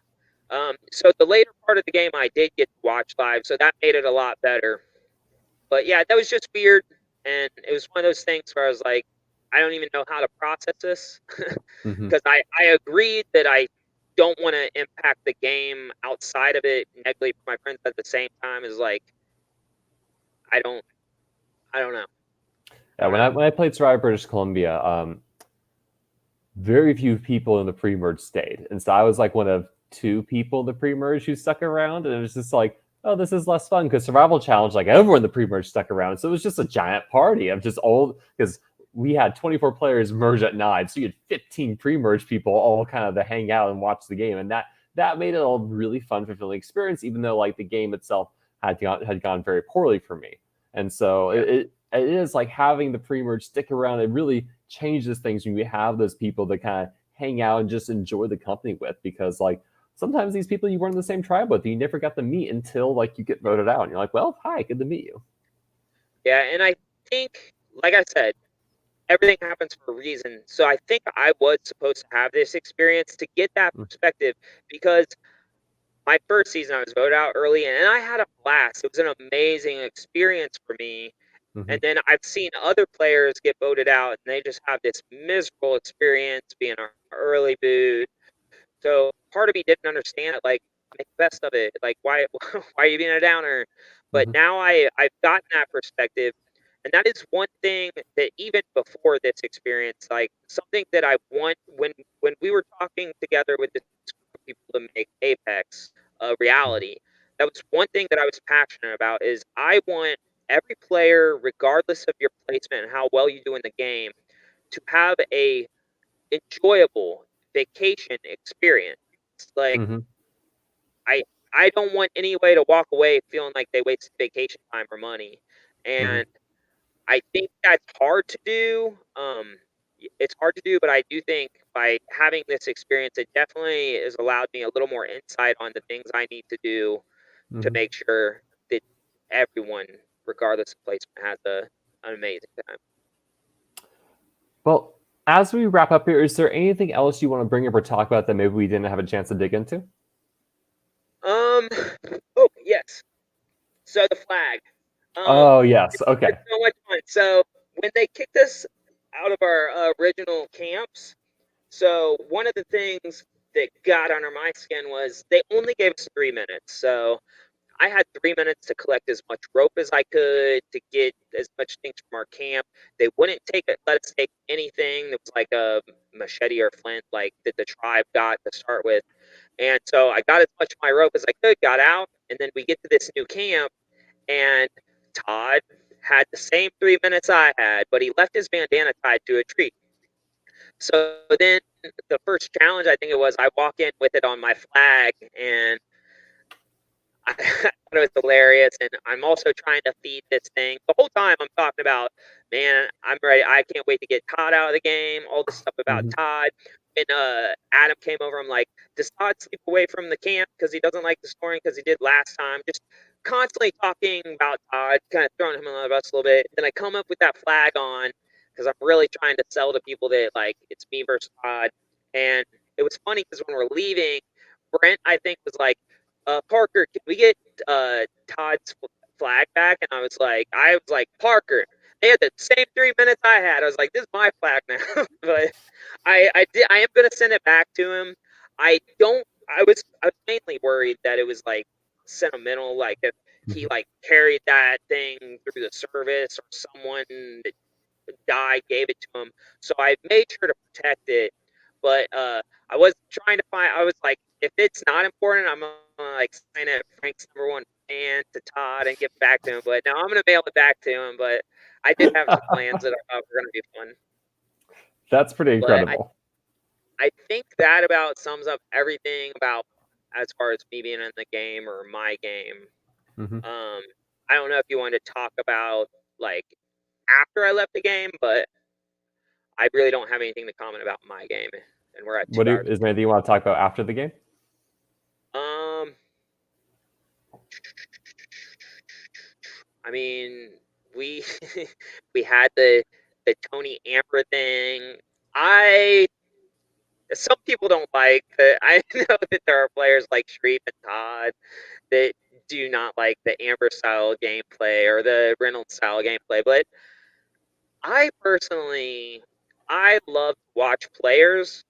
So the later part of the game I did get to watch live, so that made it a lot better. But yeah, that was just weird, and it was one of those things where I was like, I don't even know how to process this Mhm. because I agreed that I don't want to impact the game outside of it negatively for my friends. At the same time, is like I don't I don't know. I Yeah, don't when know. I played Survivor British Columbia, very few people in the pre-merge stayed, and so I was like one of two people in the pre-merge who stuck around, and it was just like, oh, this is less fun because Survival Challenge, like everyone in the pre-merge stuck around, so it was just a giant party of just all because we had 24 players merge at 9, so you had 15 pre-merge people all kind of to hang out and watch the game, and that made it a really fun, fulfilling experience, even though like the game itself had gone very poorly for me, and so Yeah. it is like having the pre-merge stick around. It really changes things when you have those people to kind of hang out and just enjoy the company with, because like sometimes these people you weren't in the same tribe with, you never got to meet until like you get voted out and you're like, well, hi, good to meet you. Yeah, and I think, like I said, everything happens for a reason. So I think I was supposed to have this experience to get that perspective because my first season I was voted out early and I had a blast. It was an amazing experience for me. Mm-hmm. And then I've seen other players get voted out and they just have this miserable experience being an early boot. So part of me didn't understand it, like make the best of it. Like why why are you being a downer? But Mm-hmm. now I've gotten that perspective. And that is one thing that even before this experience, like something that I want when we were talking together with this group of people to make Apex a reality, that was one thing that I was passionate about is I want every player, regardless of your placement and how well you do in the game, to have a enjoyable vacation experience. Like Mm-hmm. I I don't want any way to walk away feeling like they wasted vacation time or money. Mm-hmm. And I think that's hard to do. It's hard to do, but I do think by having this experience, it definitely has allowed me a little more insight on the things I need to do to Mm-hmm. make sure that everyone, regardless of placement, has an amazing time. Well, as we wrap up here, is there anything else you want to bring up or talk about that maybe we didn't have a chance to dig into? Um. Oh yes. So the flag. Oh yes, It's okay. so much fun. So when they kicked us out of our original camps, so one of the things that got under my skin was they only gave us 3 minutes. So I had 3 minutes to collect as much rope as I could to get as much things from our camp. They wouldn't let us take anything that was like a machete or flint, like that the tribe got to start with. And so I got as much of my rope as I could, got out, and then we get to this new camp, and Todd had the same 3 minutes I had, but he left his bandana tied to a tree. So then the first challenge, I think it was, I walk in with it on my flag, and I thought it was hilarious, and I'm also trying to feed this thing. The whole time I'm talking about, man, I'm ready. I can't wait to get Todd out of the game. All this stuff about Mhm. Todd. And Adam came over. I'm like, does Todd sleep away from the camp because he doesn't like the scoring because he did last time? Just constantly talking about Todd, kind of throwing him under the bus a little bit. Then I come up with that flag on because I'm really trying to sell to people that like it's me versus Todd. And it was funny because when we're leaving, Brent I think was like, Parker, can we get Todd's flag back? And I was like, Parker, they had the same 3 minutes I had. I was like, this is my flag now. But I am gonna send it back to him. I don't. I was mainly worried that it was like sentimental, like if he Mhm. like carried that thing through the service or someone that died gave it to him. So I made sure to protect it. But I was trying to find. I was like, if it's not important, I'm gonna like sign it Frank's #1 fan to Todd and give it back to him. But now I'm gonna mail it back to him. But I did have some plans that I thought were gonna be fun. That's pretty But incredible. I think that about sums up everything about as far as me being in the game or my game. Hmm. Um, I don't know if you want to talk about like after I left the game, but I really don't have anything to comment about my game, and we're at 2 hours. Is there anything you want to talk about after the game? Um, I mean, we we had the Tony Amber thing. I Some people don't like. I know that there are players like Shreve and Todd that do not like the Amber style gameplay or the Reynolds style gameplay, but I personally I love to watch players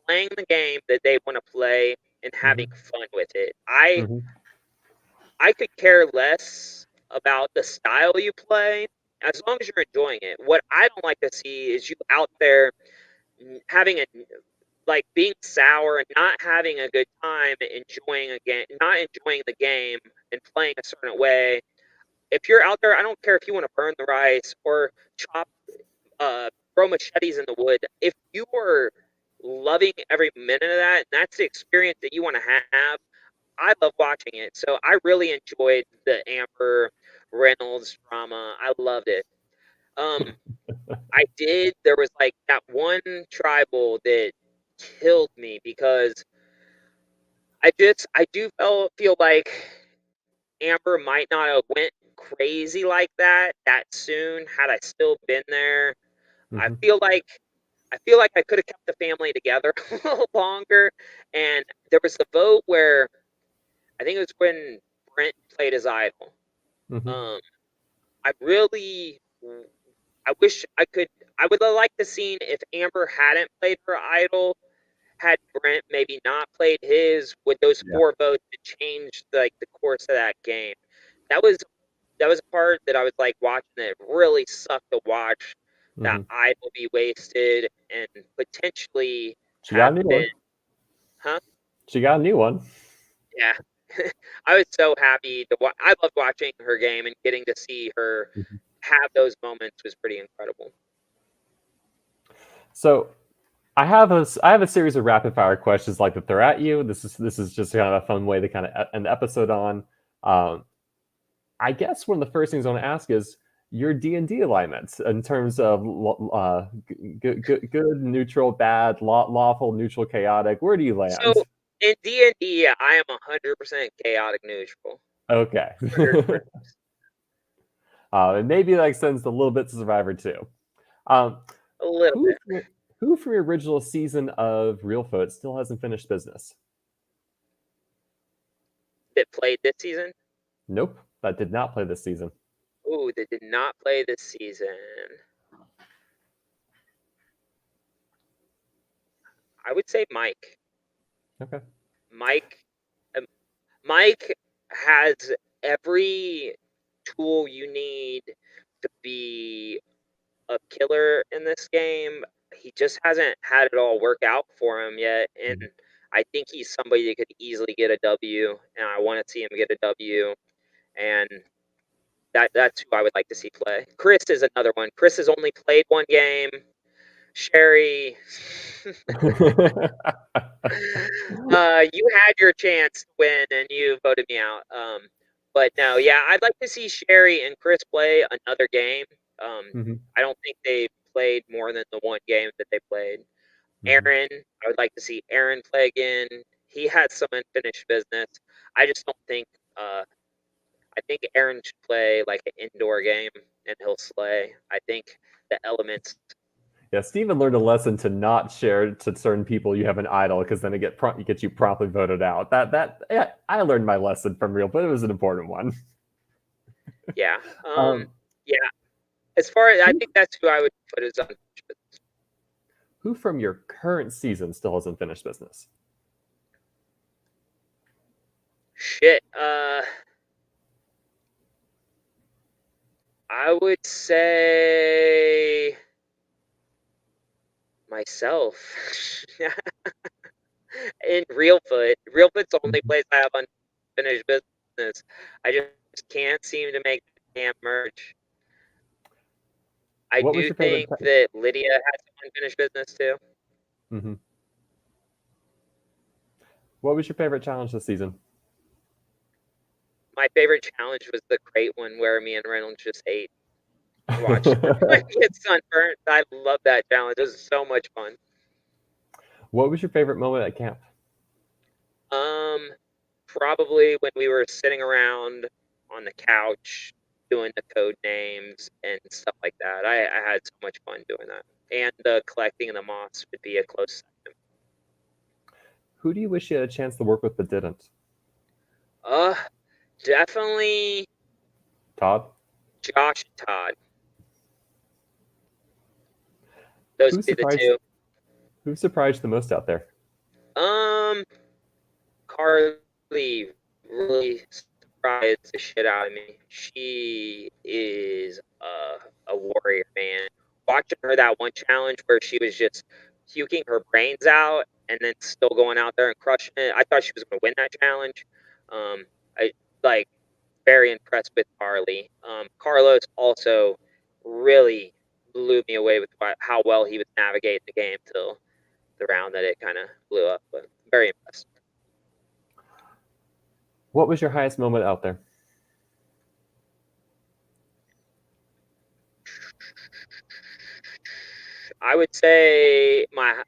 playing the game that they want to play and having Hmm. fun with it. I Hmm. I could care less about the style you play as long as you're enjoying it. What I don't like to see is you out there having a like being sour and not having a good time enjoying a game, not enjoying the game and playing a certain way. If you're out there, I don't care if you want to burn the rice or chop, throw machetes in the wood. If you are loving every minute of that, and that's the experience that you want to have, I love watching it. So I really enjoyed the Amber Reynolds drama. I loved it. Um, I did. There was like that one tribal that killed me because I do feel like Amber might not have went crazy like that soon had I still been there. I Hmm. feel like I feel like I could have kept the family together a little longer. And there was the vote where I think it was when Brent played his idol. Hmm. Um, I really, I wish I could. I would have liked to seen if Amber hadn't played her idol, had Brent maybe not played his, would those Yeah. 4 votes have changed like the course of that game? That was that was a part that I was like watching that really sucked to watch. That Hmm. idol be wasted and potentially She got have a new been, one. huh? She got a new one. Yeah. I was so happy to watch. I loved watching her game and getting to see her Mhm. have those moments was pretty incredible. So I have a series of rapid fire questions like that throw at you. This is just kind of a fun way to kind of end the episode on. Um, I guess one of the first things I want to ask is your D&D alignments in terms of good, neutral, bad, lawful, neutral, chaotic. Where do you So land? in D&D, I am 100% chaotic neutral. Okay. 100%. And maybe that extends a little bit to Survivor too. Um, A little who bit. who from your original season of Reelfoot still hasn't finished business? That played this season. Nope, that did not play this season. Ooh, that did not play this season. I would say Mike. Okay. Mike. Um, Mike has every tool you need to be a killer in this game. He just hasn't had it all work out for him yet, and Mhm. I think he's somebody that could easily get a W, and I want to see him get a W. And that's who I would like to see play. Chris is another one. Chris has only played one game. Sherry, You had your chance to win, and you voted me out. But no, yeah, I'd like to see Sherry and Chris play another game. Hmm. I don't think they played more than the one game that they played. Hmm. Aaron, I would like to see Aaron play again. He has some unfinished business. I just don't think. I think Aaron should play like an indoor game, and he'll slay. I think the elements. Yeah, Steven learned a lesson to not share to certain people you have an idol because then it gets you promptly voted out. Yeah, I learned my lesson from Real, but it was an important one. Yeah. Um, Yeah. As far as I who think that's who I would put as unfinished business. who from your current season still has unfinished business? Shit. I would say myself. In Reelfoot. Reelfoot's the only place I have unfinished business. I just can't seem to make the damn merge. I What was do your favorite? think that Lydia has some unfinished business too. Mm-hmm. What was your favorite challenge this season? My favorite challenge was the crate one where me and Reynolds just ate. Watched everyone get sunburnt. I love that challenge. It was so much fun. What was your favorite moment at camp? Um, Probably when we were sitting around on the couch doing the code names and stuff like that. I had so much fun doing that. And the collecting of the moths would be a close second. Who do you wish you had a chance to work with but didn't? Uh, Definitely Todd? Josh and Todd. Those Who would be the surprised two. who surprised the most out there? Um, Carly really surprised the shit out of me. She is a warrior, man. Watching her that one challenge where she was just puking her brains out and then still going out there and crushing it. I thought she was going to win that challenge. I like very impressed with Carly. Carlos also really blew me away with how well he was navigating the game till the round that it kind of blew up. But very impressed. What was your highest moment out there? I would say my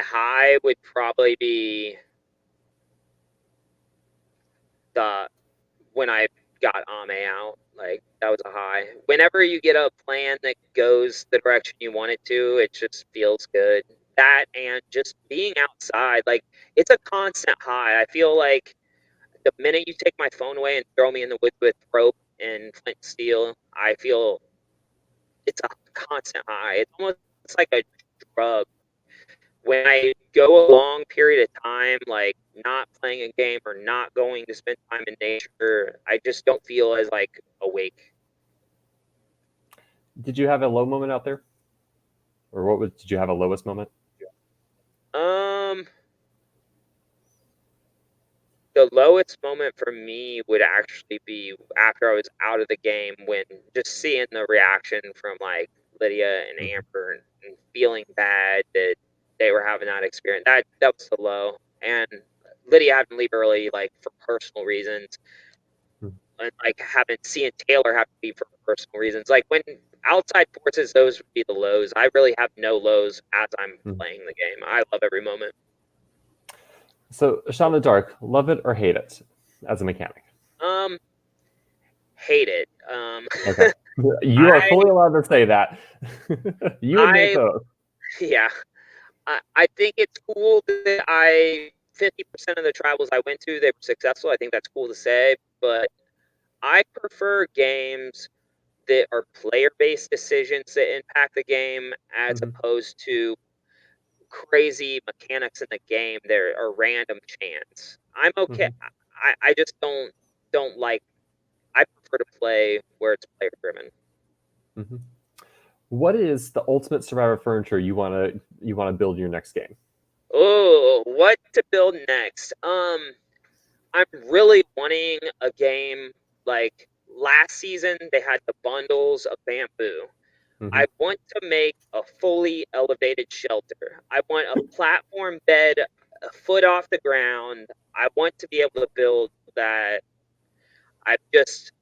high would probably be the when I got Ame out. Like that was a high. Whenever you get a plan that goes the direction you want it to, it just feels good. That and just being outside, like it's a constant high. I feel like the minute you take my phone away and throw me in the woods with rope and flint and steel, I feel it's a constant high. It's almost like a drug. When I go a long period of time, like not playing a game or not going to spend time in nature, I just don't feel as like awake. Did you have a low moment out there? Or did you have a lowest moment? Um, the lowest moment for me would actually be after I was out of the game when just seeing the reaction from like Lydia and Mm-hmm. Amber and feeling bad that they were having that experience. That was the low. And Lydia had to leave early, like for personal reasons, and like having seeing Taylor have to be for personal reasons. Like when outside forces, those would be the lows. I really have no lows as I'm Mm-hmm. playing the game. I love every moment. So, Shot in the Dark, love it or hate it as a mechanic? Um, Hate it. Okay. You are I fully allowed to say that. You admit I both. yeah. I think it's cool that 50% of the travels I went to, they were successful. I think that's cool to say, but I prefer games that are player-based decisions that impact the game as Mm-hmm. opposed to crazy mechanics in the game there are random chance. I'm okay. Mm-hmm. I just don't like. I prefer to play where it's player driven. Mm-hmm. What is the ultimate Survivor furniture you want to build your next game? Oh, what to build next? I'm really wanting a game like last season. They had the bundles of bamboo. Mm-hmm. I want to make a fully elevated shelter. I want a platform bed a foot off the ground. I want to be able to build that. I've just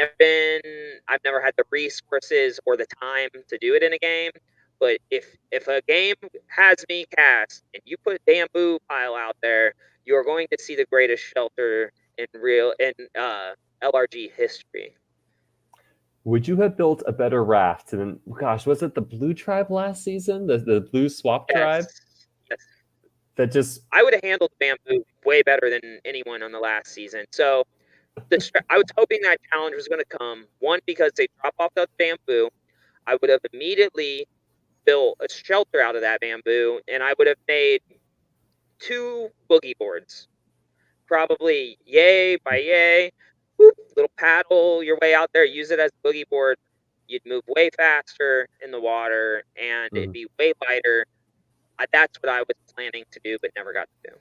I've never had the resources or the time to do it in a game. But if a game has me cast and you put bamboo pile out there, you're going to see the greatest shelter in LRG history. Would you have built a better raft than, gosh, was it the Blue Tribe last season? The Blue Swap Tribe? Yes, yes. That just. I would have handled bamboo way better than anyone on the last season. So I was hoping that challenge was going to come. One, because they drop off the bamboo. I would have immediately built a shelter out of that bamboo, and I would have made 2 boogie boards. Probably yay by yay. Whoop, little paddle your way out there, use it as a boogie board. You'd move way faster in the water, and it'd Mhm. be way lighter. That's what I was planning to do, but never got to do.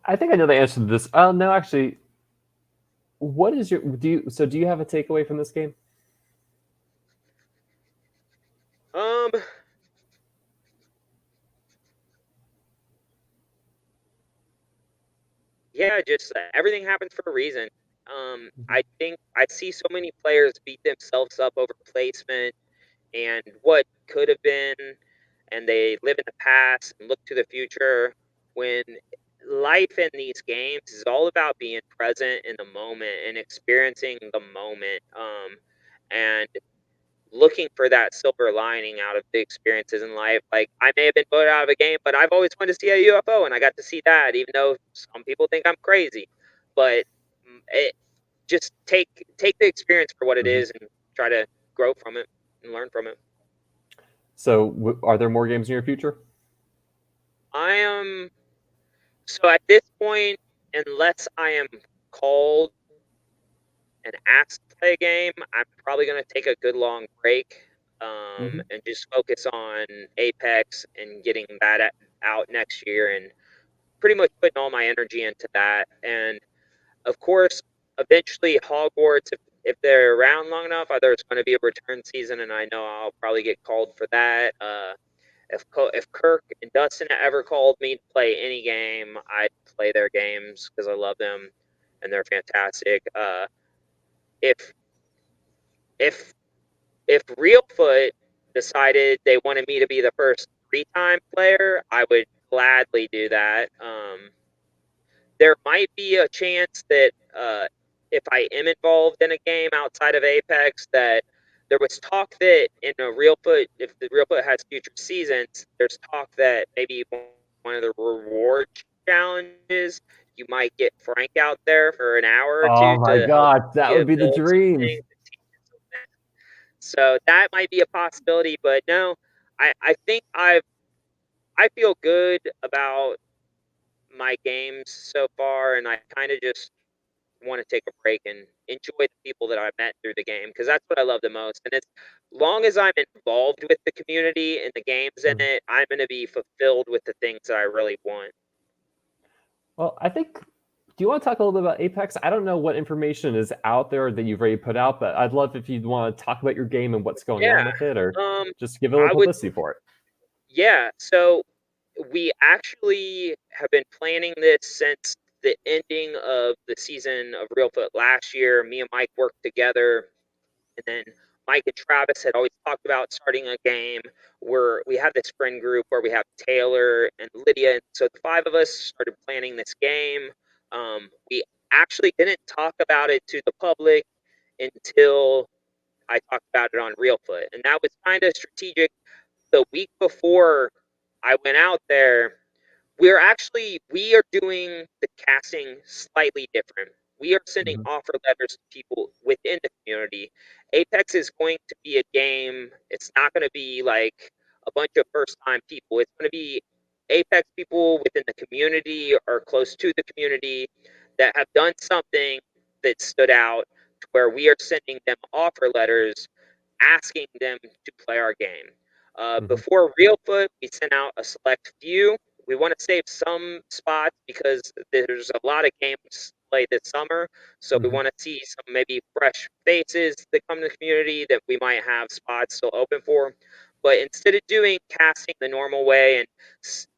I think I know the answer to this. Oh no, actually, what is your do you have a takeaway from this game? Um, yeah, just everything happens for a reason. I think I see so many players beat themselves up over placement and what could have been, and they live in the past and look to the future when life in these games is all about being present in the moment and experiencing the moment, and looking for that silver lining out of the experiences in life. Like, I may have been voted out of a game, but I've always wanted to see a UFO, and I got to see that, even though some people think I'm crazy. But it just take the experience for what it Mm-hmm. is and try to grow from it and learn from it. So, are there more games in your future? I am so at this point, unless I am called and asked to play a game, I'm probably going to take a good long break, Mm-hmm. and just focus on Apex and getting that out next year, and pretty much putting all my energy into that. And of course, eventually Hogwarts, if they're around long enough, there's going to be a return season, and I know I'll probably get called for that. If Kirk and Dustin ever called me to play any game, I'd play their games because I love them and they're fantastic. If if if Reelfoot decided they wanted me to be the first 3-time player, I would gladly do that. There might be a chance that if I am involved in a game outside of Apex, that there was talk that in a Reelfoot, if the Reelfoot has future seasons, there's talk that maybe one of the reward challenges, you might get Frank out there for an hour or Oh two my to help God, that you would be the build something, dream. to teach you something. So that might be a possibility, but no, I think I feel good about my games so far, and I kind of just want to take a break and enjoy the people that I met through the game because that's what I love the most. And as long as I'm involved with the community and the games in Mhm. it, I'm going to be fulfilled with the things that I really want. Well, I think. Do you want to talk a little bit about Apex? I don't know what information is out there that you've already put out, but I'd love if you'd want to talk about your game and what's going on Yeah. with it, or Um, just give a little I would, publicity for it. yeah. So we actually have been planning this since the ending of the season of Reelfoot last year. Me and Mike worked together. And then Mike and Travis had always talked about starting a game where we have this friend group where we have Taylor and Lydia. And so the 5 of us started planning this game. We actually didn't talk about it to the public until I talked about it on Reelfoot. And that was kind of strategic. The week before I went out there, we are doing the casting slightly different. We are sending Mm-hmm. offer letters to people within the community. Apex is going to be a game. It's not going to be like a bunch of first time people. It's going to be Apex people within the community or close to the community that have done something that stood out to where we are sending them offer letters asking them to play our game. Mm-hmm. Before Reelfoot, we sent out a select few. We want to save some spots because there's a lot of games to play this summer. So we Mm-hmm. want to see some maybe fresh faces that come to the community that we might have spots still open for. But instead of doing casting the normal way and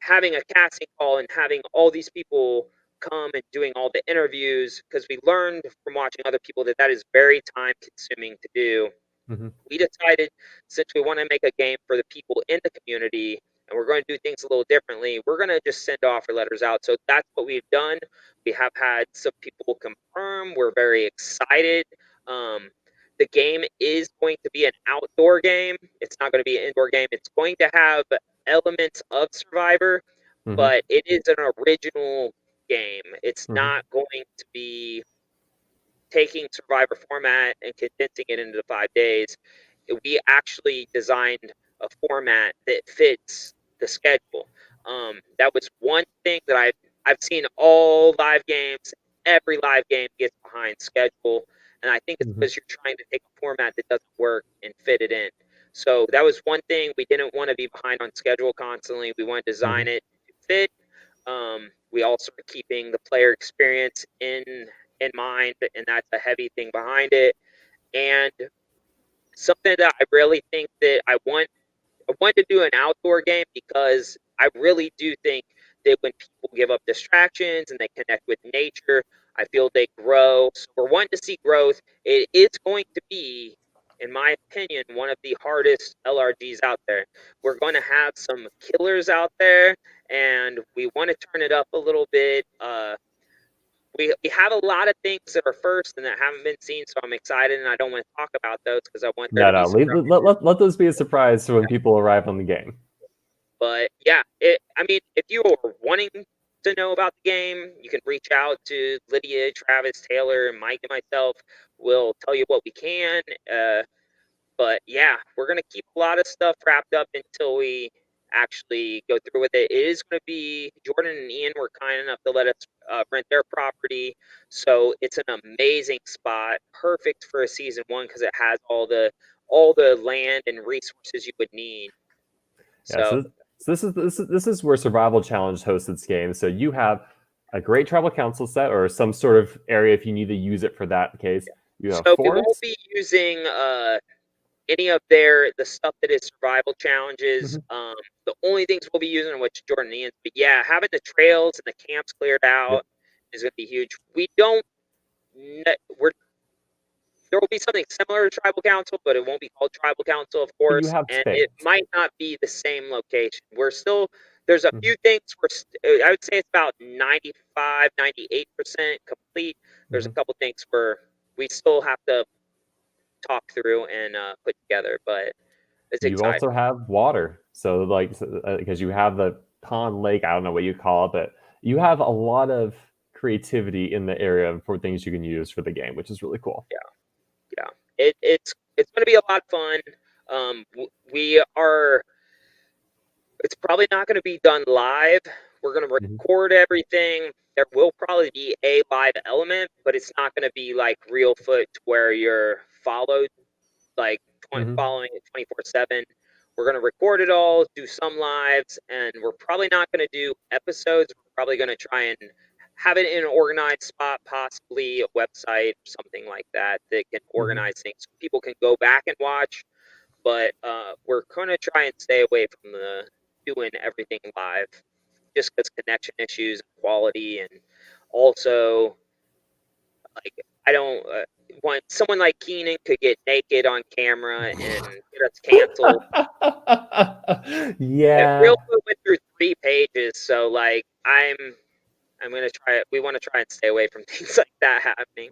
having a casting call and having all these people come and doing all the interviews, because we learned from watching other people that that is very time consuming to do, Mm-hmm. we decided, since we want to make a game for the people in the community and we're going to do things a little differently, we're going to just send offer letters out. So that's what we've done. We have had some people confirm. We're very excited. The game is going to be an outdoor game. It's not going to be an indoor game. It's going to have elements of Survivor, Mm-hmm. but it is an original game. It's Mm-hmm. not going to be taking Survivor format and condensing it into 5 days. We actually designed a format that fits the schedule. That was one thing that I've seen all live games. Every live game gets behind schedule, and I think it's Mm-hmm. because you're trying to take a format that doesn't work and fit it in. So that was one thing. We didn't want to be behind on schedule constantly. We want to Mm-hmm. design it to fit. We also are keeping the player experience in mind, and that's a heavy thing behind it. And something that I really think that I want to do an outdoor game because I really do think that when people give up distractions and they connect with nature, I feel they grow. So we're wanting to see growth. It is going to be, in my opinion, one of the hardest LRGs out there. We're going to have some killers out there, and we want to turn it up a little bit. We have a lot of things that are first and that haven't been seen, so I'm excited, and I don't want to talk about those because I want there No, to be no. surprises. Let those be a surprise when people arrive on the game. But yeah, I mean, if you are wanting to know about the game, you can reach out to Lydia, Travis, Taylor, and Mike and myself. We'll tell you what we can. But yeah, we're gonna keep a lot of stuff wrapped up until we actually go through with it. It is going to be Jordan and Ian were kind enough to let us rent their property, so it's an amazing spot, perfect for a season 1 because it has all the land and resources you would need. Yeah, So this is where Survival Challenge hosts its game. So you have a great tribal council set or some sort of area if you need to use it for that case. You have so we won't forest. be using any of the stuff that is survival challenges. Mm-hmm. The only things we'll be using, which Jordan and Ian's, but yeah, having the trails and the camps cleared Yep. out is going to be huge. We don't. We're There will be something similar to Tribal Council, but it won't be called Tribal Council, of But you course, have and space. it might not be the same location. We're still there's a Mm-hmm. few things I would say it's about 95, 98% complete. There's a Mm-hmm. couple things where we still have to talk through and put together, but it's You exciting. also have water. So like because you have the pond lake, I don't know what you call it, but you have a lot of creativity in the area for things you can use for the game, which is really cool. Yeah, it's going to be a lot of fun. We are. It's probably not going to be done live. We're going to Mm-hmm. record everything. There will probably be a live element, but it's not going to be like Reelfoot where you're followed, like Mm-hmm. following it 24/7. We're going to record it all, do some lives, and we're probably not going to do episodes. We're probably going to try and have it in an organized spot, possibly a website or something like that that can Mm-hmm. organize things so people can go back and watch. But we're going to try and stay away from the doing everything live just because connection issues and quality, and also like I don't want someone like Keenan could get naked on camera and get us canceled. And Yeah. Real Food went through 3 pages, so like I'm gonna try it. We want to try and stay away from things like that happening.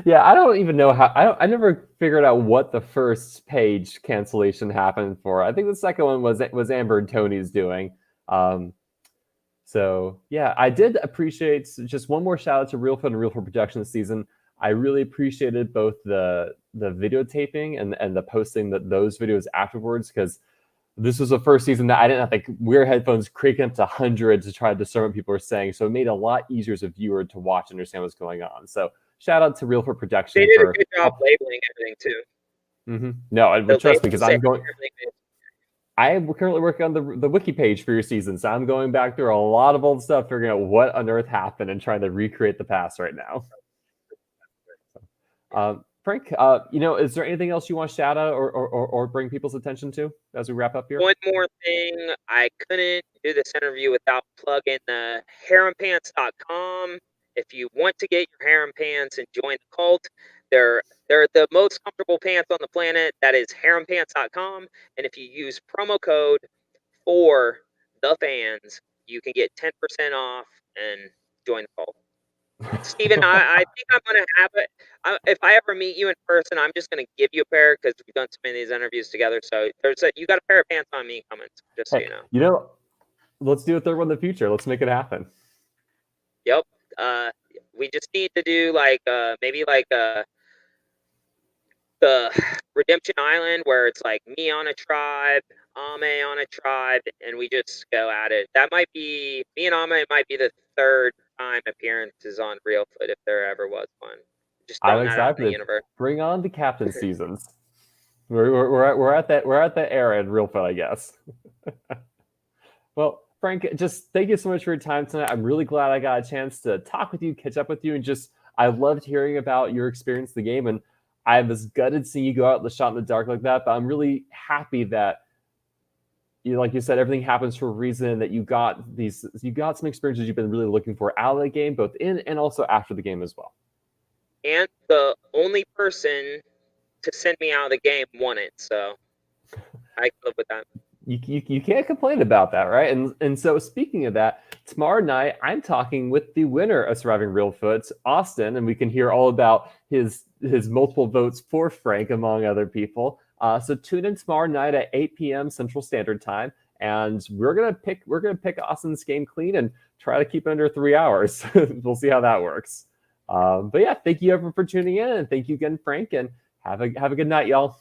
Yeah, I don't even know how. I never figured out what the first page cancellation happened for. I think the second one was Amber and Tony's doing. Um, so yeah, I did appreciate just one more shout out to Real Food and Real Food Production this season. I really appreciated both the videotaping and the posting those videos afterwards because this was the first season that I didn't have like weird headphones cranking up to hundreds to try to discern what people were saying. So it made it a lot easier as a viewer to watch and understand what's going on. So shout out to Real for They Production did a for. good job labeling everything too. No, The trust me because labels and I'm going. everything. I'm currently working on the wiki page for your season, so I'm going back through a lot of old stuff, figuring out what on earth happened and trying to recreate the past right now. Frank, is there anything else you want to shout out or bring people's attention to as we wrap up here? One more thing, I couldn't do this interview without plugging the harempants.com. If you want to get your harem pants and join the cult, they're the most comfortable pants on the planet. That is harempants.com. And if you use promo code for the fans, you can get 10% off and join the cult. Steven, I think I'm going to have it. If I ever meet you in person, I'm just going to give you a pair because we've done so many of these interviews together. So you got a pair of pants on me coming, just so you know. Let's do a third one in the future. Let's make it happen. Yep. We just need to do maybe the Redemption Island where it's like me on a tribe, Ame on a tribe, and we just go at it. That might be me and Ame might be the third time appearances on Reelfoot if there ever was one. Just throwing that out in the universe. Bring on the captain seasons. We're at that era in Reelfoot, I guess. Well, Frank, just thank you so much for your time tonight. I'm really glad I got a chance to talk with you, catch up with you, and just I loved hearing about your experience in the game. And I was gutted seeing you go out the shot in the dark like that, but I'm really happy that like you said, everything happens for a reason, that you got some experiences you've been really looking for out of the game, both in and also after the game as well. And the only person to send me out of the game won it, so I can live with that. You can't complain about that, right? And so speaking of that, tomorrow night I'm talking with the winner of Surviving Reelfoot, Austin, and we can hear all about his multiple votes for Frank, among other people. So tune in tomorrow night at 8 p.m. Central Standard Time, and we're gonna pick Austin's game clean and try to keep it under 3 hours. We'll see how that works. But yeah, thank you everyone for tuning in, and thank you again, Frank, and have a good night, y'all.